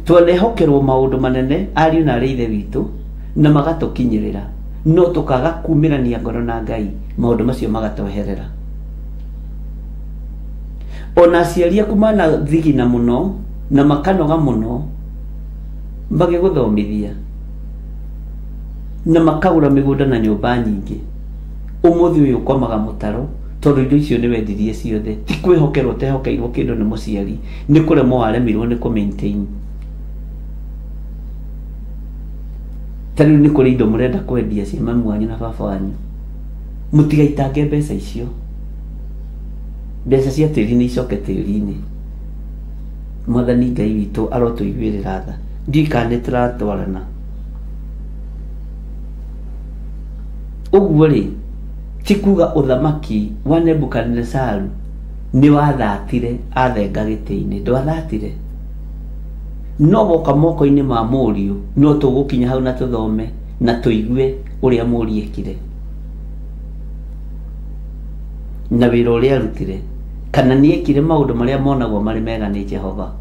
Twanehokerwo maũndũ manene ariũ na arĩ ithe witũ na magatũkinyĩrĩra, no tũkaga kumĩrania ngoro na Ngai, maũndũ macio magatweherera. Ona aciari aku mana thigina mũno na makanoga mũno magĩgũthomithia na makagũra mĩgũnda na nyũmba nyingĩ, ũmũthĩ ũyũ ũkomaga mũtaro tondũ indo icio nĩ wendirie ciothe. Ti kwĩhokerwo ũtehokeirwo kĩndũ nĩ mũciari, nĩ kũremwo waremirwo nĩ kũ-maintain. Tarĩu nĩ kũrĩ indo mũrenda kwendia cia mamu wanyu na baba wanyu, mũtigaitange mbeca icio. Mbeca cia tĩri nĩ icoke tĩri-inĩ. Mwathani Ngai witũ arotũiguĩrĩra tha, ndiũĩ kana nĩ tũratwarana. Ũguo rĩ, ti kuga ũthamaki wa Nebukadnezaru nĩ wathatire athenga gĩtĩ-inĩ, ndwathatire. No woka moko-inĩ ma mũriũ, no tũgũkinya hau na tũthome na tũigue ũrĩa mũriũ ekire na wĩra ũrĩa arutire, kana nĩ ekire maũndũ marĩa monagwo marĩ mega nĩ Jehova.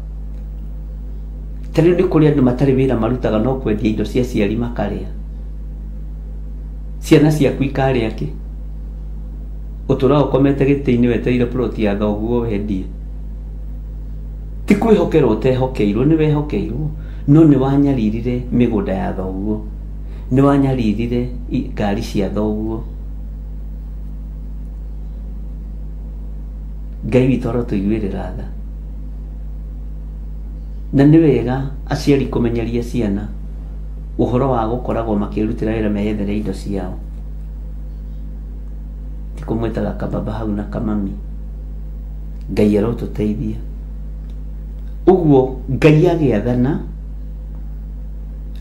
Tarĩu nĩ kũrĩ andũ matarĩ wĩra marutaga, no kwendia indo cia ciari makarĩa. Ciana ciaku ikarĩa kĩ? Ũtũra ũkomete gĩtĩ-inĩ wetereire ploti ya thoguo wendie. Ti kwĩhokerwo ũtehokeirwo, nĩ wehokeirwo, no nĩ wanyaririre mĩgũnda ya thoguo, nĩ wanyaririre ngari cia thoguo. Ngai witũ arotũiguĩrĩra tha, na nĩ wega aciari kũmenyeria ciana ũhoro wa gũkoragwo makĩrutĩra wĩra meyethere indo ciao. Ti kũmwĩtaga kababa hau na kamami. Ngai arotũteithia. Ũguo Ngai agĩathana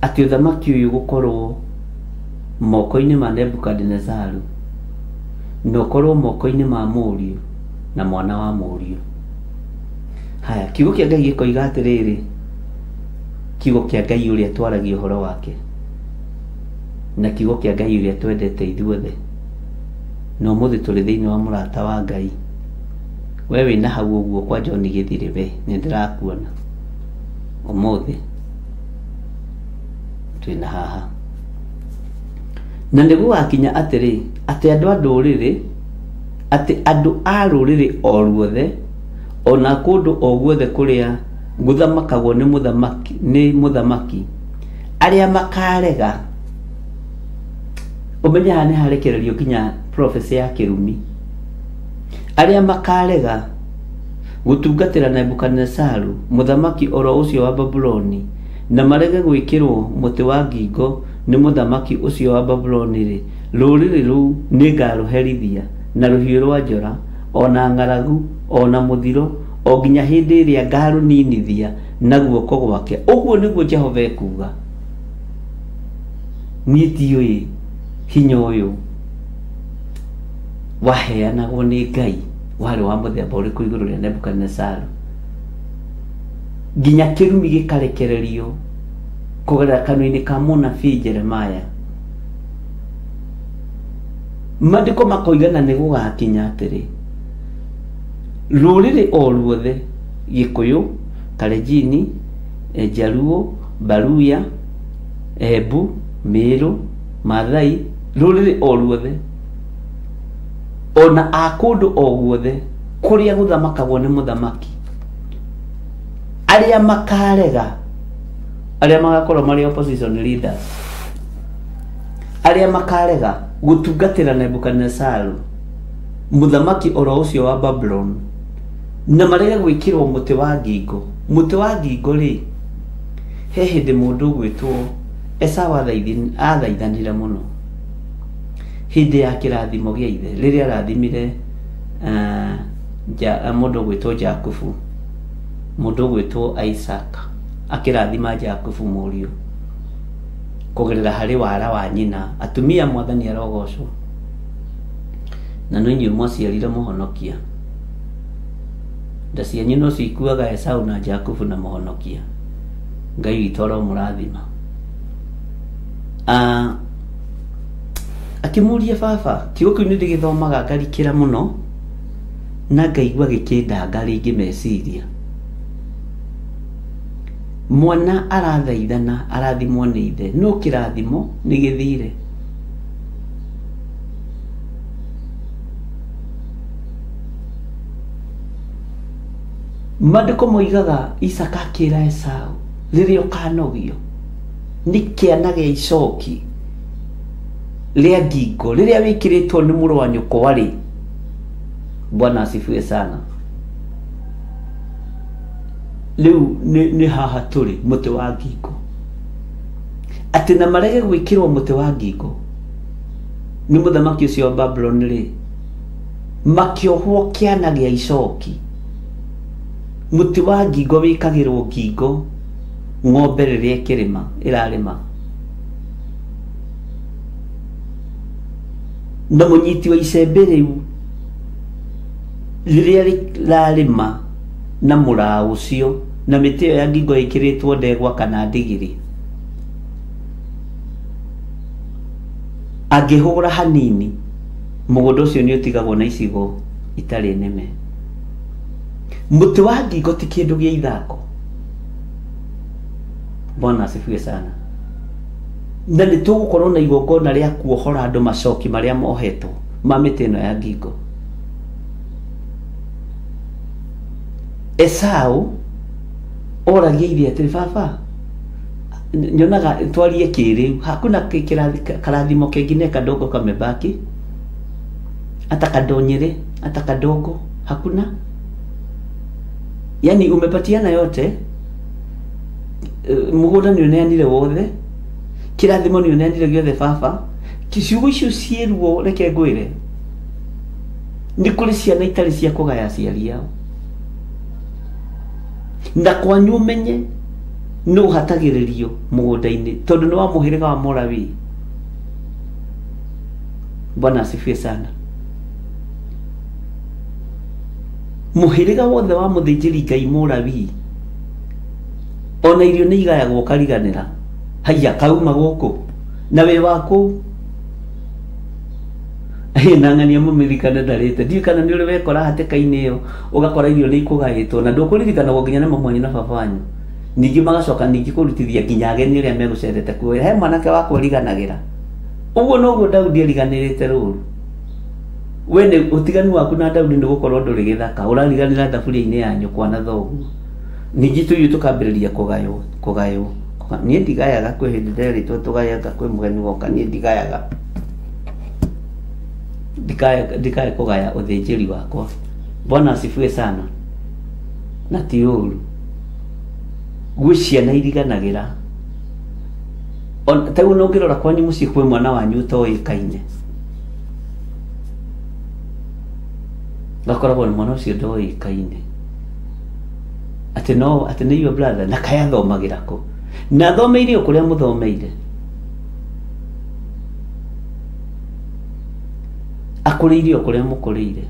atĩ ũthamaki ũyũ gũkorwo moko-inĩ ma Nebukadnezaru na ũkorwo moko-inĩ ma mũriũ na mwana wa mũriũ. Haya, kiugo kĩa Ngai gĩkoiga atĩrĩrĩ, kiugo kĩa Ngai ũrĩa twaragia ũhoro wake na kiugo kĩa Ngai ũrĩa twendete ithuothe, na ũmũthĩ tũrĩ thĩinĩ wa mũrata wa Ngai. We wĩna hau ũguo kwa John Gĩthirĩ we, nĩ ndĩrakuona ũmũthĩ twĩna haha. na nĩguo akinya atĩrĩ atĩ andũ a ndũrĩrĩ atĩ andũ a rũrĩrĩ o ruothe ona kũndũ o guothe kũrĩa gũthamakagwo nĩ mũthamaki arĩa makarega ũmenye haha nĩ harekererio nginya prophecy ya kĩrumi arĩa makarega gũtungatĩra Nebukadnezaru mũthamaki oro ũcio wa Babuloni na marege gwĩkĩrwo mũtĩ wa ngingo nĩ mũthamaki ũcio wa Babuloni rĩ rũrĩrĩ rũu nĩngarũherithia na rũhiũ rwa njora ona ng'aragu ona mũthiro o nginya hĩndĩ ĩrĩa ngarũninithia na guoko gwake. Ũguo nĩguo Jehova ekuga. Niĩ ndiũĩ hinya ũyũ waheanagwo nĩ Ngai warĩ wa mũthemba ũrĩkũ igũrũ rĩa Nebukadnezaru nginya kĩrumi gĩkarekererio kũgerera kanua-inĩ ka mũnabii Jeremaya. Maandĩko makoigana nĩ gũgakinya atĩrĩ rũrĩrĩ o ruothe Gĩkũyũ, Kalenjini, Jaluo, Baluya, Embu, Meru, Maathai, rũrĩrĩ o ruothe ona a kũndũ o guothe kũrĩa gũthamakagwo nĩ mũthamaki arĩa makarega arĩa magakorwo marĩ opposition leaders arĩa makarega gũtungatĩra Nebukadnezaru mũthamaki oro ũcio wa Babylon na marega gwĩkĩrwo mũtĩ wa ngingo. Mũtĩ wa ngingo rĩ he hĩndĩ mũndũ gwĩtwo Esau athaithanire mũno hĩndĩ ya kĩrathimo gĩa ithe rĩrĩa arathimire mũndũ gwĩtwo Jakubu mũndũ gwĩtwo Isaac akĩrathima Jakubu mũriũ kũgerera harĩ wara wa nyina atumia Mwathani arogocwo na no inyuĩ mwaciarire mũhonokia nda cianyu no cikuaga Esau na Jakubu na mũhonokia. Ngai witũ aromũrathima. Akĩmũria baba kiugo kĩu nĩndĩgĩthomaga ngarikĩra mũno na ngaigua gĩkĩndanga rĩngĩ meciria. Mwana arathaithana arathimwo nĩ ithe no kĩrathimo nĩ gĩthire. Maandĩko moigaga Isaka akĩra Esau rĩrĩa ũkanogio nĩ kĩana gĩa icoki rĩa ngingo rĩrĩa wĩkĩrĩtwo nĩ mũrũ wa nyũkwa rĩ. Bwana asifiwe sana. Rĩu nĩ haha tũrĩ mũtĩ wa ngingo atĩ na marege gwĩkĩrwo mũtĩ wa ngingo nĩ mũthamaki ũcio wa Babylon rĩ makĩohwo kĩana gĩa icoki. Mũtĩ wa ngingo wĩkagĩrwo ngingo ng'ombe rĩrĩa ĩkĩrĩma ĩrarĩma na mũnyiti wa icembe rĩu rĩrĩa rĩrarĩma na mũraa ũcio na mĩtĩ ĩyo ya ngingo ĩkĩrĩtwo ndegwa kana ndigiri angĩhũra hanini mũgũnda ũcio nĩ ũtigagwo na icigo itarĩ nene. Mũtĩ wa ngingo ti kĩndũ gĩa ithako. Bwana asifiwe sana. Na nĩ tũgũkorwo na igongona rĩa kuohora andũ macoki marĩa mohetwo ma mĩtĩ ĩno ya ngingo. Esau oragia ithe atĩ baba nyonaga twarie kĩrĩu hakuna karathimo kengine kadogo kamebaki hata kadonyere hata kadogo hakuna. Yani umepatiana yote, mũgũnda nĩ ũneanire wothe, kĩrathimo nĩ ũneanire gĩothe baba, ciugo icio cierwo reke ngwĩre nĩ kũrĩ ciana itarĩ cia kũgaya aciari ao na kwanyu ũmenye nĩ ũhatagĩrĩrio mũgũnda-inĩ tondũ nĩ wa mũhĩrĩga wa Mũlawi. Bwana asifiwe sana. Mũhĩrĩga wothe wa mũthĩnjĩri Ngai Mũlawi ona irio nĩ igayagwo kariganĩra haiya kauma gũkũ na wĩ wakũ na ng'ania mũmirikane ndarĩte ndiũ kana nĩ ũrĩ wekora hatĩka-inĩ ĩyo ũgakora irio nĩ ikũgaĩtwo na ndũkũririkanagwo nginya nĩ mamu wanyu na baba wanyu ningĩ magacoka ningĩ kũrutithia nginya ageni arĩa megũcerete kuoya he mwanake wakwa riganagĩra Uguo noguo Daudi ariganirite ruru. Wene utiganu waku na Daudi nĩ gũkorwo ndũrĩ gĩthaka, ũrariganĩra thaburia-inĩ ya nyũkwa na thoguo. Ningĩ tũiũ tũkambĩrĩria kũgaywo. Niĩ ndigayaga kwĩ hĩndĩ nderitwo tũgayaga kwĩ mũgeni woka, niĩ ndigayaga. Ndikae kũgaya ũthĩnjĩri wakwa. Bwana asifiwe sana. Na ti ũru. Gwĩ ciana iriganagĩra. Taguo no ngĩrora kwanyu mũciĩ kwĩ mwana wanyu ũtoĩkaine. Gakoragwo nĩ mwana ũcio ndoĩkaine. Atĩ nĩ your brother, na kaĩ athomagĩra kũ? Na thomeire o kũrĩa mũthomeire. Akũrĩire o kũrĩa mũkũrĩire.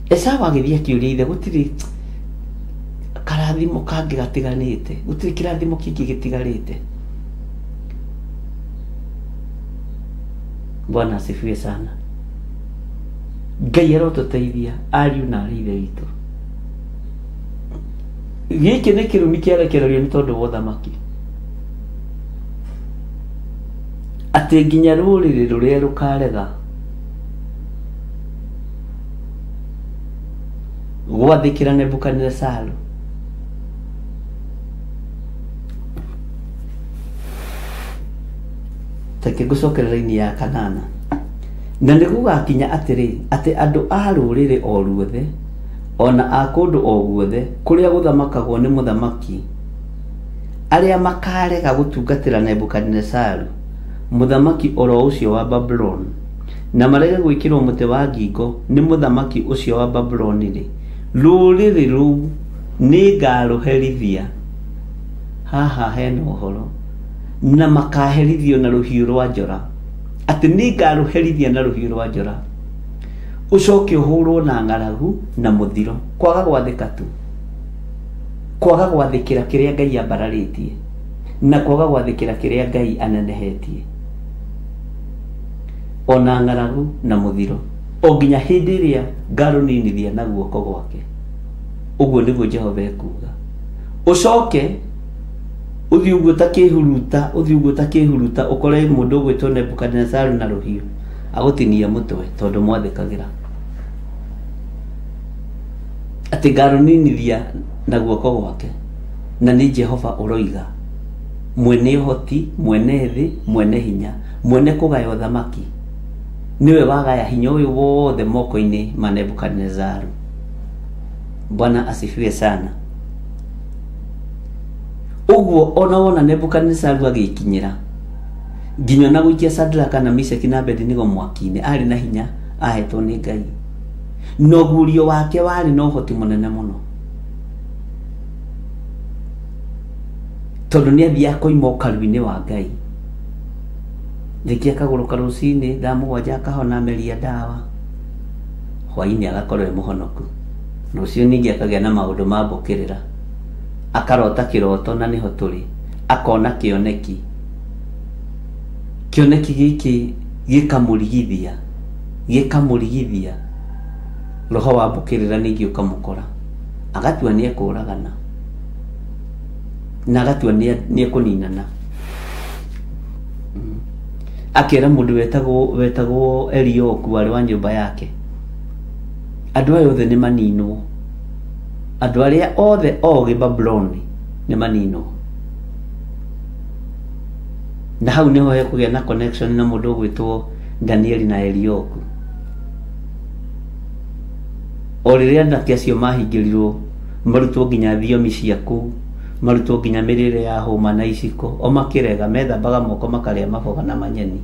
Esaũ agĩthiĩ akĩũria ithe, gũtirĩ karathimo kangĩ gatiganĩte, gũtirĩ kĩrathimo kĩngĩ gĩtigarĩte. Bwana asifiwe sana. Ngai arotũteithia ariũ na arĩ ithe witũ. Gĩkĩ nĩ kĩrumi kĩarekererio nĩ tondũ wa ũthamaki. Atĩ nginya rũrĩrĩ rũrĩa rũkarega gwathĩkĩra Nebukadinezaru. Take ngũcokerera-inĩ ya kanana. Na nĩ gũgakinya atĩ andũ a rũrĩrĩ o ruothe, ona a kũndũ o guothe kũrĩa gũthamakagwo nĩ mũthamaki, arĩa makarega gũtungatĩra Nebukadinezaru, mũthamaki oro ũcio wa Babylon, na marege gwĩkĩrwo mũtĩ wa ngingo nĩ mũthamaki ũcio wa Babylon-rĩ, rũrĩrĩ rũu nĩ ngarũherithia. Haha hena ũhoro. Na makaherithio na rũhiũ rwa njora. Atĩ nĩ ngarũherithia na rũhiũ rwa njora. Ũcoke ũhũrwo na ng'aragu na mũthiro. Kwaga gwathĩka tu. Kwaga gwathĩkĩra kĩrĩa Ngai ambararĩtie. Na kwaga gwathĩkĩra kĩrĩa Ngai anenehetie. Ona ng'aragu na mũthiro. O nginya hĩndĩ ĩrĩa ngarũninithia na guoko gwake. Ũguo nĩguo Jehova ekuuga. Ũcoke ũthiĩ ũguo takĩhuruta ũkore mũndũ ũgwĩtwo Nebukadinezaru na rũhiũ agũtinia mũtwe tondũ mwathĩkagĩra. Atĩ ngarũninithia na guoko gwake. Na nĩ Jehova ũroiga. Mwene ũhoti, mwene thĩ, mwene hinya, mwene kũgaya ũthamaki. Niwe wagaya hinya ũyũ wothe moko-inĩ ma Nebukadinezaru. Bwana asifiwe sana. Uguo ona wona Nebukadinezaru agĩkinyĩra nginya na gũikia Shadraka na Meshaki na Abednego mwaki-inĩ, arĩ na hinya ahetwo nĩ Ngai. No guũrio wake warĩ na ũhoti mũnene mũno, tondũ nĩ athiaga koima ũkaru-inĩ wa Ngai. Rĩngĩ akagũrũka rũcinĩ thaa mũgwanja akahona ameria ndawa, hwaĩ-inĩ agakorwo e mũhonoku. Rũciũ ningĩ akagĩa na maũndũ ma mbũkĩrĩra, akarota kĩroto na nĩho tũrĩ, akona kĩoneki. Kĩoneki gĩkĩ gĩkamũrigithia, roho wa mbũkĩrĩra ningĩ ũkamũkora, agatua nĩ ekũragana na agatua nĩ ekũninana. Akĩra mũndũ wetagwo Elioku warĩ wa nyũmba yake, andũ aya othe nĩ maninwo, andũ arĩa othe ogĩ Babyloni nĩ maninwo. Na hau nĩho hekũgĩa na connection na mũndũ ũgwĩtwo Danieli na Elioku. O rĩrĩa anake acio mahingĩrirwo marutwo nginya thiomi ciaku, marutwo nginya mĩrĩre ya hũma na iciko, o makĩrega methambaga moko makarĩa maboga na manyeni,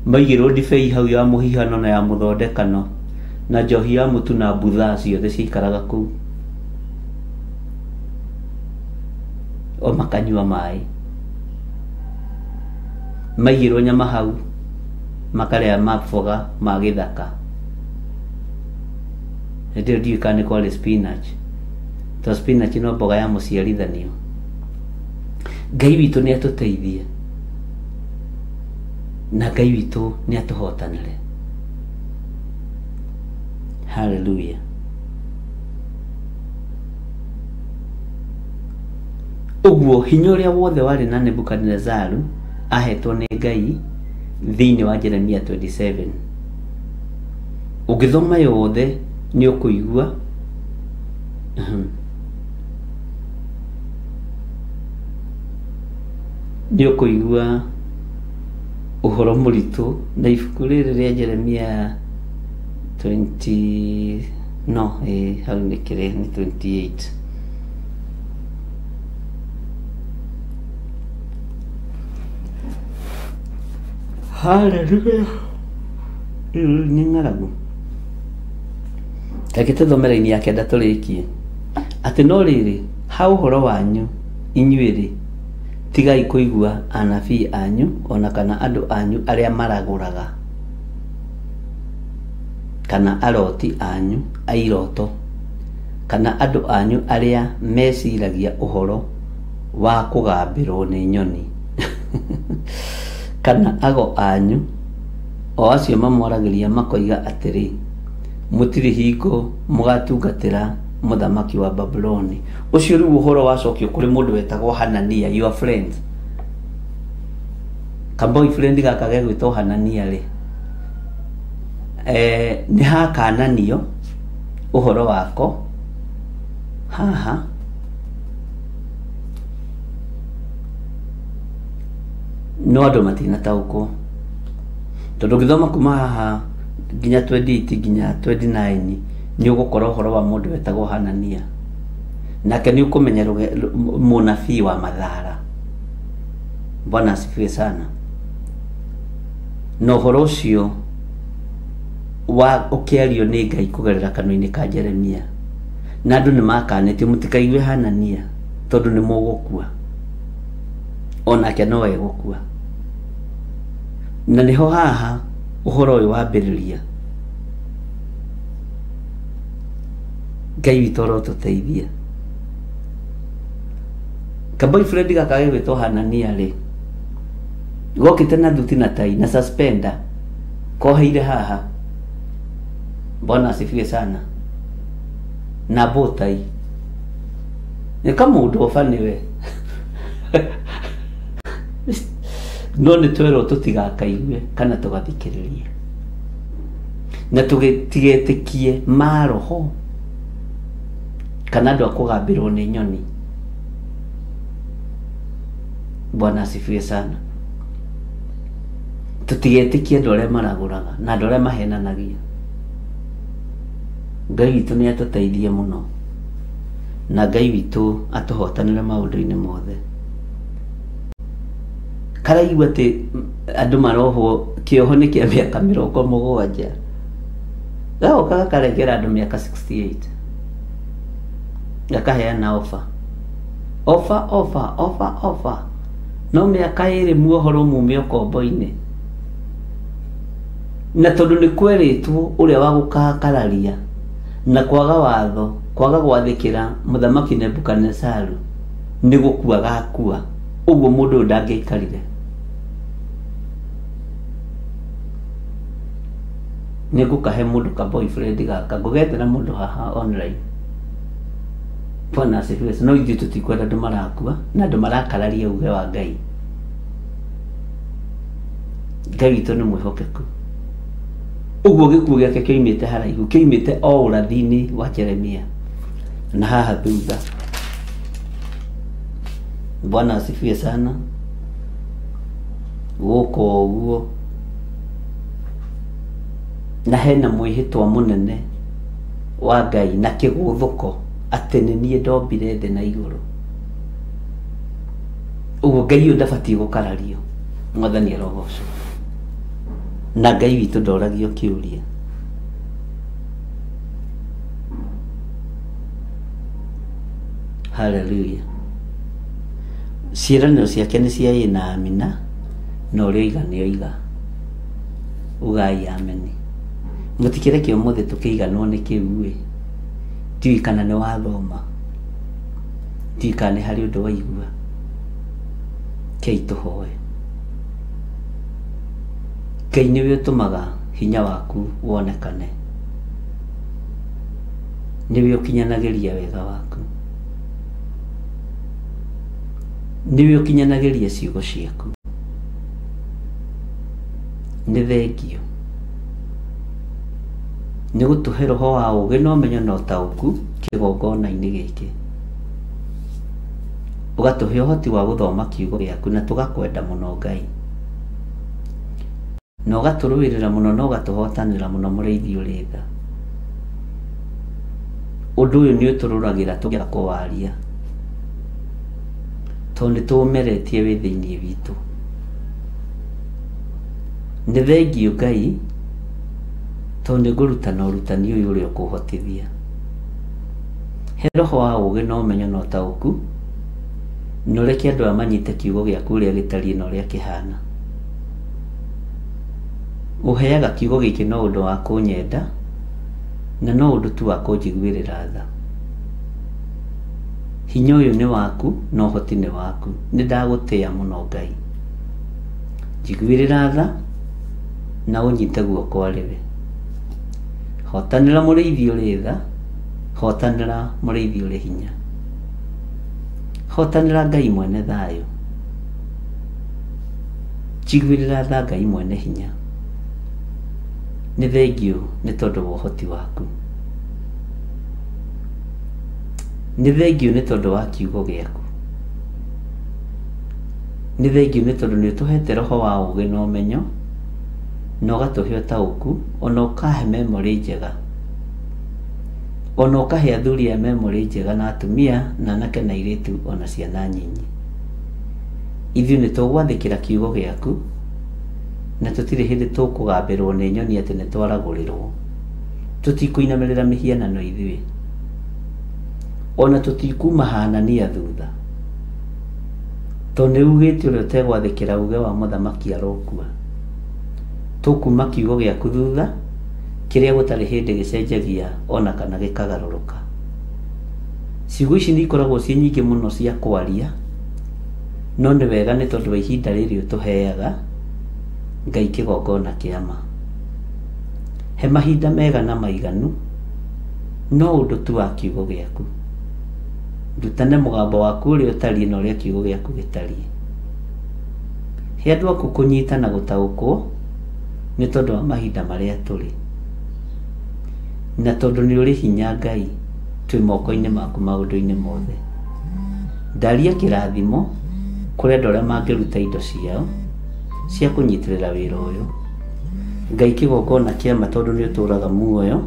maigĩrwo ndibei hau ya mũhihano na ya mũthondekano na njohi ya mũtu na mbutha ciothe ciikaraga kũu, o makanyua maĩ, maigĩrwo nyama hau makarĩa maboga ma gĩthaka. Ndio ndiyo kana kwa spinach. To spinach no mboga ya mũciarithanio. Ngai witũ nĩ atũteithie. Na Ngai witũ nĩ atũhotanĩre. Hallelujah. Ũguo hinya ũrĩa wothe warĩ na Nebukadinezaru ahetwo nĩ Ngai thĩinĩ wa Jeremia 27. Ũngĩthoma yothe nĩ ũkũigua ũhoro mũritũ na ibuku rĩrĩ rĩa Jeremia 20 hau nĩ kĩrĩa nĩ 28. Hallelujah. Nĩ ng'aragu. Reke tũthomere-inĩ ya kenda tũrĩkie. Atĩ no rĩrĩ, ha ũhoro wanyu inyuĩ-rĩ, tigai kũigua anabii anyu ona kana andũ anyu arĩa maragũraga, kana aroti anyu a iroto, kana andũ anyu arĩa meciragia ũhoro wa kũgambĩrwo nĩ nyoni kana ago anyu o acio mamwaragĩria makoiga atĩrĩ, mũtirĩ hingo mũgatungatĩra mũthamaki wa Babuloni. Ũcio rĩu ũhoro wacokio kũrĩ mũndũ wetagwo Hanania, your friend. Ka boyfriend gaka gegwĩtwo Hanania-rĩ, nĩ hakananio ũhoro wako haha no andũ matinataũkwo, tondũ ũngĩthoma kuma haha nginya 28 nginya 29 nĩ ũgũkora ũhoro wa mũndũ wetagwo Hanania, nake nĩ ũkũmenya mũnabii wa mathara. Bwana asifiwe sana. Na ũhoro ũcio wa ũkĩario nĩ Ngai kũgerera kanua-inĩ ka Jeremia, na andũ nĩ makanĩtio, mũtikaigue Hanania tondũ nĩ mũgũkua, onake no egũkua. Na nĩho haha ũhoro ũyũ wambĩrĩria. Ngai witũ arotũteithia. Ka boyfriend gaka gegwĩtwo Hanania-rĩ, gokĩte na thuti na tai na suspender koheire haha. Bwana asifiwe sana. Na botai nĩ kamũndũ ofanĩwe no nĩ twerwo tũtigakaigue kana tũgathikĩrĩrie, na tũtigetĩkie maroho kana andũ a kũgambĩrwo nĩ nyoni. Bwana asifiwe sana. Tũtigetĩkie andũ arĩa maragũraga na andũ arĩa mahenanagia. Ngai witũ nĩ atũteithie mũno, na Ngai witũ atũhotanĩre maũndũ-inĩ mothe. Karaigua atĩ andũ marohwo kĩoho nĩ kĩa mĩaka 70, gagoka gakarengera andũ mĩaka 68, gakaheana ofa no mĩaka 2 muohoro mume ũkombo-inĩ. Na tondũ nĩ kwerĩtwo ũrĩa wa gũkakararia na kwaga watho, kwaga gwathĩkĩra mũthamaki Nebukadnezaru nĩ gũkua gakua, ũguo mũndũ ndangĩaikarire. Nĩ ngũkahe mũndũ ka boyfriend gaka, ngũgetĩra mũndũ haha online. Bwana asifiwe. No ithuĩ tũtikwenda andũ marakua na andũ marakararia uge wa Ngai. Ngai witũ nĩ mwĩhokeku. Ũguo gĩkuũ gĩake kĩoimĩte haraihu, kĩoimĩte o ũrathi-inĩ wa Jeremia na haha thutha. Bwana asifiwe sana. Gũkũ ũguo na hena mwĩhĩtwa mũnene wa Ngai na kĩgũthũko atĩ nĩ niĩ ndombire thĩ na igũrũ. Ũguo Ngai ũyũ ndabatiĩ gũkarario. Mwathani arogocwo. Na Ngai witũ ndoragio kĩũria. Hallelujah. Ciĩranĩro ciake nĩ cia ĩ na amina, na ũrĩa oiga nĩ oiga. Ugai ameni. Mũtikĩreke ũmũthĩ tũkĩiganwo nĩ kĩu-ĩ. Ndiũĩ kana nĩ wathoma, ndiũĩ kana nĩ harĩ ũndũ waigua. Kei tũhoe. Ngai nĩwe ũtũmaga hinya waku wonekane, nĩwe ũkinyanagĩria wega waku, nĩwe ũkinyanagĩria ciugo ciaku. nĩ thengio nĩ gũtũhe roho wa ũũgĩ na ũmenyo na ũtaũku kĩgongona-inĩ gĩkĩ, ũgatũhe ũhoti wa gũthoma kiugo gĩaku na tũgakwenda mũno Ngai, na ũgatũrũĩrĩra mũno na ũgatũhotanĩra mũno mũrĩithi ũrĩ tha. Ũndũ ũyũ nĩ ũtũrũragĩra tũngĩaga kũwaria, tondũ nĩ tũũmeretie wĩ thĩinĩ witũ. Nĩ thengio Ngai, tondũ nĩ ngũrutana ũrutani ũyũ ũrĩa ũkũhotithia. He roho wa ũũgĩ na ũmenyo na ũtaũku, na ũreke andũ aya manyite kiugo gĩaku ũrĩa gĩtariĩ na ũrĩa kĩhana. Ũheaga kiugo gĩkĩ no ũndũ wa kũnyenda, na no ũndũ tu wa kũnjiguĩrĩra tha. Hinya ũyũ nĩ waku na ũhoti nĩ waku. Nĩ ndagũtĩĩa mũno Ngai, njiguĩrĩra tha na ũnyite guoko arĩwe. Hotanĩra mũrĩithi ũrĩ tha, hotanĩra mũrĩithi ũrĩ hinya, hotanĩra Ngai mwene thayũ, njiguĩrĩra tha Ngai mwene hinya. Nĩ thengio nĩ tondũ wa ũhoti waku, nĩ thengio nĩ tondũ wa kiugo gĩaku, nĩ thengio nĩ tondũ nĩ ũtũhete roho wa ũũgĩ na ũmenyo, na ũgatũhe ũtaũku, ona ũkahe memory njega, ona ũkahe athuri a memory njega na atumia na anake na airĩtu ona ciana nyinyi. Ithuĩ nĩ tũgwathĩkĩra kiugo gĩaku, na tũtirĩ hĩndĩ tũkũgambĩrwo nĩ nyoni atĩ nĩ twaragũrĩrwo. Tũtikũinamĩrĩra mĩhianano ithuĩ, ona tũtikuma Hanania thutha, tondũ nĩ ugĩte ũrĩa ũtegwathĩkĩra uge wa mũthamaki arokua. Tũkuma kiugo gĩaku thutha, kĩrĩa gũtarĩ hĩndĩ gĩcenjagia ona kana gĩkagarũrũka. Ciugo ici nĩ ikoragwo ciĩ nyingĩ mũno cia kwaria, no nĩ wega nĩ tondũ wa ihinda rĩrĩ ũtũheaga Ngai kĩgongona kĩa ma. He mahinda mega na maiganu, no ũndũ tu wa kiugo gĩaku. Ndutane mũgambo waku ũrĩa ũtariĩ na ũrĩa kiugo gĩaku gĩtariĩ. He andũ aku kũnyita na gũtaũkwo nĩ tondũ wa mahinda marĩa tũrĩ, na tondũ nĩ ũrĩ hinya Ngai, twĩ moko-inĩ maku maũndũ-inĩ mothe. Ndaria kĩrathimo kũrĩ andũ arĩa mangĩruta indo ciao cia kũnyitĩrĩra wĩra ũyũ. Ngai kĩgongona kĩa ma, tondũ nĩ ũtũũraga muoyo,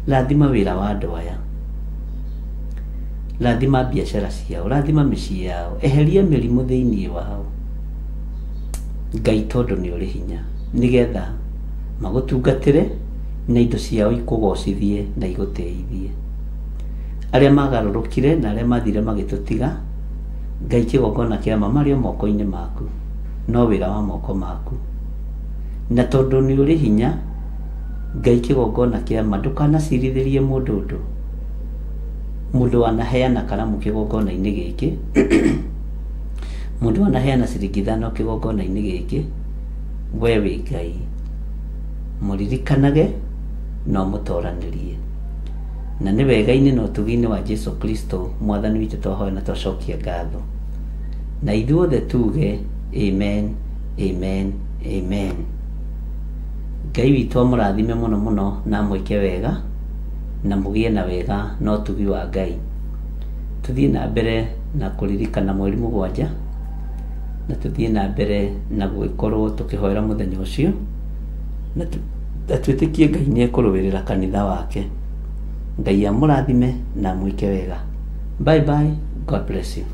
rathima wĩra wa andũ aya, rathima biacara ciao, rathima mĩciĩ yao, eheria mĩrimũ thĩinĩ wao Ngai, tondũ nĩ ũrĩ hinya, nĩgetha magũtungatĩre na indo ciao ikũgocithie na igũteithie. Arĩa magarũrũkire na arĩa mathire magĩtũtiga, Ngai kĩgongona kĩa ma marĩ o moko-inĩ maku, no wĩra wa moko maku. Na tondũ nĩ ũrĩ hinya Ngai kĩgongona kĩa ma, ndũkanacirithĩrie mũndũ ũndũ. Mũndũ wanaheana karamu kĩgongona-inĩ gĩkĩ mũndũ wanaheana ciringi 5 kĩgongona-inĩ gĩkĩ, we wĩ Ngai, mũririkanage na ũmũtoranĩrie. Na nĩ wega-inĩ na ũtugi-inĩ wa Jesu Kristo mwathani witũ twahoya na twacokia ngatho, na ithuothe tuge amen, amen, amen. Ngai witũ amũrathime mũno mũno na amwĩke wega, na mũgĩe na wega na ũtugi wa Ngai. Tuthiĩ na mbere na kũririkana mweri 7, na tuthiĩ na mbere na gwĩkorwo tũkĩhoera mũthenya ũcio, na twĩtĩkie Ngai nĩ ekũrũĩrĩra kanitha wake. Ngai amũrathime na amwĩke wega. Bye bye. God bless you.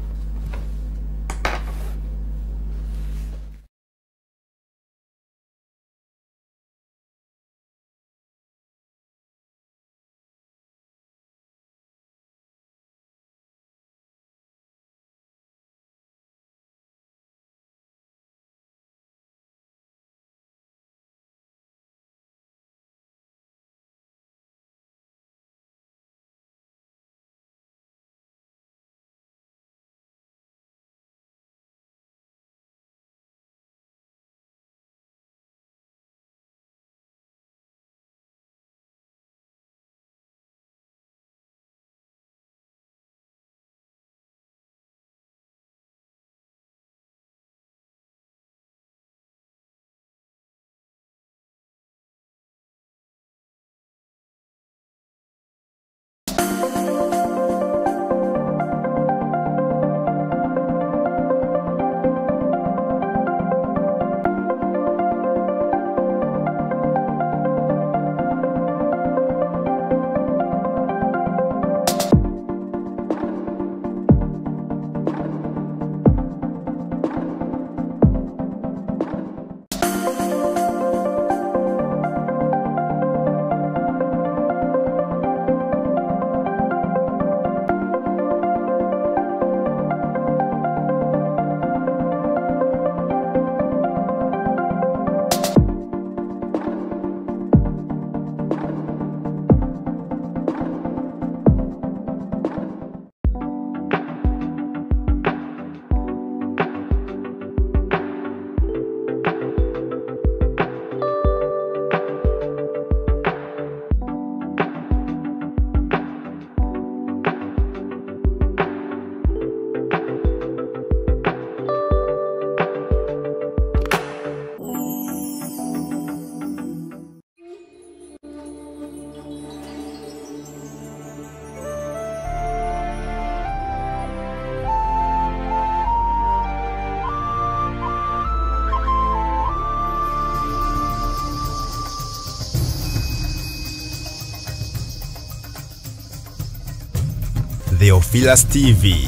Theophilus TV,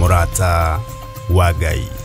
Murata wa Ngai.